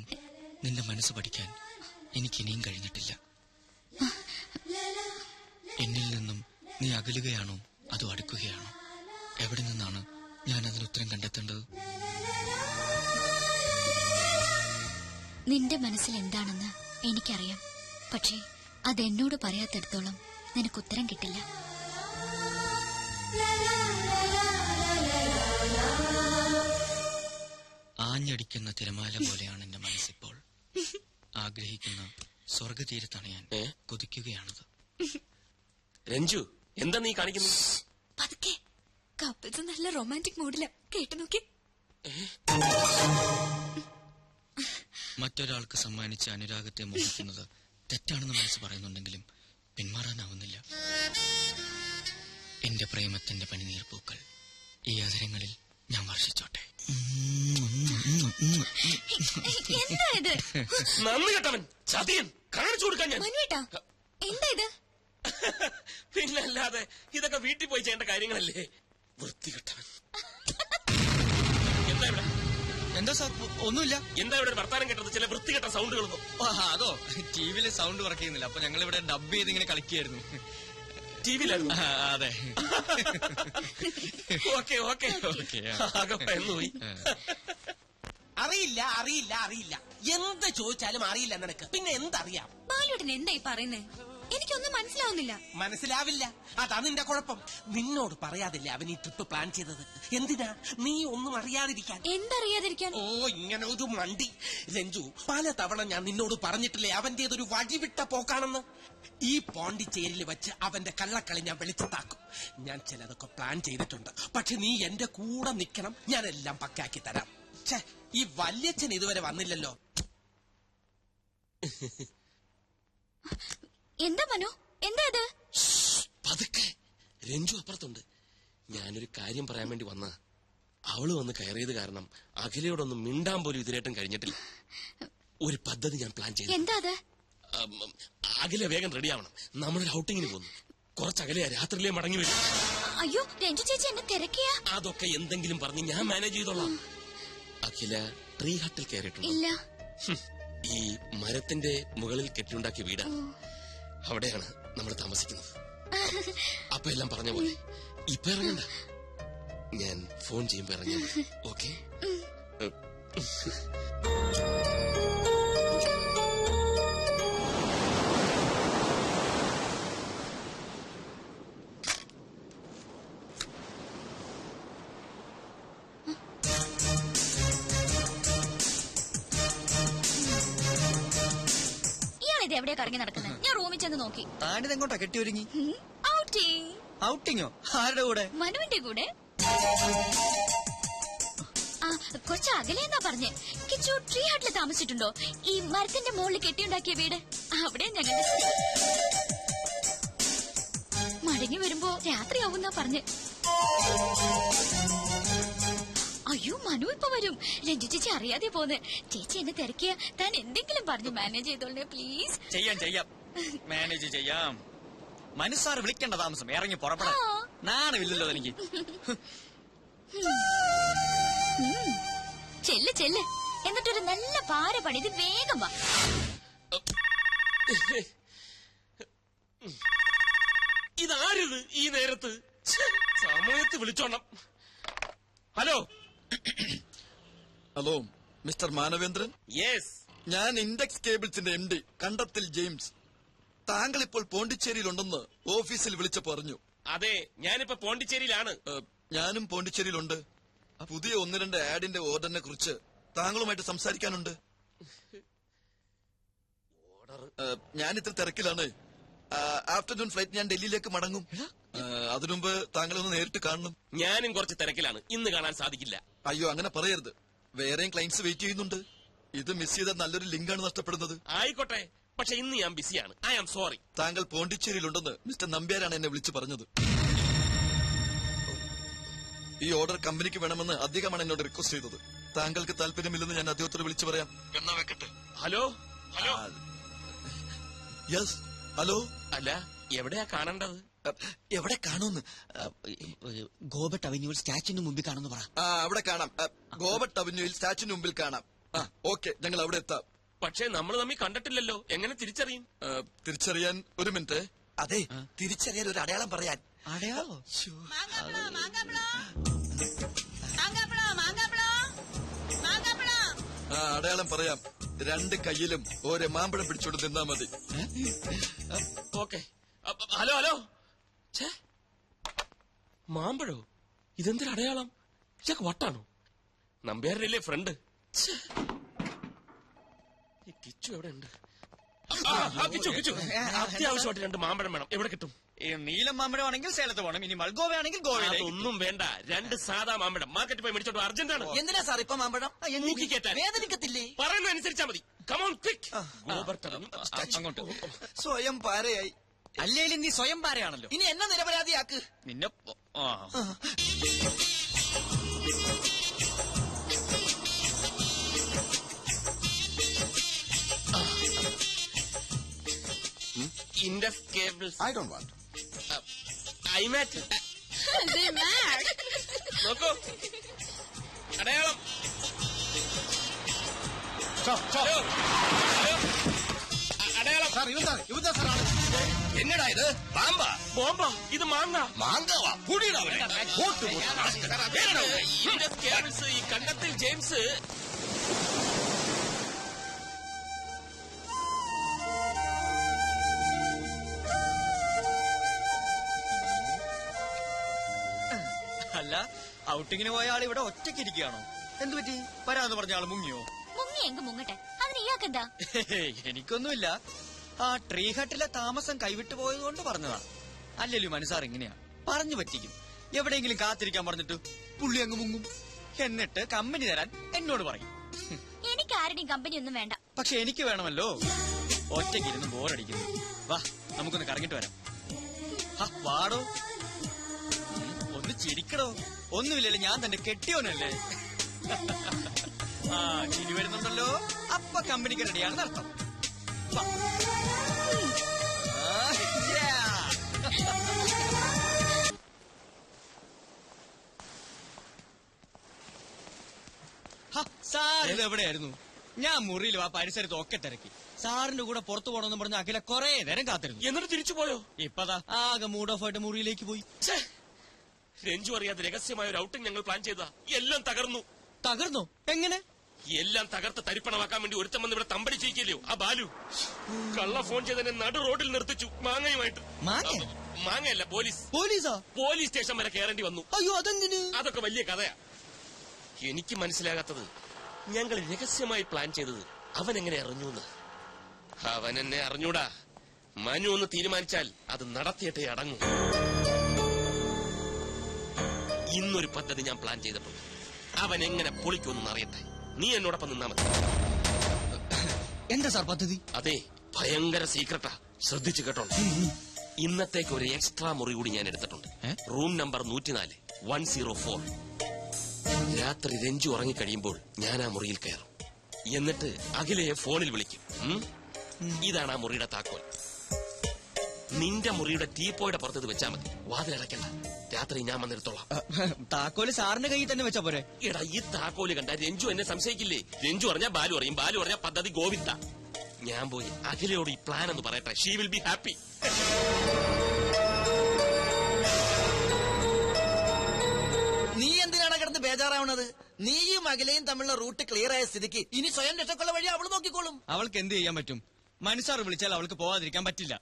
നിന്റെ മനസ്സ് പഠിക്കാൻ എനിക്കിനിയും കഴിഞ്ഞിട്ടില്ല. എന്നിൽ നിന്നും നീ അകലുകയാണോ അതോ അടുക്കുകയാണോ? എവിടെ നിന്നാണ് ഞാൻ അതിന് ഉത്തരം കണ്ടെത്തേണ്ടത്? നിന്റെ മനസ്സിൽ എന്താണെന്ന് എനിക്കറിയാം. പക്ഷേ അതെന്നോട് പറയാത്തിടത്തോളം നിനക്ക് ഉത്തരം കിട്ടില്ല. ആഞ്ഞടിക്കുന്ന തിരമാല പോലെയാണ് എന്റെ മനസ്സിപ്പോൾ. ആഗ്രഹിക്കുന്ന സ്വർഗതീരത്താണ് ഞാൻ കൊതിക്കുകയാണത്. രഞ്ജു, എന്താ നീ കാണിക്കുന്നത്? പതുക്കെ കപ്പിൾസ് നല്ല റൊമാൻറ്റിക് മൂഡില. കേട്ടു നോക്കി. മറ്റൊരാൾക്ക് സമ്മാനിച്ച അനുരാഗത്തെ മോഹിക്കുന്നത് തെറ്റാണെന്ന് മനസ്സ് പറയുന്നുണ്ടെങ്കിലും പിന്മാറാനാവുന്നില്ല. എന്റെ പ്രേമത്തിന്റെ പനിനീർ പൂക്കൾ ഈ അവസരങ്ങളിൽ ഞാൻ വർഷിച്ചോട്ടെ. എന്താ ഇത്? നന്ദി കേട്ടവൻ, ചതിയൻ, കാണിച്ചു കൊടുക്കാൻ ഞാൻ. മനുവേട്ടാ, എന്താ ഇത്? പിന്നല്ലാതെ ഇതൊക്കെ വീട്ടിൽ പോയി ചെയ്യേണ്ട കാര്യങ്ങളല്ലേ? വൃത്തികെട്ടവൻ. എന്താ ഇവിടെ? എന്താ സാർ? ഒന്നുമില്ല. എന്താ ഇവിടെ വർത്താനം കേട്ടത്? ചില വൃത്തികെട്ട സൗണ്ടുകളൊന്നും. അതോ, ടിവിയില് സൗണ്ട് വർക്ക് ചെയ്യുന്നില്ല. അപ്പൊ ഞങ്ങൾ ഇവിടെ ഡബ് ചെയ്ത് ഇങ്ങനെ കളിക്കുകയായിരുന്നു. ടിവിയിലായിരുന്നു? അതെ. Okay okay. ആകെ പോയി. അറിയില്ല അറിയില്ല അറിയില്ല എന്ത് ചോദിച്ചാലും അറിയില്ല നിനക്ക്. പിന്നെ എന്തറിയാം? ബാലുട്ടൻ എന്തായി പറയുന്നേ? എനിക്കൊന്നും മനസ്സിലാവുന്നില്ല. മനസ്സിലാവില്ല, അതാ നിന്റെ കുഴപ്പം. നിന്നോട് പറയാതില്ലേ അവൻ ഈ ട്രിപ്പ് പ്ലാൻ ചെയ്തത്? എന്തിനാ? നീ ഒന്നും അറിയാതിരിക്കാൻ. എന്തറിയാതിരിക്കാൻ? ഓ, ഇങ്ങനെ ഒരു മണ്ടി. രഞ്ജു, പല തവണ ഞാൻ നിന്നോട് പറഞ്ഞിട്ടില്ലേ അവന്റേതൊരു വഴിവിട്ട പോക്കാണെന്ന്. ഈ പോണ്ടിച്ചേരിയിൽ വെച്ച് അവന്റെ കള്ളക്കളി ഞാൻ വെളിച്ചത്താക്കും. ഞാൻ ചിലതൊക്കെ പ്ലാൻ ചെയ്തിട്ടുണ്ട്. പക്ഷെ നീ എന്റെ കൂടെ നിൽക്കണം. ഞാനെല്ലാം പക്കാക്കി തരാം. ഛേ, ഈ വല്യച്ഛൻ ഇതുവരെ വന്നില്ലല്ലോ. എന്താ മനു? എന്താ ഇത്? പതുക്കെ. രഞ്ജു അപ്പുറത്തുണ്ട്. ഞാനൊരു കാര്യം പറയാൻ വേണ്ടി വന്ന അവള് വന്ന് കയറിയത് കാരണം അഖിലയോടൊന്നും മിണ്ടാൻ പോലും ഇതിനായിട്ടും കഴിഞ്ഞിട്ടില്ല. ഒരു പദ്ധതി ഞാൻ പ്ലാൻ ചെയ്തു. എന്താ അത്? അഖില വേഗം റെഡിയാവണം. നമ്മളൊരു ഔട്ടിങ്ങിന് പോകുന്നു. കുറച്ചകലെയാ, രാത്രിയിലേ മടങ്ങി വരും. അയ്യോ, രഞ്ജു ചേച്ചി എന്നെ തിരക്കിയ. അതൊക്കെ എന്തെങ്കിലും പറഞ്ഞ് ഞാൻ മാനേജ് ചെയ്തോളാം. അഖില ട്രീ ഹട്ടിൽ കയറിയിട്ടുണ്ട്. ഇല്ല. ഈ മരത്തിന്റെ മുകളിൽ കെട്ടിയുണ്ടാക്കിയ വീടാ. അവിടെയാണ് നമ്മൾ താമസിക്കുന്നത്. അപ്പൊ എല്ലാം പറഞ്ഞ പോലെ ഇപ്പൊ ഇറങ്ങണ്ട. ഞാൻ ഫോൺ ചെയ്യുമ്പോ ഇറങ്ങിയ ഓക്കെ? ഇത് എവിടെയാ കറങ്ങി നടക്കുന്നത്? ഞാൻ റൂമിൽ ചെന്ന് നോക്കി. താനിതെങ്ങോട്ടാ കെട്ടി ഒരുങ്ങി? ഔട്ടിങ്. ഔട്ടിങ്ങോ? ആരുടെ കൂടെ? മനുവിന്റെ കൂടെ. ആ, കുറച്ച് അകലെന്നാ പറഞ്ഞേ. കിച്ചു ട്രീ ഹട്ടിൽ താമസിച്ചിട്ടുണ്ടോ? ഈ മരത്തിന്റെ മുകളിൽ കെട്ടിയുണ്ടാക്കിയ വീട്. അവിടെ ഞങ്ങൾ മടങ്ങി വരുമ്പോ രാത്രിയാവുന്നാ പറഞ്ഞ്. അയ്യോ, മനു ഇപ്പൊ വരും. രഞ്ജു ചേച്ചി അറിയാതെ പോന്ന്. ചേച്ചി എന്നെ തിരക്കിയ താൻ എന്തെങ്കിലും പറഞ്ഞ് മാനേജ് ചെയ്തോളേ പ്ലീസ്. ചെയ്യാം മാനേജ് ചെയ്യാം. മനസ്സാറ് വിളിക്കേണ്ട താമസം. ഇറങ്ങി പുറപ്പെടാം. നാണമില്ലല്ലോ എനിക്ക്. ചെല്ല് എന്നിട്ടൊരു നല്ല പാര പണിത് വേഗം വാ. ഇതാരിത് ഈ നേരത്ത്? സമയത്ത് വിളിച്ചോണം. Hello hello, mister Manavendran. Yes, ഞാൻ ഇൻഡെക്സ് കേബിൾസിന്റെ MD കണ്ടത്തിൽ ജെയിംസ്. താങ്കൾ ഇപ്പോൾ പോണ്ടിച്ചേരിയിലുണ്ടെന്ന് ഓഫീസിൽ വിളിച്ചു പറഞ്ഞു. അതെ, ഞാനിപ്പോ പോണ്ടിച്ചേരിയിലാണ്. ഞാനും പോണ്ടിച്ചേരിയിലുണ്ട്. പുതിയ 1-2 ആഡിന്റെ ഓർഡറിനെ കുറിച്ച് താങ്കളുമായിട്ട് സംസാരിക്കാനുണ്ട്. ഞാൻ ഇത്ര തിരക്കിലാണ്. ആഫ്റ്റർനൂൺ ഫ്ലൈറ്റ് ഞാൻ ഡൽഹിയിലേക്ക് മടങ്ങും. അതിനുമുമ്പ് താങ്കളെ ഒന്ന് നേരിട്ട് കാണണം. ഞാനും കുറച്ച് തിരക്കിലാണ്. ഇന്ന് കാണാൻ സാധിക്കില്ല. അയ്യോ, അങ്ങനെ പറയരുത്. വേറെയും ക്ലയൻസ് വെയിറ്റ് ചെയ്യുന്നുണ്ട്. ഇത് മിസ് ചെയ്ത നല്ലൊരു ലിങ്കാണ് നഷ്ടപ്പെടുന്നത്. ആയിക്കോട്ടെ, പക്ഷെ ഇന്ന് ഞാൻ ബിസിയാണ്. I am sorry. താങ്കൾ പോണ്ടിച്ചേരിയിലുണ്ടെന്ന് മിസ്റ്റർ നമ്പ്യാരാണ് എന്നെ വിളിച്ചു പറഞ്ഞത്. ഈ ഓർഡർ കമ്പനിക്ക് വേണമെന്ന് അദ്ദേഹമാണ് എന്നോട് റിക്വസ്റ്റ് ചെയ്തത്. താങ്കൾക്ക് താല്പര്യമില്ലെന്ന് ഞാൻ അദ്ദേഹത്തോട് വിളിച്ചു പറയാം. എന്നാ വെക്കട്ടെ. Hello hello. Yes, hello. അല്ല, എവിടെയാ കാണേണ്ടത്? എവിടെ കാണുമെന്ന്? ഗോബട്ട് അവന്യൂവിൽ സ്റ്റാച്ചുവിന് മുമ്പിൽ കാണുന്നു പറ. അവിടെ കാണാം. ഗോബട്ട് അവന്യൂവിൽ സ്റ്റാച്ചുവിന് മുമ്പിൽ കാണാം. ഓക്കെ, ഞങ്ങൾ അവിടെ എത്താം. പക്ഷേ നമ്മൾ തമ്മിൽ കണ്ടിട്ടില്ലല്ലോ. എങ്ങനെ തിരിച്ചറിയും? തിരിച്ചറിയാൻ ഒരു മിനിറ്റ്. അതെ, തിരിച്ചറിയാൻ ഒരു അടയാളം പറയാൻ. അടയാളോ? അടയാളം പറയാം. 2 കൈയിലും ഓരോ മാമ്പഴം പിടിച്ചോണ്ട് നിന്നാ മതി. ഓക്കെ. Hello hello. മാമ്പഴോ? ഇതെന്തൊരു അടയാളം? ഇതൊക്കെ വട്ടാണോ? നമ്പ്യാരല്ലേ ഫ്രണ്ട്? കിച്ചു എവിടെ ഉണ്ട്? കിച്ചു അത്യാവശ്യമായിട്ട് 2 മാമ്പഴം വേണം. എവിടെ കിട്ടും? നീലം മാമ്പഴമാണെങ്കിൽ സേലത്ത് പോകണം, ഇനി മൽഗോവയാണെങ്കിൽ ഗോവയിലേക്ക്. അതൊന്നും വേണ്ട, 2 സാധാ മാമ്പഴം മാർക്കറ്റിൽ പോയി മേടിച്ചോണ്ട് അർജന്റാണ്. എന്തിനാ സാർ ഇപ്പൊ മാമ്പഴം? വേദനിക്കത്തില്ലേ? പറയുന്നത് അനുസരിച്ചാ മതി. Come on quick. അങ്ങോട്ട് സ്വയം പാരയായി. അല്ലേലും നീ സ്വയം പാരയാണല്ലോ. ഇനി എന്നെ നിരപരാധിയാക്ക്. നിന്നെ Indus cables. I don't want. IMAT. നോക്കൂ, അടയാളം. അടയാളം. എന്നടാ ഇത്? പാമ്പാ? ബോംബാ? ഇത് മാങ്ങ. മാങ്കവാ? ഇൻഡസ് കേബിൾസ്, ഈ കണ്ടത്തിൽ ജെയിംസ്. അല്ല, ഔട്ടിങ്ങിന് പോയ ആൾ ഇവിടെ ഒറ്റയ്ക്ക് ഇരിക്കുകയാണോ? എന്തു പറ്റി? വരാന്ന് പറഞ്ഞ ആള് മുങ്ങിയോ? മുങ്ങി എങ്ക മുങ്ങട്ടെ, അതിന് ഇയാക്കെന്താ? എനിക്കൊന്നുമില്ല. ആ ട്രീ ഹട്ടിലെ താമസം കൈവിട്ടു പോയതുകൊണ്ട് പറഞ്ഞതാ. അല്ലല്ലോ മനസ്സാർ ഇങ്ങനെയാ, പറഞ്ഞു പറ്റിക്കും. എവിടെയെങ്കിലും കാത്തിരിക്കാൻ പറഞ്ഞിട്ട് പുള്ളി അങ്ങ് മുങ്ങും. എന്നിട്ട് കമ്പനി തരാൻ എന്നോട് പറയും. എനിക്ക് ആരുടെയും കമ്പനി ഒന്നും വേണ്ട. പക്ഷെ എനിക്ക് വേണമല്ലോ. ഒറ്റയ്ക്കിരുന്ന് ബോറടിക്കുന്നു. വാ, നമുക്കൊന്ന് കറങ്ങിട്ട് വരാം. വാടോ, ഒന്ന് ചിരിക്കടോ. ഒന്നുമില്ലല്ലോ, ഞാൻ തന്നെ കെട്ടിയോനല്ലേ. ആ, ചിരി വരുന്നുണ്ടല്ലോ. അപ്പൊ കമ്പനിക്ക് റെഡിയാണെന്ന് അർത്ഥം. സാറിത് എവിടെയായിരുന്നു? ഞാൻ മുറിയിലും ആ പരിസരത്ത് ഒക്കെ തിരക്കി. സാറിന്റെ കൂടെ പുറത്തു പോകണമെന്ന് പറഞ്ഞ അഖില കൊറേ നേരം കാത്തിരുന്നു. എന്നിട്ട് തിരിച്ചു പോയോ? ഇപ്പതാ ആകെ മൂഡ് ഓഫ് ആയിട്ട് മുറിയിലേക്ക് പോയി. രഞ്ജു അറിയാതെ രഹസ്യമായ ഒരു ഔട്ടിംഗ് ഞങ്ങൾ പ്ലാൻ ചെയ്ത എല്ലാം തകർന്നു. തകർന്നോ? എങ്ങനെ? എല്ലാം തകർത്ത് തരിപ്പണമാക്കാൻ വേണ്ടി ഒരുത്തം വന്ന് ഇവിടെ തമ്പടി ചെയ്യിക്കല്ലോ ആ ബാലു. കള്ള ഫോൺ ചെയ്തതിനെ നടു റോഡിൽ നിർത്തിച്ചു മാങ്ങയുമായിട്ട്. മാങ്ങയല്ല, പോലീസ്. പോലീസ് സ്റ്റേഷൻ വരെ കയറേണ്ടി വന്നു. അയ്യോ, അതെന്തിന്? അതൊക്കെ വലിയ കഥയാ. എനിക്ക് മനസ്സിലാകാത്തത്, ഞങ്ങൾ രഹസ്യമായി പ്ലാൻ ചെയ്തത് അവൻ എങ്ങനെ അറിഞ്ഞു? അവൻ എന്നെ അറിഞ്ഞൂടാ. മനു ഒന്ന് തീരുമാനിച്ചാൽ അത് നടത്തിയിട്ടേ അടങ്ങും. ഇന്നൊരു പദ്ധതി ഞാൻ പ്ലാൻ ചെയ്തിട്ടുണ്ട്. അവൻ എങ്ങനെ പൊളിക്കുമെന്ന് അറിയട്ടെ. നീ എന്നോടൊപ്പം നിന്നാ മതി. എന്താ സാർ പദ്ധതി? അതെ, ഭയങ്കര സീക്രട്ടാ. ശ്രദ്ധിച്ചു കേട്ടോ. ഇന്നത്തേക്ക് ഒരു എക്സ്ട്രാ മുറി കൂടി ഞാൻ എടുത്തിട്ടുണ്ട്. Room number 104, 104. രാത്രി രഞ്ജു ഉറങ്ങിക്കഴിയുമ്പോൾ ഞാൻ ആ മുറിയിൽ കയറും. എന്നിട്ട് അഖിലയെ ഫോണിൽ വിളിക്കും. ഇതാണ് ആ മുറിയുടെ താക്കോൽ. നിന്റെ മുറിയുടെ ടീപ്പോയുടെ പുറത്ത് വെച്ചാൽ മതി. വാതിലടയ്ക്കണ്ട. രാത്രി ഞാൻ വന്നെടുത്തോളാം. താക്കോല് സാറിന്റെ കയ്യിൽ തന്നെ വെച്ചാ പോരെ? എടാ, ഈ താക്കോല് കണ്ട രഞ്ജു എന്നെ സംശയിക്കില്ലേ? രഞ്ജു പറഞ്ഞാൽ ബാലു അറിയും, ബാലു പറഞ്ഞാൽ പദ്ധതി ഗോവിന്ദ. ഞാൻ പോയി അഖിലയോട് ഈ പ്ലാൻ എന്ന് പറയട്ടെ. She will be happy. നീ എന്തിനാണ് കിടന്ന് ബേജാറാവണത്? നീയും അഖിലയും തമ്മിലുള്ള റൂട്ട് ക്ലിയർ ആയ സ്ഥിതിക്ക് ഇനി സ്വയം രക്ഷക്കുള്ള വഴി അവള് നോക്കിക്കോളും. അവൾക്ക് എന്ത് ചെയ്യാൻ പറ്റും? മനസ്സാർ വിളിച്ചാൽ അവൾക്ക് പോവാതിരിക്കാൻ പറ്റില്ല.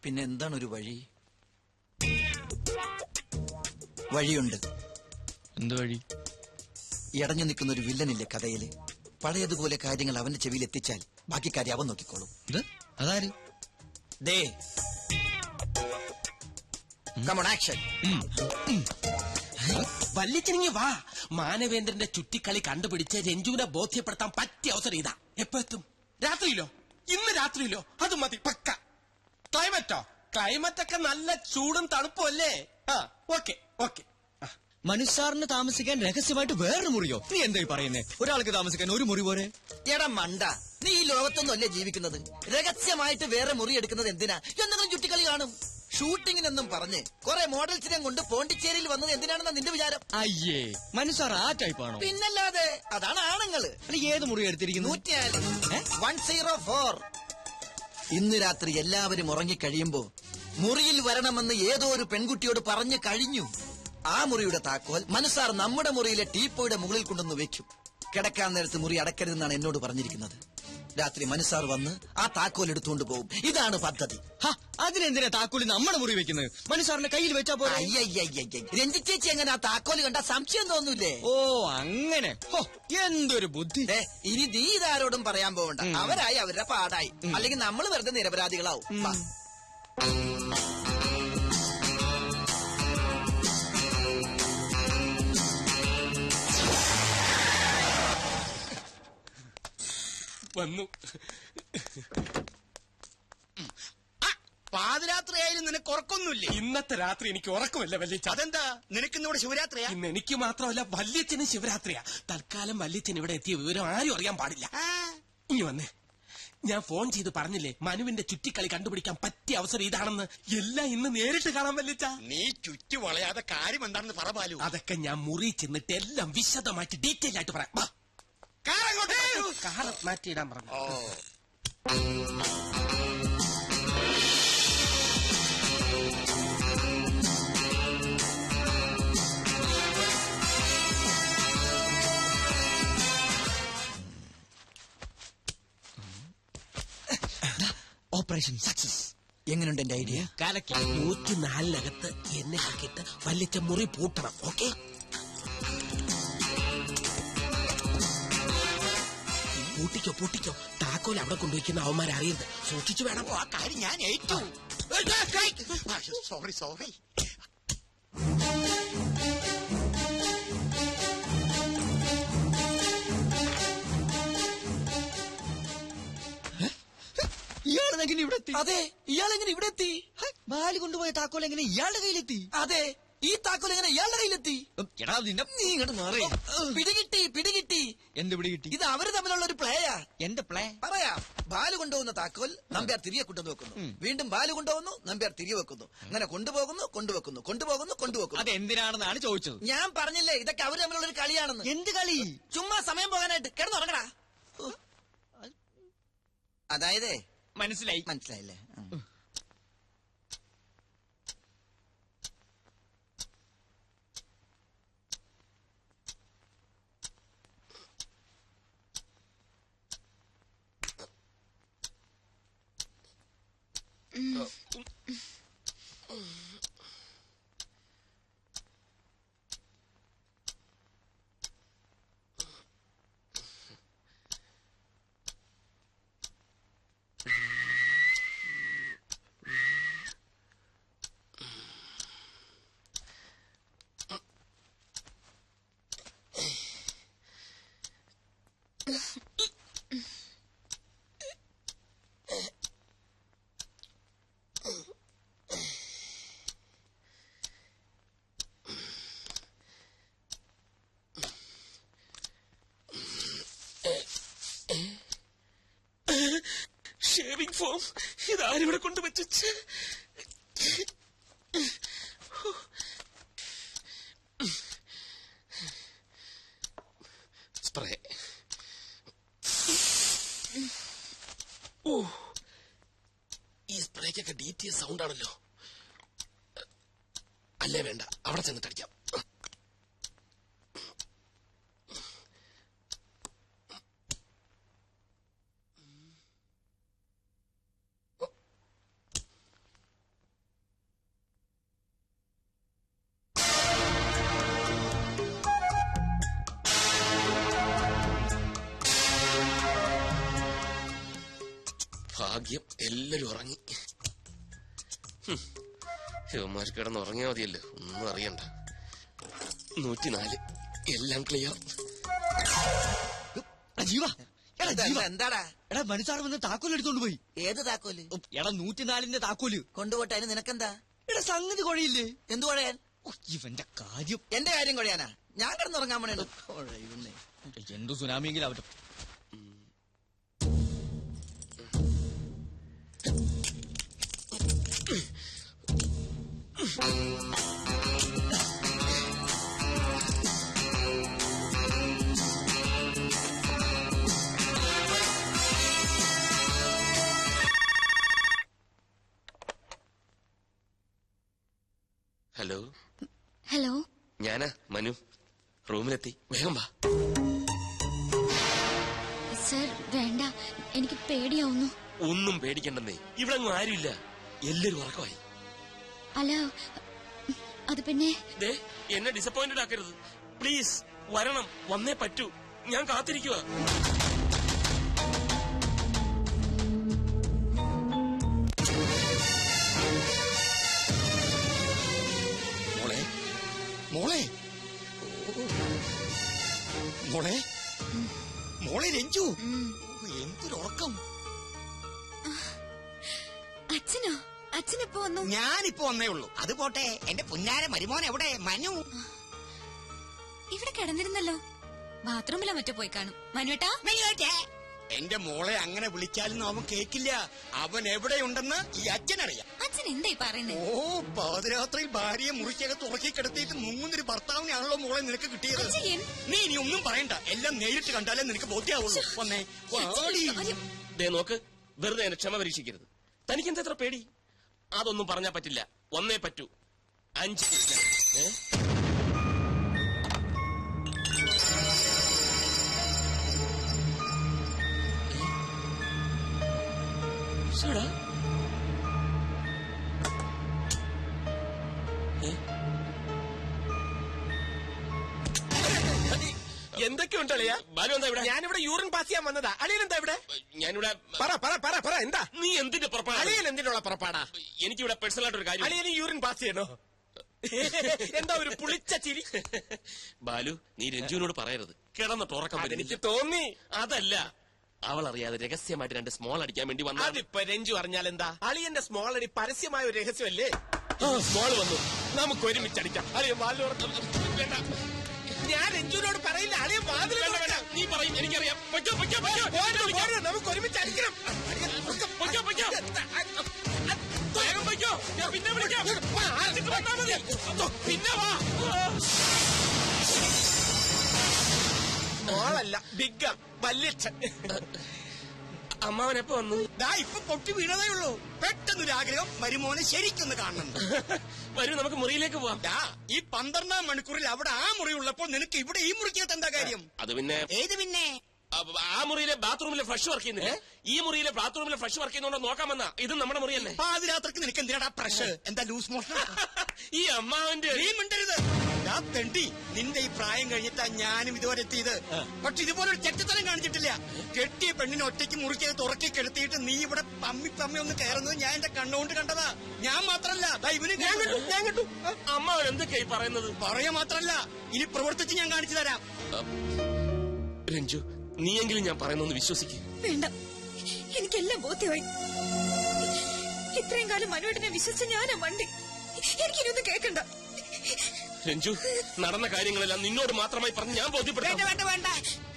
പിന്നെ എന്താണ് ഒരു വഴി? വഴിയുണ്ട്. എന്ത് വഴി? ഇടഞ്ഞു നിൽക്കുന്ന ഒരു വില്ലനില്ലേ കഥയില്? പഴയതുപോലെ കാര്യങ്ങൾ അവന്റെ ചെവിയിൽ എത്തിച്ചാൽ ബാക്കി കാര്യം അവൻ നോക്കിക്കോളും. അതാര്? ദേ, come on, action. വല്ലിച്ചിനിങ്ങി വാ. മാനവേന്ദ്രന്റെ ചുറ്റിക്കളി കണ്ടുപിടിച്ച് രഞ്ജുവിനെ ബോധ്യപ്പെടുത്താൻ പറ്റിയ അവസരം ഇതാ. എപ്പോ എത്തും? രാത്രിയിലോ? ഇന്ന് രാത്രിയിലോ? അത് മതി, പക്ക. ക്ലൈമറ്റോ? ക്ലൈമറ്റ് ഒക്കെ നല്ല ചൂടും തണുപ്പും അല്ലേ? Okay okay. മനുസാറിന് താമസിക്കാൻ രഹസ്യമായിട്ട് വേറൊരു മുറിയോ? നീ എന്തായി പറയുന്നേ? ഒരാൾക്ക് താമസിക്കാൻ ഒരു മുറി പോരെ? എടാ മണ്ട, നീ ഈ ലോകത്തൊന്നും അല്ലേ ജീവിക്കുന്നത്? രഹസ്യമായിട്ട് വേറെ മുറി എടുക്കുന്നത് എന്തിനാ? എന്തെങ്കിലും ചുറ്റിക്കളി കാണും. ഷൂട്ടിങ്ങിനെന്നും പറഞ്ഞ് കുറെ മോഡൽസിനെ കൊണ്ട് പോണ്ടിച്ചേരിയിൽ വന്നത് എന്തിനാണെന്നാ നിന്റെ വിചാരം? അയ്യേ, മനുസാർ ആ ടൈപ്പാണോ? പിന്നല്ലാതെ, അതാണ് ആണുങ്ങള്. ഏത് മുറി എടുത്തിരിക്കുന്നു? 104. ഇന്ന് രാത്രി എല്ലാവരും ഉറങ്ങിക്കഴിയുമ്പോ മുറിയിൽ വരണമെന്ന് ഏതോ ഒരു പെൺകുട്ടിയോട് പറഞ്ഞു കഴിഞ്ഞു. ആ മുറിയുടെ താക്കോൽ മനുസാർ നമ്മുടെ മുറിയിലെ ടീപ്പോയുടെ മുകളിൽ കൊണ്ടുവന്ന് വെക്കും. കിടക്കാൻ നേരത്ത് മുറി അടക്കരുതെന്നാണ് എന്നോട് പറഞ്ഞിരിക്കുന്നത്. രാത്രി മനുസാർ വന്ന് ആ താക്കോൽ എടുത്തുകൊണ്ട് പോകും. ഇതാണ് പദ്ധതി. അതിനെന്തിനാ താക്കോല് നമ്മുടെ മുറി വെക്കുന്നത്? മനുസാറിന്റെ കയ്യിൽ വെച്ചാ പോലെ. അയ്യയ്യയ്യ, രഞ്ജി ചേച്ചി എങ്ങനെ ആ താക്കോല് കണ്ട സംശയം തോന്നൂലേ? ഓ അങ്ങനെ. എന്തൊരു ബുദ്ധി. ഇനി നീ ഇതാരോടും പറയാൻ പോകണ്ട. അവരായി അവരുടെ പാടായി. അല്ലെങ്കിൽ നമ്മൾ വെറുതെ നിരപരാധികളാവും. വാ. വന്നു. പാതിരാത്രിയായാലും നിനക്ക് ഉറക്കൊന്നുമില്ലേ? ഇന്നത്തെ രാത്രി എനിക്ക് ഉറക്കമില്ല വല്യച്ഛ. അതെന്താ? നിനക്കിന്നിവിടെ ശിവരാത്രിയാ? ഇന്ന് എനിക്ക് മാത്രമല്ല വല്യച്ഛനും ശിവരാത്രിയാ. തൽക്കാലം വല്യച്ഛൻ ഇവിടെ എത്തിയ വിവരം ആരും അറിയാൻ പാടില്ല. ഇനി വന്നേ, ഞാൻ ഫോൺ ചെയ്ത് പറഞ്ഞില്ലേ മനുവിന്റെ ചുറ്റിക്കളി കണ്ടുപിടിക്കാൻ പറ്റിയ അവസരം ഇതാണെന്ന്. എല്ലാം ഇന്ന് നേരിട്ട് കാണാൻ വല്യച്ഛ. നീ ചുറ്റി വളയാതെ കാര്യം എന്താണെന്ന് പറ ബാലു. അതൊക്കെ ഞാൻ മുറി ചെന്നിട്ട് എല്ലാം വിശദമായിട്ട് ഡീറ്റെയിൽ ആയിട്ട് പറയാം. കാർ മാറ്റിയിടാൻ പറഞ്ഞു. Operation success. എങ്ങനെയുണ്ട് എന്റെ ഐഡിയ? 104-നകത്ത് എന്നെ ആക്കിയിട്ട് വല്യച്ഛ മുറി പൂട്ടണം. ഓക്കെ? പൂട്ടിക്കോ. താക്കോൽ അവിടെ കൊണ്ടുവയ്ക്കുന്ന അവന്മാരെ അറിയരുത്. സൂക്ഷിച്ചു വേണം. ആ കാര്യം ഞാൻ ഏറ്റു. സോറി. ഇയാളെങ്ങനെ ഇവിടെ എത്തി? അതെ, ഇയാളെങ്ങനെ ഇവിടെ എത്തി? ബാലി കൊണ്ടുപോയ താക്കോൽ എങ്ങനെ ഇയാളുടെ കയ്യിലെത്തി? അതെ, ഈ താക്കോൽ എങ്ങനെ ഇയാളുടെ കയ്യിലെത്തി? എടാ നിന്നെ നീ ഇങ്ങോട്ട് മാറി. പിടികിട്ടി. എന്ത് പിടികിട്ടി? ഇത് അവര് തമ്മിലുള്ള ഒരു പ്ലേയാ. എന്റെ പ്ലേ പറയാം. ബാലു കൊണ്ടുപോകുന്ന താക്കോൽ നമ്പ്യാർ തിരികെ കൊണ്ടുവന്ന് വെക്കുന്നു. വീണ്ടും ബാലു കൊണ്ടുപോകുന്നു, നമ്പ്യാർ തിരികെ വെക്കുന്നു. അങ്ങനെ കൊണ്ടുപോകുന്നു. അത് എന്തിനാണെന്നാണ് ചോദിച്ചത്. ഞാൻ പറഞ്ഞില്ലേ ഇതൊക്കെ അവര് തമ്മിലുള്ള ഒരു കളിയാണെന്ന്. എന്ത് കളി? ചുമ്മാ സമയം പോകാനായിട്ട് കിടന്നുറങ്ങടാ. അതായത് മനസ്സിലായില്ലേ? ഷേവിംഗ് ഫോം ഇതാരിവിടെ കൊണ്ടുവച്ചു. സ്പ്രേ. ഈ സ്പ്രേക്കൊക്കെ DTS സൗണ്ട് ആണല്ലോ. അല്ലേ വേണ്ട, അവിടെ ചെന്നിട്ട് അടിക്കാം. ഭാഗ്യം എല്ലാരും ഉറങ്ങി. ശിവന്മാർ കിടന്ന് ഉറങ്ങിയാ മതിയല്ലോ, ഒന്നും അറിയണ്ട. 104 എല്ലാം ക്ലിയർ. എന്താടാ? എടാ മനുസാർ വന്ന് താക്കോൽ എടുത്തോണ്ട് പോയി. ഏത് താക്കോല്? എടാ 104-ന്റെ താക്കോല് കൊണ്ടുപോട്ടെ. അതിന് നിനക്കെന്താ? എടാ സംഗതി കുഴയില്ലേ? എന്ത് കുഴയാൻ? ഇവന്റെ കാര്യം. എന്റെ കാര്യം കുഴയാനാ? ഞാൻ കിടന്നുറങ്ങാൻ വേണേ. എന്തു സുനാമിയെങ്കിലും അവരുടെ. ഹലോ, ഞാനാ മനു. റൂമിലെത്തി, വേഗം വാ. സർ വേണ്ട, എനിക്ക് പേടിയാവുന്നു. ഒന്നും പേടിക്കണ്ടെന്നേ, ഇവിടെ അങ്ങ് ആരുമില്ല, എല്ലാരും ഉറക്കമായി. അല്ല അത് പിന്നെ ദേ, എന്നെ ഡിസപ്പോയിന്റഡ് ആക്കരുത് പ്ലീസ്. വരണം, വന്നേ പറ്റൂ, ഞാൻ കാത്തിരിക്കുക. മോളെ മോളെ മോളെ മോളെ രഞ്ജു, എന്തൊരുറക്കം. അച്ഛനോ? അച്ഛനിപ്പോ വന്നു? ഞാനിപ്പോ വന്നേ ഉള്ളൂ. അത് പോട്ടെ, എന്റെ പുന്നാര മരുമോൻ എവിടെ? മനു ഇവിടെ കിടന്നിരുന്നല്ലോ. ബാത്റൂമിലാ മറ്റോ പോയി കാണും. മനുവേട്ടാ, എന്റെ മോളെ അങ്ങനെ വിളിച്ചാലും അവൻ കേക്കില്ല. അവൻ എവിടെയുണ്ടെന്ന് ഈ അച്ഛനറിയാം. അച്ഛൻ എന്തായി പറയുന്നത്? ഓ, പാതിരാത്രിയിൽ ഭാര്യയെ മുറിക്കകത്ത് ഉറക്കി കിടത്തിയിട്ട് മുങ്ങുന്നൊരു ഭർത്താവിനാണല്ലോ മോളെ നിനക്ക് കിട്ടിയത്. നീ ഇനി ഒന്നും പറയണ്ട, എല്ലാം നേരിട്ട് കണ്ടാലേ നിനക്ക് ബോധ്യാവുള്ളൂ. വന്നേ വാടി. ദേ നോക്ക്, വെറുതെ എന്നെ ക്ഷമ പരീക്ഷിക്കരുത്. തനിക്ക് എന്താ പേടി? അതൊന്നും പറഞ്ഞാ പറ്റില്ല, വന്നേ പറ്റൂ. 5 എന്തൊക്കെയുണ്ട് അളിയാ? ബാലു എന്താ ഇവിടെ? ഞാനിവിടെ യൂറിൻ പാസ് ചെയ്യാൻ വന്നതാ. അളിയൻ എന്താ ഇവിടെ? ഞാനിവിടെ പറ എന്താ? നീ എന്തിന്റെ പുറപ്പാടാ? അളിയൻ എന്തിനുള്ള പുറപ്പാടാ? എനിക്കിവിടെ പേഴ്സണൽ ആയിട്ടൊരു കാര്യം. അളിയന് യൂറിൻ പാസ് ചെയ്യണോ? എന്താ ഒരു പുളിച്ച ചിരി? ബാലു, നീ രഞ്ജുവിനോട് പറയരുത്, കിടന്നിട്ട് ഉറക്കം വരുന്നില്ല. എനിക്ക് തോന്നി. അതല്ല, അവൾ അറിയാതെ രഹസ്യമായിട്ട് 2 സ്മോൾ അടിക്കാൻ വേണ്ടി വന്ന. അതിപ്പോ രഞ്ജു അറിഞ്ഞാൽ എന്താ? അളിയന്റെ സ്മോൾ അടി പരസ്യമായ ഒരു രഹസ്യമല്ലേ? സ്മോൾ വന്നു, നമുക്ക് ഒരുമിച്ചടിക്കാം. അളിയൻ വാതിൽ വേണ്ട, ഞാൻ രഞ്ജുവിനോട് പറയില്ല. അളിയൻ വാതിൽ വേണ്ട. നീ പറയും, എനിക്കറിയാം. നമുക്ക് ഒരുമിച്ച് അടിക്കണം. പിന്നെ വിളിക്കാം. പിന്നെ വാ. മോളല്ല, ബിഗ് വല്യച്ഛൻ. അമ്മാവൻ എപ്പോ വന്നു? ദാ ഇപ്പൊ പൊട്ടി വീണതേ ഉള്ളൂ. പെട്ടെന്നൊരാഗ്രഹം മരുമോനെ ശരിക്കൊന്ന് കാണണം. വരൂ, നമുക്ക് മുറിയിലേക്ക് പോവാം. ഈ 12-ാം മണിക്കൂറിൽ അവിടെ ആ മുറി ഉള്ളപ്പോൾ നിനക്ക് ഇവിടെ ഈ മുറിക്കകത്ത് എന്താ കാര്യം? അത് പിന്നെ ഏത് പിന്നെ? ആ മുറിയിലെ ബാത്റൂമിലെ ഫ്ലഷ് വർക്ക് ചെയ്യുന്നില്ല. ഈ മുറിയിലെ ബാത്റൂമിലെ ഫ്ലഷ് വർക്ക് ചെയ്യുന്നോണ്ട് നോക്കാൻ വന്ന. ഇത് നമ്മുടെ മുറി തന്നെ. പാതിരാത്രിക്ക് നിനക്ക് എന്തിനാടാ പ്രഷ്? എന്താ ലൂസ് മോഷൻ? ഈ അമ്മാവന്റെ നീ മിണ്ടരുത്. ഞാൻ തെണ്ടി, നിന്റെ ഈ പ്രായം കഴിഞ്ഞിട്ടാ ഞാനും ഇതുവരെ എത്തിയത്. പക്ഷെ ഇതുപോലൊരു ചെറ്റത്തരം കാണിച്ചിട്ടില്ല. കെട്ടിയ പെണ്ണിനെ ഒറ്റയ്ക്ക് മുറിക്കകത്ത് ഉറക്കി കെടുത്തിയിട്ട് നീ ഇവിടെ പമ്മി ഒന്ന് കയറുന്നത് ഞാൻ എന്റെ കണ്ണുകൊണ്ട് കണ്ടതാ. ഞാൻ മാത്രല്ല, ഇവന് ഞാൻ കണ്ടു. അമ്മാവൻ എന്തൊക്കെയായി പറയുന്നത്? പറയാ മാത്രല്ല, ഇനി പ്രവർത്തിച്ച് ഞാൻ കാണിച്ചു തരാം. രഞ്ജു, നീയെങ്കിലും ഞാൻ പറയുന്നൊന്ന് വിശ്വസിക്കും. വേണ്ട, എനിക്കെല്ലാം ബോധ്യമായി. ഇത്രയും കാലം മനുവേട്ടനെ വിശ്വസിച്ച ഞാനാ വണ്ടി. എനിക്കിനൊന്നും കേൾക്കണ്ട. രഞ്ജു, നടന്ന കാര്യങ്ങളെല്ലാം നിന്നോട് മാത്രമായി പറഞ്ഞ് ഞാൻ ബോധ്യപ്പെടുത്താം. വേണ്ട,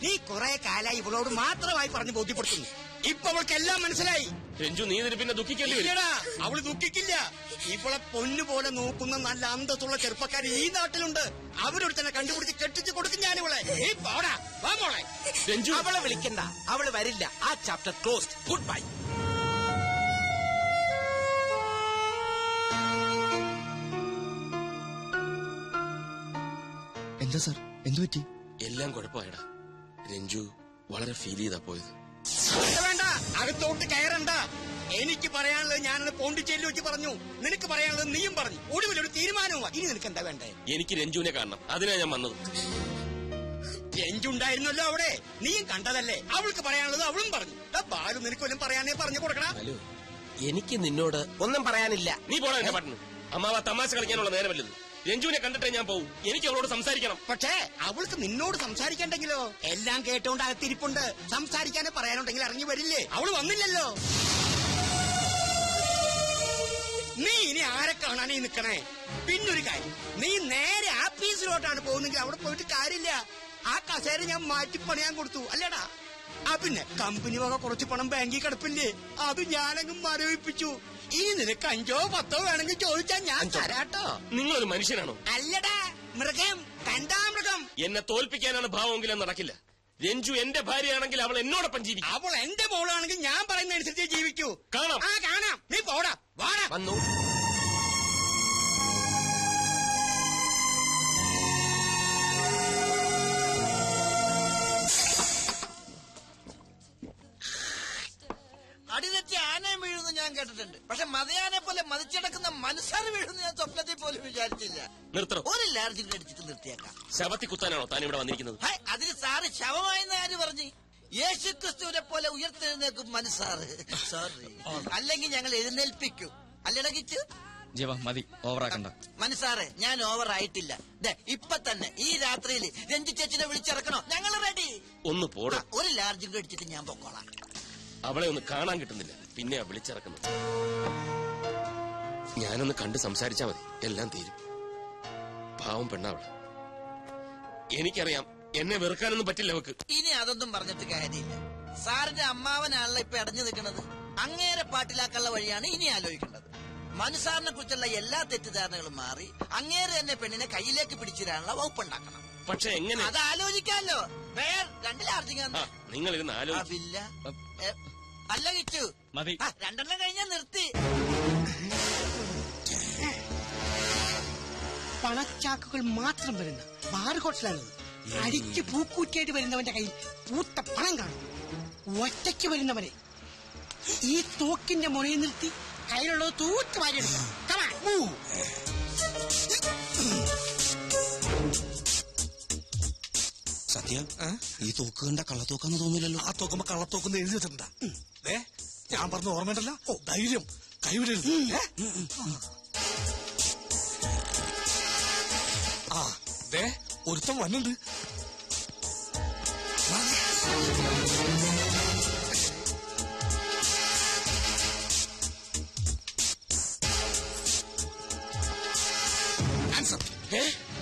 നീ കുറെ കാലായി ഇവളോട് മാത്രമായി പറഞ്ഞ് ബോധ്യപ്പെടുത്തുന്നു. ഇപ്പൊ അവൾക്ക് എല്ലാം മനസ്സിലായി. രഞ്ജു, നീ ഇതിന് പിന്നെ ദുഃഖിക്കേണ്ടി വരും. അവള് ദുഃഖിക്കില്ല. ഇവളെ പൊന്നുപോലെ നോക്കുന്ന നല്ല അന്തസ്സുള്ള ചെറുപ്പക്കാർ ഈ നാട്ടിലുണ്ട്. അവരോട് തന്നെ കണ്ടുപിടിച്ച് കെട്ടിച്ച് കൊടുക്കും ഞാൻ ഇവളെ. വാ മോളെ. രഞ്ജു, അവളെ വിളിക്കണ്ട, അവള് വരില്ല. ആ ചാപ്റ്റർ ക്ലോസ്ഡ്. Good bye. എന്താ സാർ, എന്തു പറ്റി? എല്ലാം കുഴപ്പമായിടാ. രഞ്ജു വളരെ ഫീൽ ചെയ്താ പോയത്. വേണ്ട, അകത്തോട്ട് കയറണ്ട. എനിക്ക് പറയാനുള്ളത് ഞാനത് പോണ്ടിച്ചേരിയിൽ വെച്ച് പറഞ്ഞു. നിനക്ക് പറയാനുള്ളത് നീയും പറഞ്ഞു. ഒടുവിലൊരു തീരുമാനവുമാണ്. ഇനി നിനക്ക് എന്താ വേണ്ടേ? എനിക്ക് രഞ്ജുവിനെ കാണണം, അതിനാ ഞാൻ വന്നത്. രഞ്ജു ഉണ്ടായിരുന്നല്ലോ അവിടെ, നീയും കണ്ടതല്ലേ. അവൾക്ക് പറയാനുള്ളത് അവളും പറഞ്ഞു. ബാലു നിനക്ക് വല്ലതും പറയാനേ പറഞ്ഞു കൊടുക്കണം. എനിക്ക് നിന്നോട് ഒന്നും പറയാനില്ല. നീ പോടാ എന്റെ പാട്ടിന്. അമ്മാവ തമാശ കളിക്കാനുള്ള നേരമല്ലത്. രഞ്ജുവിനെ കണ്ടിട്ടേ ഞാൻ പോവും. എനിക്ക് അവളോട് സംസാരിക്കണം. പക്ഷേ അവൾക്ക് നിന്നോട് സംസാരിക്കണ്ടെങ്കിലോ? എല്ലാം കേട്ടോണ്ട് അകത്തിരിപ്പുണ്ട്. സംസാരിക്കാനേ പറയാനുണ്ടെങ്കിൽ ഇറങ്ങി വരില്ലേ? അവള് വന്നില്ലല്ലോ. നീ ഇനി ആരെ കാണാനേ നിക്കണേ? പിന്നൊരു കാര്യം, നീ നേരെ ആപ്പീസിലോട്ടാണ് പോകുന്നെങ്കിൽ അവിടെ പോയിട്ട് കാര്യമില്ല. ആ കസേര ഞാൻ മാറ്റി പണിയാൻ കൊടുത്തു അല്ലേടാ. പിന്നെ കമ്പനി വക കുറച്ച് പണം ബാങ്കിൽ കിടപ്പില്ലേ, അത് ഞാനങ്ങ് മരവിപ്പിച്ചു. ഇനി നിനക്ക് 5 or 10 വേണമെങ്കിൽ ചോദിച്ചാൽ ഞാൻ തരാട്ടോ. നിങ്ങളൊരു മനുഷ്യനാണോ? അല്ലടാ, മൃഗം. കണ്ടാ മൃഗം. എന്നെ തോൽപ്പിക്കാനാണ് ഭാവമെങ്കിലും നടക്കില്ല. രഞ്ജു എന്റെ ഭാര്യയാണെങ്കിൽ അവൾ എന്നോടൊപ്പം ജീവിക്കും. അവൾ എന്റെ മോളാണെങ്കിൽ ഞാൻ പറയുന്ന അനുസരിച്ച് ജീവിക്കൂ. കാണാം. കാണാം. നീ പോടാ, വാടാ. വന്നു. കേട്ടിട്ടുണ്ട്. പക്ഷെ മതയാനെ പോലെ മതിച്ചടക്കുന്ന മനസ്സാറ് വീഴുന്ന ഞാൻ സ്വപ്നത്തിൽ പോലും വിചാരിച്ചില്ല. നിർത്തണം. ഒരു ലാർജ് അടിച്ചിട്ട് നിർത്തിയേക്കാം. ശവത്തി കുത്താനാണോ താൻ ഇവിടെ വന്നിരിക്കുന്നത്? അതിന് സാറ് ശവമായെന്ന് ആര് പറഞ്ഞു? യേശു ക്രിസ്തുവിനെ പോലെ ഉയർത്തെഴുന്നേക്കും മനസ്സാറ്. സോറി, അല്ലെങ്കിൽ ഞങ്ങൾ എഴുന്നേൽപ്പിക്കും. അല്ലടാ കിച്ചു? ജീവ മതി, ഓവറാക്കണ്ട. മനസ്സാറെ, ഞാൻ ഓവർ ആയിട്ടില്ല. ഇപ്പൊ തന്നെ ഈ രാത്രിയിൽ രഞ്ജു ചേച്ചിനെ വിളിച്ചിറക്കണോ? ഞങ്ങൾ റെഡി. ഒന്ന് പോടാ. ഒരു ലാർജ് അടിച്ചിട്ട് ഞാൻ പൊക്കോളാം. അവളെ ഒന്ന് കാണാൻ കിട്ടുന്നില്ല, പിന്നെയാ വിളിച്ചിറക്കുന്നത്. ഞാനൊന്ന് കണ്ട് സംസാരിച്ചാ മതി, എല്ലാം തീരും. പാവം പെണ്ണാവള്. എനിക്കറിയാം, എന്നെ വെറുക്കാനൊന്നും പറ്റില്ല അവക്ക്. ഇനി അതൊന്നും പറഞ്ഞിട്ട് കാര്യമില്ല. സാറിന്റെ അമ്മാവനാണല്ലോ ഇപ്പൊ അടഞ്ഞു നിൽക്കുന്നത്. അങ്ങേരെ പാട്ടിലാക്കാനുള്ള വഴിയാണ് ഇനി ആലോചിക്കേണ്ടത്. മനുസാറിനെ കുറിച്ചുള്ള എല്ലാ തെറ്റിദ്ധാരണകളും മാറി അങ്ങേരെ തന്നെ പെണ്ണിനെ കയ്യിലേക്ക് പിടിച്ചിടാനുള്ള വകുപ്പുണ്ടാക്കണം. പക്ഷെ എങ്ങനെ? അത് ആലോചിക്കാമല്ലോ. രണ്ടിലാർജിങ്ങ നിങ്ങൾ ഇരുന്ന് ആലോചിക്കില്ല. അല്ല കിച്ചു, മതി. രണ്ടെണ്ണം കഴിഞ്ഞാൽ നിർത്തി. പണച്ചാക്കുകൾ മാത്രം വരുന്ന ബാർ ഹോട്ടലാണിത്. അടിച്ച് പൂക്കൂറ്റിയായിട്ട് വരുന്നവന്റെ കയ്യിൽ പൂത്ത പണം കാണും. ഒറ്റയ്ക്ക് വരുന്നവരെ ഈ തോക്കിന്റെ മുറയിൽ നിർത്തി കയ്യിലുള്ളത് തൂത്ത് വാരിയെടുക്കാം. സത്യം, ഈ തോക്ക് കണ്ട കള്ളത്തോക്കാന്ന് തോന്നില്ലല്ലോ. ആ തോക്കുമ്പോ കള്ളത്തോക്കെന്ന് എഴുതി വെച്ചിട്ടുണ്ടാ? ഞാൻ പറഞ്ഞ ഓർമ്മയുണ്ടല്ലോ. ധൈര്യം കൈവിടരുത്. ആ ദേ ഒരുത്തം വന്നുണ്ട്.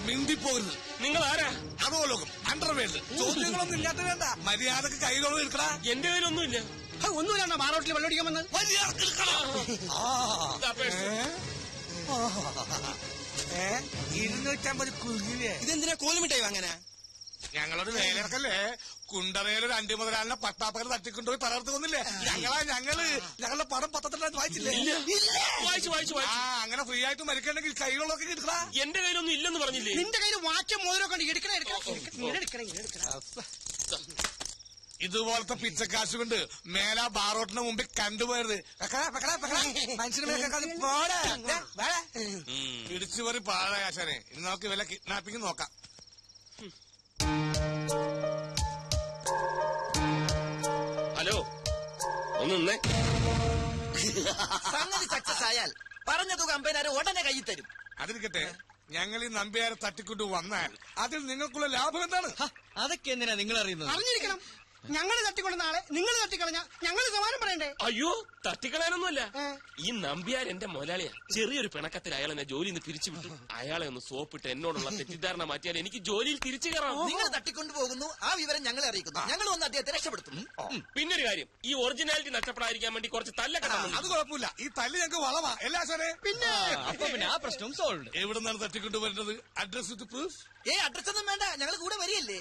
മിണ്ടിപ്പോകരുത്. നിങ്ങൾ ആരാ? അതോ ലോകം അണ്ടർവേൾഡ്. ചോദ്യങ്ങളൊന്നും ഇല്ലാത്ത വേണ്ട, മര്യാദക്ക് കൈകളൊന്നും എടുക്കടാ. എന്റെ കയ്യിലൊന്നുമില്ല. ഒന്നുമില്ല, ബാറോട്ടിൽ വെള്ളമടിക്കാമെന്ന്. മര്യാദക്ക് എടുക്കടാ. 250 കുരുങ്ങില്ലേ? ഇതെന്തിനാ കോലുമിട്ടായി വാങ്ങാനാ? ഞങ്ങളൊരു വേലയിറക്കല്ലേ. കുണ്ടറയിലൊരു 5 മുതലാളിനെ പട്ടാപ്പകൽ തട്ടിക്കൊണ്ടുപോയി തളർത്ത് കൊന്നില്ലേ? ഞങ്ങളുടെ പടം പത്രത്തിലാണ് വായിച്ചില്ലേ? വായിച്ചു. ആ, അങ്ങനെ ഫ്രീ ആയിട്ട് മരിക്കണമെങ്കിൽ കൈകളൊക്കെ എടുക്കടാ. എന്റെ കയ്യിലൊന്നും ഇല്ലെന്ന് പറഞ്ഞില്ലേ? നിന്റെ കയ്യിൽ വാച്ചും മോതിരമൊക്കെ ഉണ്ട്. എടുക്കണം. ഇതുപോലത്തെ പിച്ചക്കാശ് കൊണ്ട് മേലാ ബാറോട്ടിന് മുമ്പിൽ കണ്ടുപോയത് പിടിച്ചു പറി പാഴാശാനെ. ഇനി നമുക്ക് വില കിഡ്നാപ്പിംഗ് നോക്കാം. ഹലോ, ഒന്ന് സംഗതി സക്സസ് ആയാൽ പറഞ്ഞ തുക 50,000 ഉടനെ കയ്യിൽ തരും. അതിരിക്കട്ടെ, ഞങ്ങൾ ഈ നമ്പ്യാരെ തട്ടിക്കൊണ്ട് വന്നാൽ അതിൽ നിങ്ങൾക്കുള്ള ലാഭം എന്താണ്? അതൊക്കെ എന്തിനാ നിങ്ങൾ അറിയുന്നത്? അറിഞ്ഞിരിക്കണം. ഞങ്ങൾ തട്ടിക്കൊണ്ട നാളെ നിങ്ങൾ തട്ടിക്കളഞ്ഞ ഞങ്ങൾ സമാനം പറയണ്ടേ? അയ്യോ, തട്ടിക്കളയാനൊന്നുമല്ല. ഈ നമ്പ്യാർ എന്റെ മുതലാളിയാ. ചെറിയൊരു പിണക്കത്തിൽ അയാൾ എന്നെ ജോലിയിൽ നിന്ന് പിരിച്ചുവിട്ടു. അയാളെ ഒന്ന് സോപ്പിട്ട് എന്നോടുള്ള തെറ്റിദ്ധാരണ മാറ്റിയാൽ എനിക്ക് ജോലിയിൽ തിരിച്ചു കയറാം. നിങ്ങൾ തട്ടിക്കൊണ്ടു പോകുന്നു, ആ വിവരം ഞങ്ങളെ അറിയിക്കുന്നു. ഞങ്ങൾ വന്ന് അദ്ദേഹത്തെ രക്ഷപ്പെടുത്തുന്നു. പിന്നൊരു കാര്യം, ഈ ഒറിജിനാലിറ്റി നഷ്ടപ്പെടാതിരിക്കാൻ വേണ്ടി കുറച്ച് തല്ലൊക്കെ അത് കുഴപ്പമില്ല. ഈ തല്ല് ഞങ്ങൾക്ക് വളവാ. എല്ലാ സാറേ, പിന്നെ ആ പ്രശ്നം സോൾവ്. എവിടെ നിന്നാണ് തട്ടിക്കൊണ്ട് വരുന്നത്? Address with proof? അഡ്രസ് ഒന്നും വേണ്ട, ഞങ്ങൾ കൂടെ വരികയല്ലേ.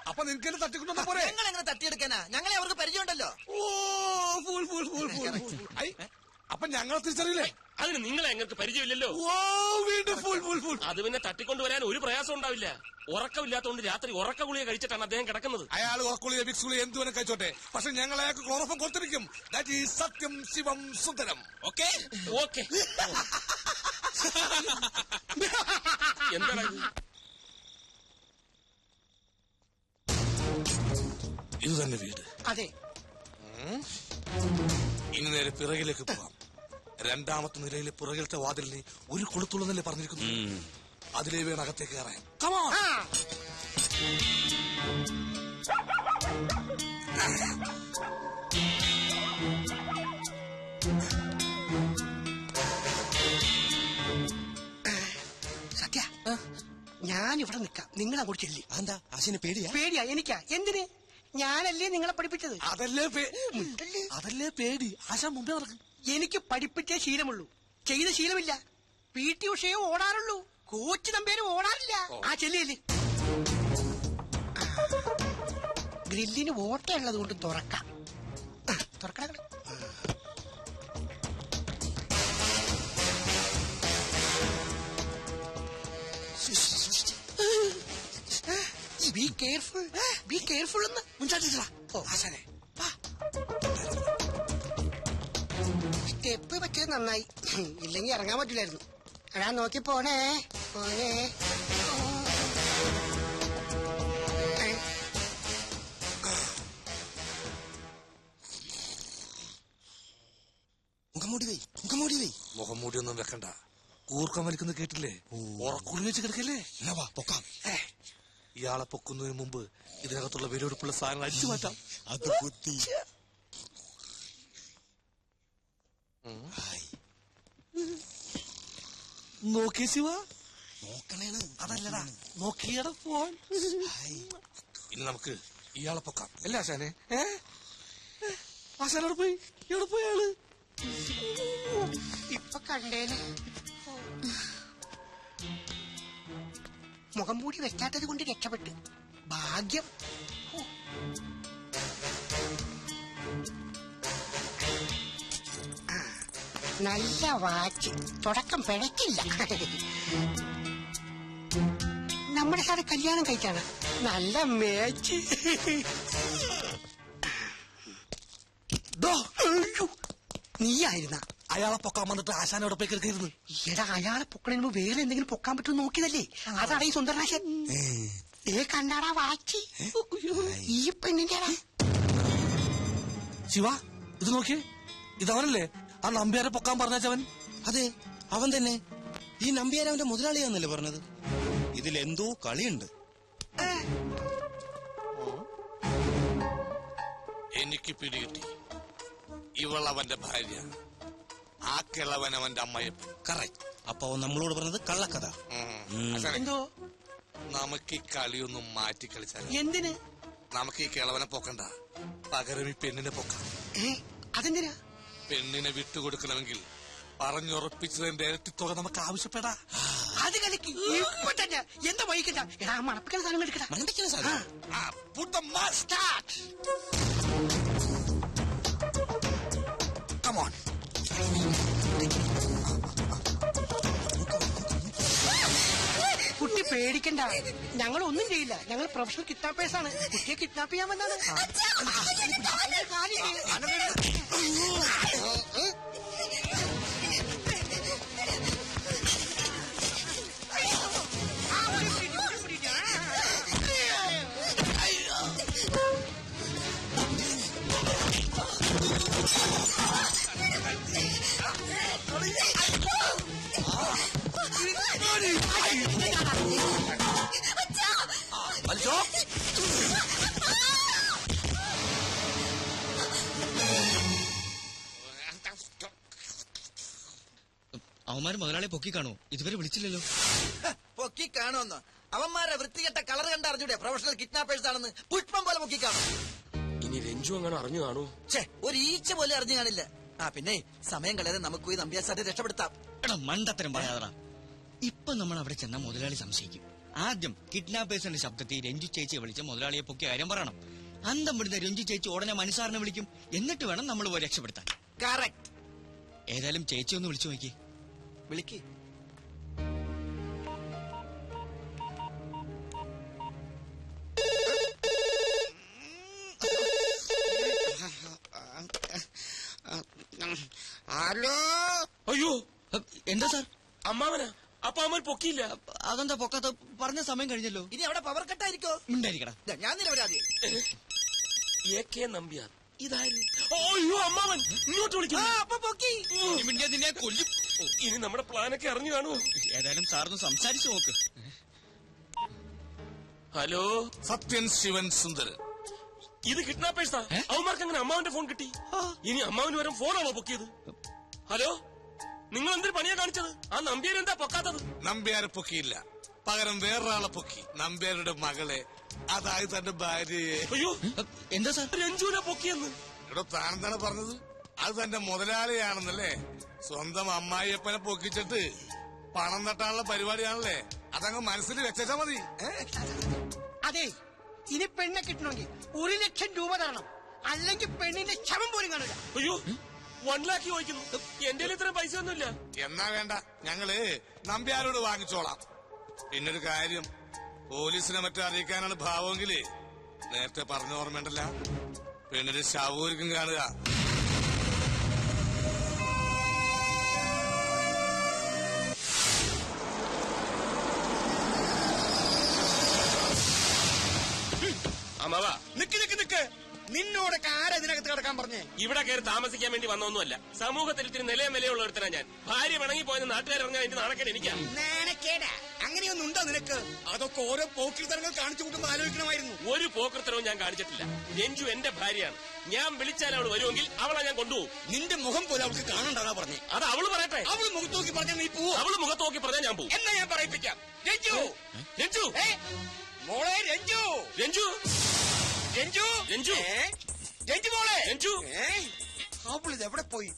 അപ്പൊ നിനക്ക് എന്നെ തട്ടിക്കൊണ്ടു പോരെ? ഞങ്ങൾ എങ്ങനെ തട്ടിയെടുക്കാനാ? ഞങ്ങളെ അവർക്ക് പരിചയമുണ്ടല്ലോ. അപ്പൊ ഞങ്ങളെ തിരിച്ചറിയില്ലേ? അതിന് നിങ്ങളെ ഞങ്ങൾക്ക് പരിചയമില്ലല്ലോ. അത് പിന്നെ തട്ടിക്കൊണ്ടുവരാൻ ഒരു പ്രയാസം ഉണ്ടാവില്ല. ഉറക്കമില്ലാത്തതുകൊണ്ട് രാത്രി ഉറക്ക ഗുളിക കഴിച്ചിട്ടാണ് അദ്ദേഹം കിടക്കുന്നത്. അയാൾ ഉറക്കുളിയ വിക്സ് ഗുളിക എന്തുവരെ കഴിച്ചോട്ടെ, പക്ഷെ ഞങ്ങൾ അയാൾക്ക് ക്ലോറോഫം കൊടുത്തിരിക്കും. ദാറ്റ് ഈസ് സത്യം ശിവം സുന്ദരം. ഓക്കെ. എന്താണ് ഇത് തന്നെ വീട്? അതെ. ഇനി നേരെ പിറകിലേക്ക് പോവാം. 2ാമത്തെ നിലയിലെ പുറകിലത്തെ വാതിലിന് ഒരു കൊളുത്തുള്ളതല്ലേ പറഞ്ഞിരിക്കുന്നു. അതിലേ വേണം അകത്തേക്ക് കയറാൻ. സത്യ, ഞാൻ ഇവിടെ നിൽക്കാം, നിങ്ങൾ അങ്ങോട്ട് ചെല്ലി. എന്താ ആശിന് പേടിയാ? പേടിയാ എനിക്കാ? എന്തിന്? ഞാനല്ലേ നിങ്ങളെ പഠിപ്പിച്ചത്? അതല്ലേ പേടി. ആശാ മുമ്പേ നടക്കും. എനിക്ക് പഠിപ്പിച്ചേ ശീലമുള്ളൂ, ചെയ്ത ശീലമില്ല. PT ഉഷയെ ഓടാറുള്ളൂ, coach നമ്പേരും ഓടാറില്ല. ആ ചെല്ലിയല്ലേ. ഗ്രില്ലിന് ഓട്ടയുള്ളത് കൊണ്ട് തുറക്കാം. തുറക്കണം. ബി കെയർഫുൾ എന്ന് മുൻചാട്ടിട്ടാ. ആശാനെ, സ്റ്റെപ്പ് പറ്റിയത് നന്നായി, ഇല്ലെങ്കിൽ ഇറങ്ങാൻ പറ്റില്ലായിരുന്നു. എടാ നോക്കി പോണേ പോണേ. മുഖം മൂടിയൊന്നും വെക്കണ്ട. കൂർക്കം വലിക്കുന്നത് കേട്ടില്ലേ? ഉറക്കുള്ളി വെച്ച് കിടക്കല്ലേ? പൊക്കാം. ഇയാളെ പൊക്കുന്നതിന് മുമ്പ് ഇതിനകത്തുള്ള വിലപിടിപ്പുള്ള സാധനങ്ങൾ അടിച്ചു മാറ്റാം. അത് കുത്തി നോക്കിയ ശിവ, നോക്കണേണ്. അതല്ലടാ, നോക്കിയട ഫോൺ. ഇനി നമുക്ക് ഇയാളെ പൊക്കാം അല്ലേ ആശാനെ? ആശാനോട് പോയി എവിടെ പോയി ആള്? ഇപ്പൊ കണ്ടേന്. മുഖം മൂടി വെക്കാത്തത് കൊണ്ട് രക്ഷപ്പെട്ടു. ഭാഗ്യം. നല്ല വാച്ച്, തുടക്കം പിഴക്കില്ല. നമ്മുടെ സാറ് കല്യാണം കഴിക്കാണ്. നല്ല മേച്ച്. നീയായിരുന്ന അയാളെ പൊക്കാൻ വന്നിട്ട് ആശാനോടെ പോയി കിടക്കരുത്. എടാ, അയാളെ പൊക്കണതിന് മുമ്പ് വേറെ എന്തെങ്കിലും പൊക്കാൻ പറ്റുമെന്ന് നോക്കിയതല്ലേ? അതാണ് ഈ സുന്ദരനാശൻ. കണ്ടാടാ വാച്ച്, ഈ പെണ്ണിന്റെ. ശിവ, ഇത് നോക്കിയേ, ഇതവനല്ലേ ആ നമ്പ്യാരെ പൊക്കാൻ പറഞ്ഞവൻ? അതെ, അവൻ തന്നെ. ഈ നമ്പ്യാർ അവന്റെ മുതലാളിയാന്നല്ലേ പറഞ്ഞത്? ഇതിലെന്തോ കളിയുണ്ട്. എനിക്ക് പിടികിട്ടി. ഇവളവന്റെ ഭാര്യ, ആ കിളവൻ അവന്റെ അമ്മയപ്പൻ. കറക്റ്റ്. അപ്പൊ നമ്മളോട് പറഞ്ഞത് കള്ളക്കഥ. എന്തോ നമുക്ക് ഈ കളിയൊന്നും മാറ്റി കളിച്ചാൽ. എന്തിന്? നമുക്ക് ഈ കിളവനെ പൊക്കണ്ട, പകരം ഈ പെണ്ണിനെ പൊക്കാം. അതെന്തിനാ? പെണ്ണിനെ വിട്ടുകൊടുക്കണമെങ്കിൽ പറഞ്ഞുറപ്പിച്ചതിന്റെ ഇരട്ടി തുക നമുക്ക് ആവശ്യപ്പെടാ. അത് കളിക്ക് ഇപ്പൊ തന്നെ. എന്താ വഹിക്കണ്ട? എടാ, മണപ്പിക്കുന്ന സാധനം എടുക്കടാ. മണപ്പിക്കുന്ന സാധനം. Come on. കുട്ടി പേടിക്കണ്ട, ഞങ്ങൾ ഒന്നും ചെയ്യില്ല. ഞങ്ങൾ പ്രൊഫഷണൽ കിഡ്നാപ്പേഴ്സ് ആണ്. കുട്ടിയെ കിഡ്നാപ്പ് ചെയ്യാൻ വന്നാണ്. അവന്മാര് മുതലാളി പൊക്കി കാണോ? ഇതുവരെ വിളിച്ചില്ലല്ലോ. പൊക്കി കാണുമെന്ന് അവന്മാരെ വൃത്തികെട്ട കളർ കണ്ടറിഞ്ഞൂടെ പ്രൊഫഷണൽ കിഡ്നാപ്പേഴ്സ് ആണെന്ന്? പുഷ്പം പോലെ പൊക്കി കാണും. ഇനി രഞ്ജു അങ്ങനെ അറിഞ്ഞു കാണൂ? ഒരു ഈച്ച പോലെ അറിഞ്ഞു കാണില്ല. പിന്നെ സമയം കളയാതെ നമുക്ക് പോയി നമ്പ്യാസാരെ രക്ഷപ്പെടുത്താം. എടാ, മണ്ടത്തരം പറയാതടാ. ഇപ്പൊ നമ്മൾ അവിടെ ചെന്ന മുതലാളി സംശയിക്കും. ആദ്യം കിഡ്നാപ്പേഴ്സിന്റെ ശബ്ദത്തിൽ രഞ്ജു ചേച്ചിയെ വിളിച്ച് മുതലാളിയെ പൊക്കിയ കാര്യം പറയണം. അന്തം വിടുന്ന രഞ്ജു ചേച്ചി ഉടനെ മനുസാറിനെ വിളിക്കും. എന്നിട്ട് വേണം നമ്മൾ പോയി രക്ഷപ്പെടുത്താൻ. കറക്റ്റ്. ഏതായാലും ചേച്ചി ഒന്ന് വിളിച്ചു നോക്കി. വിളിക്ക്. ഹലോ. അയ്യോ, എന്താ സാർ? അമ്മാവനാ? അപ്പൊ അമ്മ പൊക്കിയില്ല. അതെന്താ പൊക്കാത്ത? പറഞ്ഞ സമയം കഴിഞ്ഞല്ലോ. ഇനി അവിടെ പവർ കട്ടായിരിക്കോ? ഉണ്ടായിരിക്കടാ. ഞാൻ നിരപരാധിയായി. AK നമ്പ്യാർ ഇതായിരുന്നു. അയ്യോ, അമ്മാവൻ ഇങ്ങോട്ട് വിളിക്കുന്നു. നിന്നെ കൊല്ലും. ഇനി നമ്മുടെ പ്ലാനൊക്കെ അറിഞ്ഞു കാണുമോ? ഏതായാലും സാറൊന്ന് സംസാരിച്ചു നോക്ക്. ഹലോ, സത്യൻ ശിവൻ സുന്ദരൻ. ഇത് കിഡ്നാപ്പേഴ്സാ. അവന്മാർക്ക് അങ്ങനെ അമ്മാവന്റെ ഫോൺ കിട്ടി? ഇനി അമ്മാവന് വരും ഫോണാണോ പൊക്കിയത്? ഹലോ, നിങ്ങൾ എന്തൊരു പണിയാ കാണിച്ചത്? ആ നമ്പ്യാർ എന്താ പൊക്കാത്തത്? നമ്പ്യാരെ പൊക്കിയില്ല, പകരം വേറൊരാളെ പൊക്കി. നമ്പ്യാരുടെ മകളെ, അതായത് തന്റെ ഭാര്യയെ. അയ്യോ, എന്താ സാർ? രഞ്ജുവിനെ പൊക്കിയെന്ന്. ഇവിടെ താനെന്താണ് പറഞ്ഞത്? അത് തന്റെ മുതലാളിയാണെന്നല്ലേ? സ്വന്തം അമ്മായിയപ്പനെ പൊക്കിച്ചിട്ട് പണം തട്ടാനുള്ള പരിപാടിയാണല്ലേ? അതങ്ങ് മനസ്സിൽ വെച്ചാ മതി. അതെ, ഇനി പെണ്ണെ കിട്ടണമെങ്കിൽ 1 ലക്ഷം രൂപ തരണം. അല്ലെങ്കിൽ പെണ്ണിന്റെ ശവം പോലും കാണില്ല. അയ്യോ, 1 ലക്ഷം ചോദിക്കുന്നു. എന്റെ ഇത്രയും പൈസ ഒന്നുമില്ല. എന്നാ വേണ്ട, ഞങ്ങള് നമ്പ്യാരോട് വാങ്ങിച്ചോളാം. പിന്നൊരു കാര്യം, പോലീസിനെ മറ്റും അറിയിക്കാനാണ് ഭാവമെങ്കില് നേരത്തെ പറഞ്ഞ ഓർമ്മയുണ്ടല്ല, പെണ്ണിന്റെ ശവൂരിക്കും കാണുക. അമ്മാവാ നിക്ക് നിന്നോടൊക്കെ ആരാ ഇതിനകത്ത് കിടക്കാൻ പറഞ്ഞേ? ഇവിടെ കയറി താമസിക്കാൻ വേണ്ടി വന്നൊന്നുമല്ല. സമൂഹത്തിൽ ഇത്തിരി നിലയും വിലയുള്ള ഒരുത്തനാ ഞാൻ. ഭാര്യ വണങ്ങി പോയെന്ന് നാട്ടുകാരിറങ്ങാൻ എന്റെ നാണക്കേട് എനിക്കാ. നാണക്കേടാ? അങ്ങനെയൊന്നും ഉണ്ടോ നിനക്ക്? അതൊക്കെ ഓരോ പോക്കിരിത്തരങ്ങൾ കാണിച്ചു കൂട്ടുമ്പോ ആലോചിക്കണമായിരുന്നു. ഒരു പോക്കൃത്തരവും ഞാൻ കാണിച്ചിട്ടില്ല. രഞ്ജു എന്റെ ഭാര്യയാണ്. ഞാൻ വിളിച്ചാൽ അവൾ വരുമെങ്കിൽ അവളെ ഞാൻ കൊണ്ടുപോകും. നിന്റെ മുഖം പോലെ അവൾക്ക് കാണണ്ടാ പറഞ്ഞേ. അത് അവള് പറയട്ടെ. അവള് മുഖത്ത് നോക്കി പറഞ്ഞാൽ നീ പോവോ? അവള് മുഖത്ത് നോക്കി പറഞ്ഞാൽ ഞാൻ പോകും. എന്നാ ഞാൻ പറയിപ്പിക്കാം. രഞ്ജു രഞ്ജു മോളെ, രഞ്ജു രഞ്ജു രഞ്ജു രഞ്ജു രഞ്ജു മോളെ, രഞ്ജു അവളിത് എവിടെ പോയി?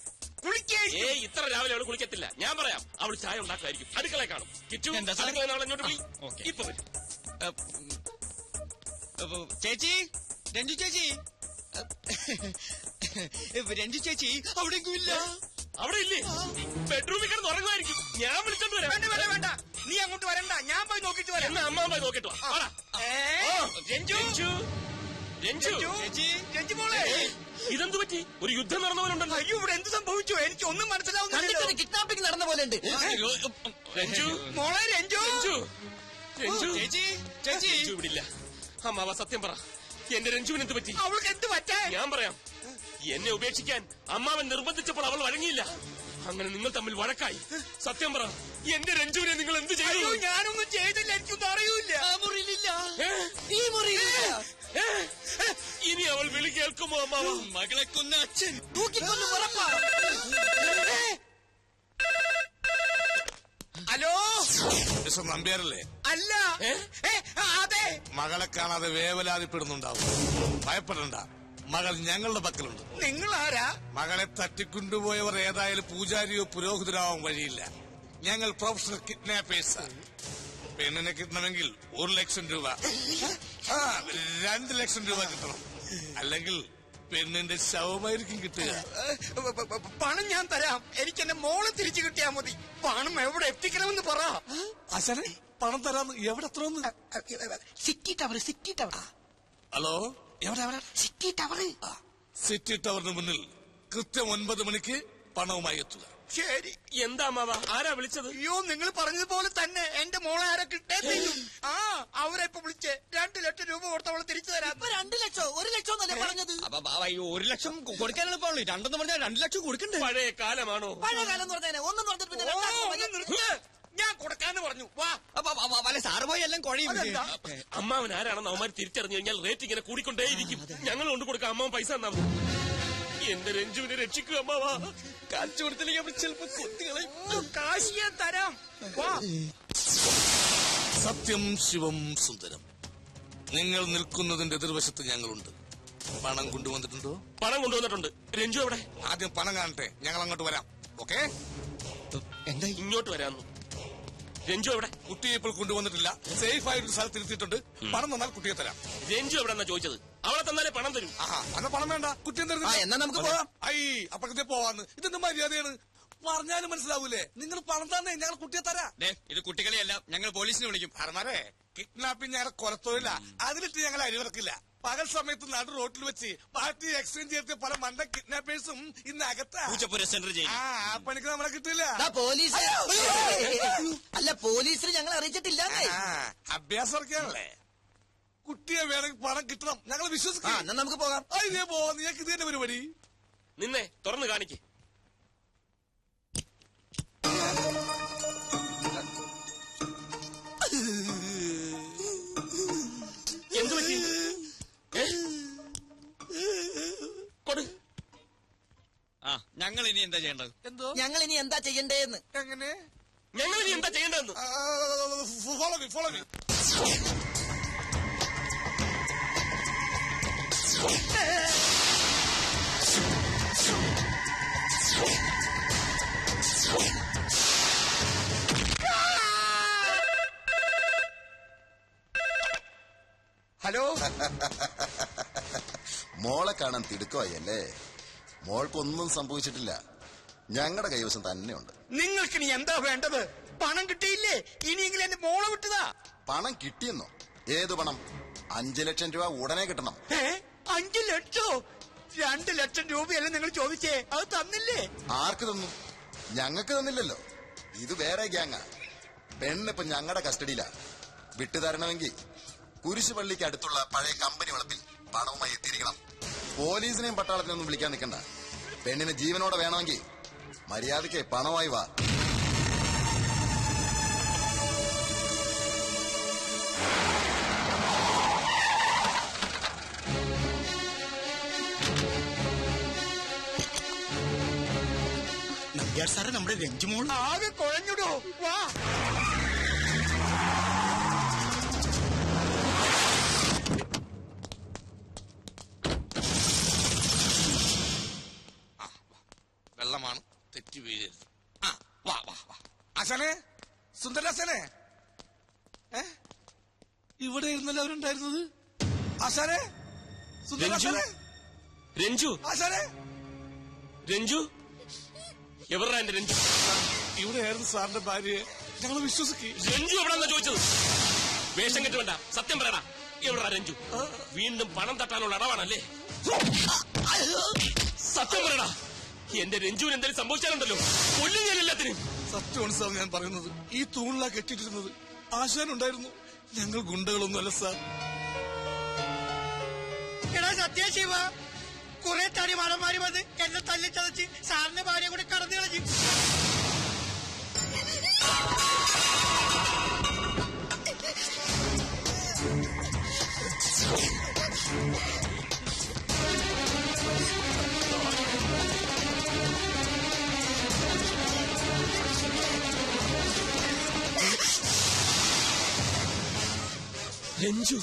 കുളിക്കേ? ഇത്ര രാവിലെ അവള് കുളിക്കത്തില്ല. ഞാൻ പറയാം, അവള് ചായ ഉണ്ടാക്കുമായിരിക്കും. അടുക്കള കാണും. കിച്ചു അടുക്കള നാളെ ഇങ്ങോട്ട് വിളി. ഇപ്പൊ വരും. ചേച്ചി, രഞ്ജു ചേച്ചി, രഞ്ജു ചേച്ചി അവിടെയെങ്കിലും ഇല്ല. അവിടെ ഇല്ലേ? ബെഡ്റൂമിൽ കിടന്ന് ഉറങ്ങുമായിരിക്കും. ഞാൻ വിളിച്ചോണ്ട് വരാം. വേണ്ട, നീ അങ്ങോട്ട് വരണ്ട, ഞാൻ പോയി നോക്കിട്ട് വരാം. എന്നാ അമ്മ പോയി നോക്കിട്ട് വാ. രഞ്ജു രഞ്ജു ചേച്ചി, രഞ്ജു മോളെ, ഇതെന്ത് പറ്റി? ഒരു യുദ്ധം നടന്നവരുണ്ടല്ലോ. അയ്യോ, ഇവിടെ എന്ത് സംഭവിച്ചു? എനിക്ക് ഒന്നും മനസ്സിലാവുന്നില്ല. കിഡ്നാപ്പിംഗ് നടന്ന പോലെ ഉണ്ട്. രഞ്ജു മോളെ, രഞ്ജു രഞ്ജു ചേച്ചി, ചേച്ചി രഞ്ജു വിടില്ല. അമ്മാവ സത്യം പറ, എന്റെ രഞ്ജുവിന് എന്ത് പറ്റി? അവൾക്ക് എന്ത് പറ്റാ? ഞാൻ പറയാം. എന്നെ ഉപേക്ഷിക്കാൻ അമ്മാവൻ നിർബന്ധിച്ചപ്പോൾ അവൾ വഴങ്ങിയില്ല. അങ്ങനെ നിങ്ങൾ തമ്മിൽ വഴക്കായി. സത്യം പറ, എന്റെ രഞ്ജുവിനെ നിങ്ങൾ എന്ത് ചെയ്തു? ഞാനൊന്നും ചെയ്തില്ല, എനിക്കൊന്നും അറിയില്ല. ഈ മുറിയിലില്ല. ഇനി അവൾ വിളി കേൾക്കുമോ അമ്മാവ? മകളെ കൊന്ന അച്ഛൻ തൂക്കിക്കൊന്നു ഉറപ്പാ. ഹലോ, മിസ്റ്റർ നമ്പ്യാരല്ലേ? അല്ല. അതെ. മകളെ കാണാതെ വേവലാതിപ്പെടുന്നുണ്ടാവും. ഭയപ്പെടണ്ട, മകൾ ഞങ്ങളുടെ പക്കലുണ്ട്. നിങ്ങൾ ആരാ? മകളെ തട്ടിക്കൊണ്ടുപോയവർ ഏതായാലും പൂജാരിയോ പുരോഹിതരാവാൻ വഴിയില്ല. ഞങ്ങൾ പ്രൊഫഷണൽ കിഡ്നാപ്പേഴ്സാ. പെണ്ണിനെ കിട്ടണമെങ്കിൽ 1 ലക്ഷം രൂപ, 2 ലക്ഷം രൂപ കിട്ടണം. അല്ലെങ്കിൽ പെണ്ണിന്റെ ശവമായിരിക്കും കിട്ടുക. പണം ഞാൻ തരാം. എനിക്ക് എന്റെ മോളെ തിരിച്ചു കിട്ടിയാ മതി. പണം എവിടെ എത്തിക്കണമെന്ന് പറ. ആശാനെ, പണം തരാന്ന്. എവിടെ എത്രന്ന്? City tower, city tower. Hello, എവിടെ? City tower. സിറ്റി ടവറിന് മുന്നിൽ കൃത്യം 9 മണിക്ക് പണവുമായി എത്തുക. ശരി. എന്താ അമ്മാവ? ആരാ വിളിച്ചത്? അയ്യോ, നിങ്ങൾ പറഞ്ഞതുപോലെ തന്നെ എന്റെ മോളെ ആരെ കിട്ടേ. അവരെ ഇപ്പൊ വിളിച്ച് 2 ലക്ഷം രൂപ കൊടുത്തവളെ തിരിച്ചു തരാം. 2 ലക്ഷം 1 ലക്ഷം എന്നല്ലേ പറഞ്ഞത്? 1 ലക്ഷം കൊടുക്കാനാണ് പാടുള്ളൂ. 2 പറഞ്ഞാൽ 2 ലക്ഷം കൊടുക്കണ്ടേ? പഴയ കാലമാണോ? പഴയ കാലം എന്ന് പറഞ്ഞാൽ ഒന്നും പറഞ്ഞിട്ട് പിന്നെ ഞാൻ കൊടുക്കാന്ന് പറഞ്ഞു. വാ. വല്ല സാറ് പോയി എല്ലാം കുഴയും. അമ്മാവൻ ആരാണെന്ന് അവന്മാർ തിരിച്ചറിഞ്ഞു കഴിഞ്ഞാൽ റേറ്റ് ഇങ്ങനെ കൂടിക്കൊണ്ടേയിരിക്കും. ഞങ്ങൾ കൊണ്ട് കൊടുക്കാം. അമ്മാവൻ പൈസ തന്നാ മതി. എന്റെ രഞ്ജുവിനെ രക്ഷിക്കുക അമ്മാവാ. കാച്ചു കൊടുത്തില്ലെങ്കിൽ അവർ ചിലപ്പോ കുട്ടികളെ കാശ് ഞാൻ തരാം. വാ. സത്യം ശിവം സുന്ദരം. നിങ്ങൾ നിൽക്കുന്നതിന്റെ എതിർവശത്ത് ഞങ്ങളുണ്ട്. പണം കൊണ്ടുവന്നിട്ടുണ്ടോ? പണം കൊണ്ടുവന്നിട്ടുണ്ട്. രഞ്ജു എവിടെ? ആദ്യം പണം കാണട്ടെ, ഞങ്ങൾ അങ്ങോട്ട് വരാം. ഓക്കെ? എന്താ ഇങ്ങോട്ട് വരാന്നു. രഞ്ജു എവിടെ? കുട്ടിയെ ഇപ്പോൾ കൊണ്ടുവന്നിട്ടില്ല. സേഫ് ആയിട്ട് സ്ഥലത്ത് ഇരുത്തിയിട്ടുണ്ട്. പണം തന്നാൽ കുട്ടിയെ തരാം. രഞ്ജു എവിടെന്നാ ചോദിച്ചത്? അവളെ തന്നാലേ പണം തരും. അന്ന പണം വേണ്ട, കുട്ടിയെ എന്നാ നമുക്ക് പോവാം. അപ്പഴത്തെ പോവാന്ന്. ഇതെന്ത് മര്യാദയാണ്? പറഞ്ഞാലും മനസ്സിലാവൂലേ? നിങ്ങൾ പണം തന്നെ, ഞങ്ങൾ കുട്ടിയെ തരാം. ഇത് കുട്ടികളെയല്ല, ഞങ്ങൾ പോലീസിനെ വിളിക്കും. അരമാരെ, കിഡ്നാപ്പിംഗ് ഞങ്ങളെ കൊലത്തൊഴില. അതിലിട്ട് ഞങ്ങൾ അരിവിറക്കില്ല. പകൽ സമയത്ത് നടു റോട്ടിൽ വെച്ച് പാർട്ടി എക്സ്ചേഞ്ച് ചെയ്ത പല മണ്ട കിഡ്നാപ്പേഴ്സും ഇന്ന് അകത്താ. ആ പണിക്ക് നമ്മളെ കിട്ടില്ല. പോലീസ് അല്ല, പോലീസിന് ഞങ്ങൾ അറിയിച്ചിട്ടില്ല. അഭ്യാസം ഇറക്കിയാണല്ലേ. കുട്ടിയെ വേണമെങ്കിൽ പണം കിട്ടണം, ഞങ്ങൾ വിശ്വസിക്കാം. നമുക്ക് പോകാം. അതിനെ പോവാം. നീക്ക് ഇത് തന്നെ പരിപാടി. നിന്നെ തുറന്നു കാണിക്ക്. എന്തു പറ്റി? കൊടു. ഞങ്ങൾ ഇനി എന്താ ചെയ്യേണ്ടത്? ഞങ്ങൾ ഇനി എന്താ ചെയ്യണ്ടേന്ന്? എങ്ങനെ? ഞങ്ങൾ ഇനി എന്താ ചെയ്യേണ്ടതെന്ന്? Follow me, follow me. Hello. മോളെ കാണാൻ തിടുക്കമായല്ലേ? മോൾക്കൊന്നും സംഭവിച്ചിട്ടില്ല. ഞങ്ങളുടെ കൈവശം തന്നെയുണ്ട്. നിങ്ങൾക്ക് ഇനി എന്താ വേണ്ടത്? പണം കിട്ടിയില്ലേ? ഇനിയെങ്കിലും എന്റെ മോളെ വിട്ടതാ. പണം കിട്ടിയെന്നോ? ഏത് പണം? 5 ലക്ഷം രൂപ ഉടനെ കിട്ടണം. 5 ലക്ഷോ? 2 ലക്ഷം രൂപയല്ലേ നിങ്ങൾ ചോദിച്ചേ? അത് തന്നില്ലേ? ആർക്ക് തന്നു? ഞങ്ങൾക്ക് തന്നില്ലല്ലോ. ഇത് വേറെ ഗ്യാങ്ങാ. പെണ്ണിപ്പൊ ഞങ്ങളുടെ കസ്റ്റഡിയിലാ. വിട്ടുതരണമെങ്കിൽ കുരിശുപള്ളിക്ക് അടുത്തുള്ള പഴയ കമ്പനി വളപ്പിൽ പണവുമായി എത്തിയിരിക്കണം. പോലീസിനെയും പട്ടാളത്തിനൊന്നും വിളിക്കാൻ നിൽക്കണ്ട. പെണ്ണിന് ജീവനോടെ വേണമെങ്കിൽ മര്യാദയ്ക്ക് പണമായി വാ. നമ്പ്യാർ സാറേ, നമ്മുടെ രഞ്ജുമോൾ ആകെ കുഴഞ്ഞിടോ. വാ. വെള്ളമാണ്, തെറ്റി വീഴരുത്. വാ വാ വാ. ആശാനെ, സുന്ദരാശാനെ, ഇവിടെ ഇരുന്നല്ലോ അവരുണ്ടായിരുന്നത്. ആശാനെ, സുന്ദരാശാനെ, രഞ്ജു, ആശാനെ, രഞ്ജു, എവരാ എന്റെ രഞ്ജു? ഇവിടെയായിരുന്നു സാറിന്റെ ഭാര്യയെ ഞങ്ങൾ വിശ്വസിക്കും. രഞ്ജു എവിടെന്നാ ചോദിച്ചത്? വേഷം കെട്ട് വേണ്ട, സത്യം പറയടാ, എവിടാ രഞ്ജു? വീണ്ടും പണം തട്ടാനുള്ള അടവാണല്ലേ? സത്യം പറയടാ, എന്റെ രഞ്ജുവിന് എന്തെങ്കിലും സംഭവിച്ചാലുണ്ടല്ലോ കൊല്ലും ഞാൻ എല്ലാത്തിനും. സത്യമാണ് സാർ ഞാൻ പറയുന്നത്. ഈ തൂണിലാ കെട്ടിട്ടിരുന്നത്. ആശാനുണ്ടായിരുന്നു. ഞങ്ങൾ ഗുണ്ടകളൊന്നുമല്ല സാർ. എടാ സത്യശിവ, കുറെ തടിമാടന്മാര് വന്ന് എന്നെ തല്ലിച്ചതച്ച് സാറിന്റെ ഭാര്യ കൂടെ കടന്നു കളഞ്ഞു. രഞ്ജു,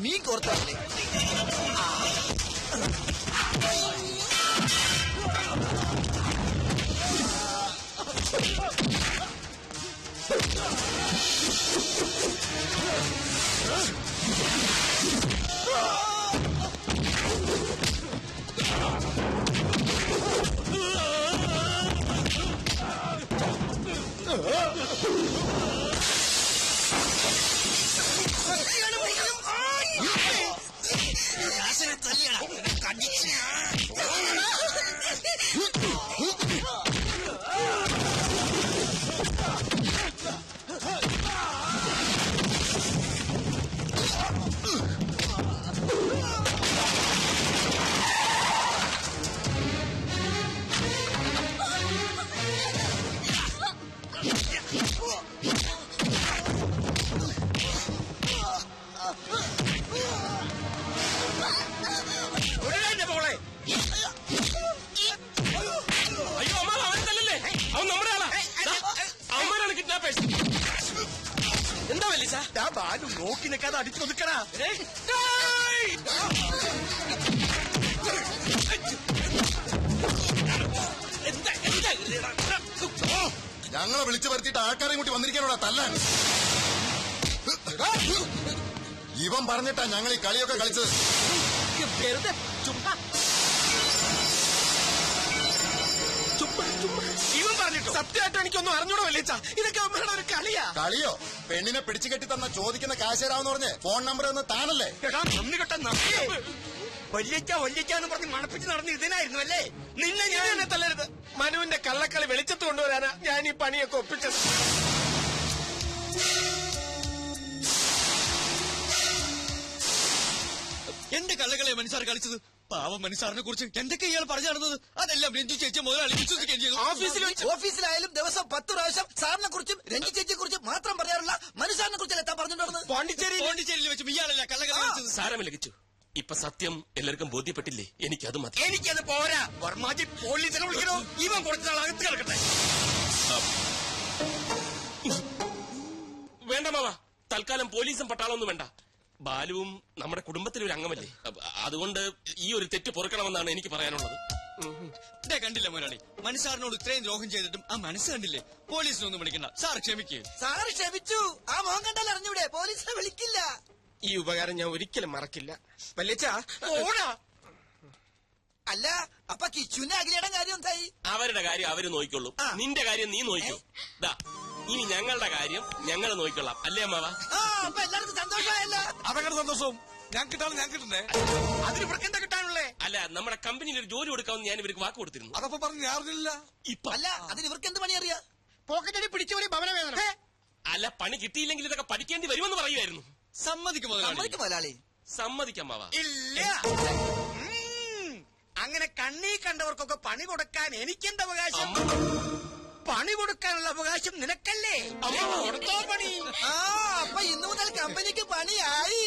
മീൻ കോർത്തല്ലേ? എന്താ വലിയ ബാലു നോക്കി നിൽക്കാതെ അടിച്ചു ഒതുക്കടാ. ഞങ്ങളെ വിളിച്ചു വരുത്തിയിട്ട് ആൾക്കാരെ കൂട്ടി വന്നിരിക്കാനോടാ തല്ലാൻ. ഇവൻ പറഞ്ഞിട്ടാ ഞങ്ങൾ ഈ കളിയൊക്കെ കളിച്ചത്. ഇവൻ പറഞ്ഞിട്ട് സത്യമായിട്ട് എനിക്കൊന്നും അറിഞ്ഞൂടെ വല്ലിച്ച. ഇതൊക്കെ അമ്മയുടെ ഒരു കളിയാ. കളിയോ? പെണ്ണിനെ പിടിച്ചു കെട്ടി തന്ന ചോദിക്കുന്ന കാശ് തരാമെന്ന് പറഞ്ഞ് ഫോൺ നമ്പർ ഒന്ന് താനല്ലേ? നന്ദി കെട്ട വല്ലിക്കാന്ന് പറഞ്ഞ് മണപ്പിച്ച് നടന്ന് ഇതിനായിരുന്നു അല്ലേ? നിന്നെ ഞാൻ എന്നെ തല്ലരുത്. മനുവിന്റെ കള്ളക്കളി വെളിച്ചത്ത് കൊണ്ടുവരാനാ ഞാൻ ഈ പണിയൊക്കെ ഒപ്പിച്ചത്. എന്റെ കള്ളക്കളെ മനുഷ്യർ കളിച്ചത്. പാവം മനുസാറിനെ കുറിച്ച് എന്തൊക്കെ ഇയാൾ പറഞ്ഞു നടന്നത് അതെല്ലാം രഞ്ജു ചേച്ചി മുതലാളി വിശ്വസിക്കുകയും ചെയ്തു. ഓഫീസിലായാലും ദിവസം 10 പ്രാവശ്യം സാറിനെ കുറിച്ചും രഞ്ജി ചേച്ചിയെ കുറിച്ചും മാത്രം പറയാറുള്ള മനുഷ്യനെ കുറിച്ചല്ലേ താൻ പറഞ്ഞിട്ടുള്ളത്? പോണ്ടിച്ചേരിയിൽ വെച്ചും ഇയാളല്ല കള്ളക്കഥ. സാരമില്ല കിച്ചു, ഇപ്പൊ സത്യം എല്ലാവർക്കും ബോധ്യപ്പെട്ടില്ലേ? എനിക്കത് മതി. എനിക്കത് പോരാ. വർമാജി പോലീസിനെ വിളിക്കണോ? ഇവൻ കുറച്ചാൾ അകത്ത് കിടക്കട്ടെ. വേണ്ട മാവ, തൽക്കാലം പോലീസും പട്ടാളമൊന്നും വേണ്ട. ബാലുവും നമ്മുടെ കുടുംബത്തിലെ ഒരു അംഗമല്ലേ, അതുകൊണ്ട് ഈ ഒരു തെറ്റ് പൊറുക്കണമെന്നാണ് എനിക്ക് പറയാനുള്ളത്. ഇതേ കണ്ടില്ല മുതലാളി, മനുസാറിനോട് ഇത്രയും ദ്രോഹം ചെയ്തിട്ടും ആ മനസ്സ് കണ്ടില്ലേ? പോലീസിനൊന്നും വിളിക്കണ്ട, സാർ ക്ഷമിക്കേ. സാറ് ക്ഷമിച്ചു. ആ മോഹൻ കണ്ടാൽ അറിഞ്ഞൂടെ? പോലീസിനെ വിളിക്കില്ല. ഈ ഉപകാരം ഞാൻ ഒരിക്കലും മറക്കില്ല. വല്യച്ഛ അല്ല, അപ്പൊ കിച്ചുവിന്റെ അഖിലയുടെ കാര്യം എന്തായി? അവരുടെ കാര്യം അവര് നോക്കിക്കൊള്ളൂ, നിന്റെ കാര്യം നീ നോക്കിക്കോ. ദാ ഇനി ഞങ്ങളുടെ കാര്യം ഞങ്ങൾ നോക്കിക്കൊള്ളാം, അല്ലേ അമ്മാവ? അപ്പൊ എല്ലാവർക്കും സന്തോഷമായല്ല? അതെങ്ങനെ സന്തോഷവും? ഞാൻ കിട്ടാണ്, ഞാൻ കിട്ടണ്ടേ? അതിന് ഇവർക്ക് എന്താ കിട്ടാനുള്ളേ? അല്ല, നമ്മുടെ കമ്പനിയിൽ ഒരു ജോലി കൊടുക്കാമെന്ന് ഞാൻ ഇവർക്ക് വാക്ക് കൊടുത്തിരുന്നു. അതപ്പോ പറഞ്ഞു ഞാൻ അറിഞ്ഞില്ല. അല്ല, അതിന് ഇവർക്ക് എന്ത് പണി അറിയാ? പോക്കറ്റടി പിടിച്ചവരെ ഭവനവേദന. അല്ല, പണി കിട്ടിയില്ലെങ്കിൽ ഇതൊക്കെ പഠിക്കേണ്ടി വരുമെന്ന് പറയുമായിരുന്നു. സമ്മതിക്കും മുതലാളി. സമ്മതിക്കാം മാവ. ഇല്ല, അങ്ങനെ കണ്ണീ കണ്ടവർക്കൊക്കെ പണി കൊടുക്കാൻ എനിക്കെന്ത് അവകാശം? പണി കൊടുക്കാനുള്ള അവകാശം നിനക്കല്ലേ? കൊടുത്തോ പണി. അപ്പൊ ഇന്നു മുതൽ കമ്പനിക്ക് പണിയായി.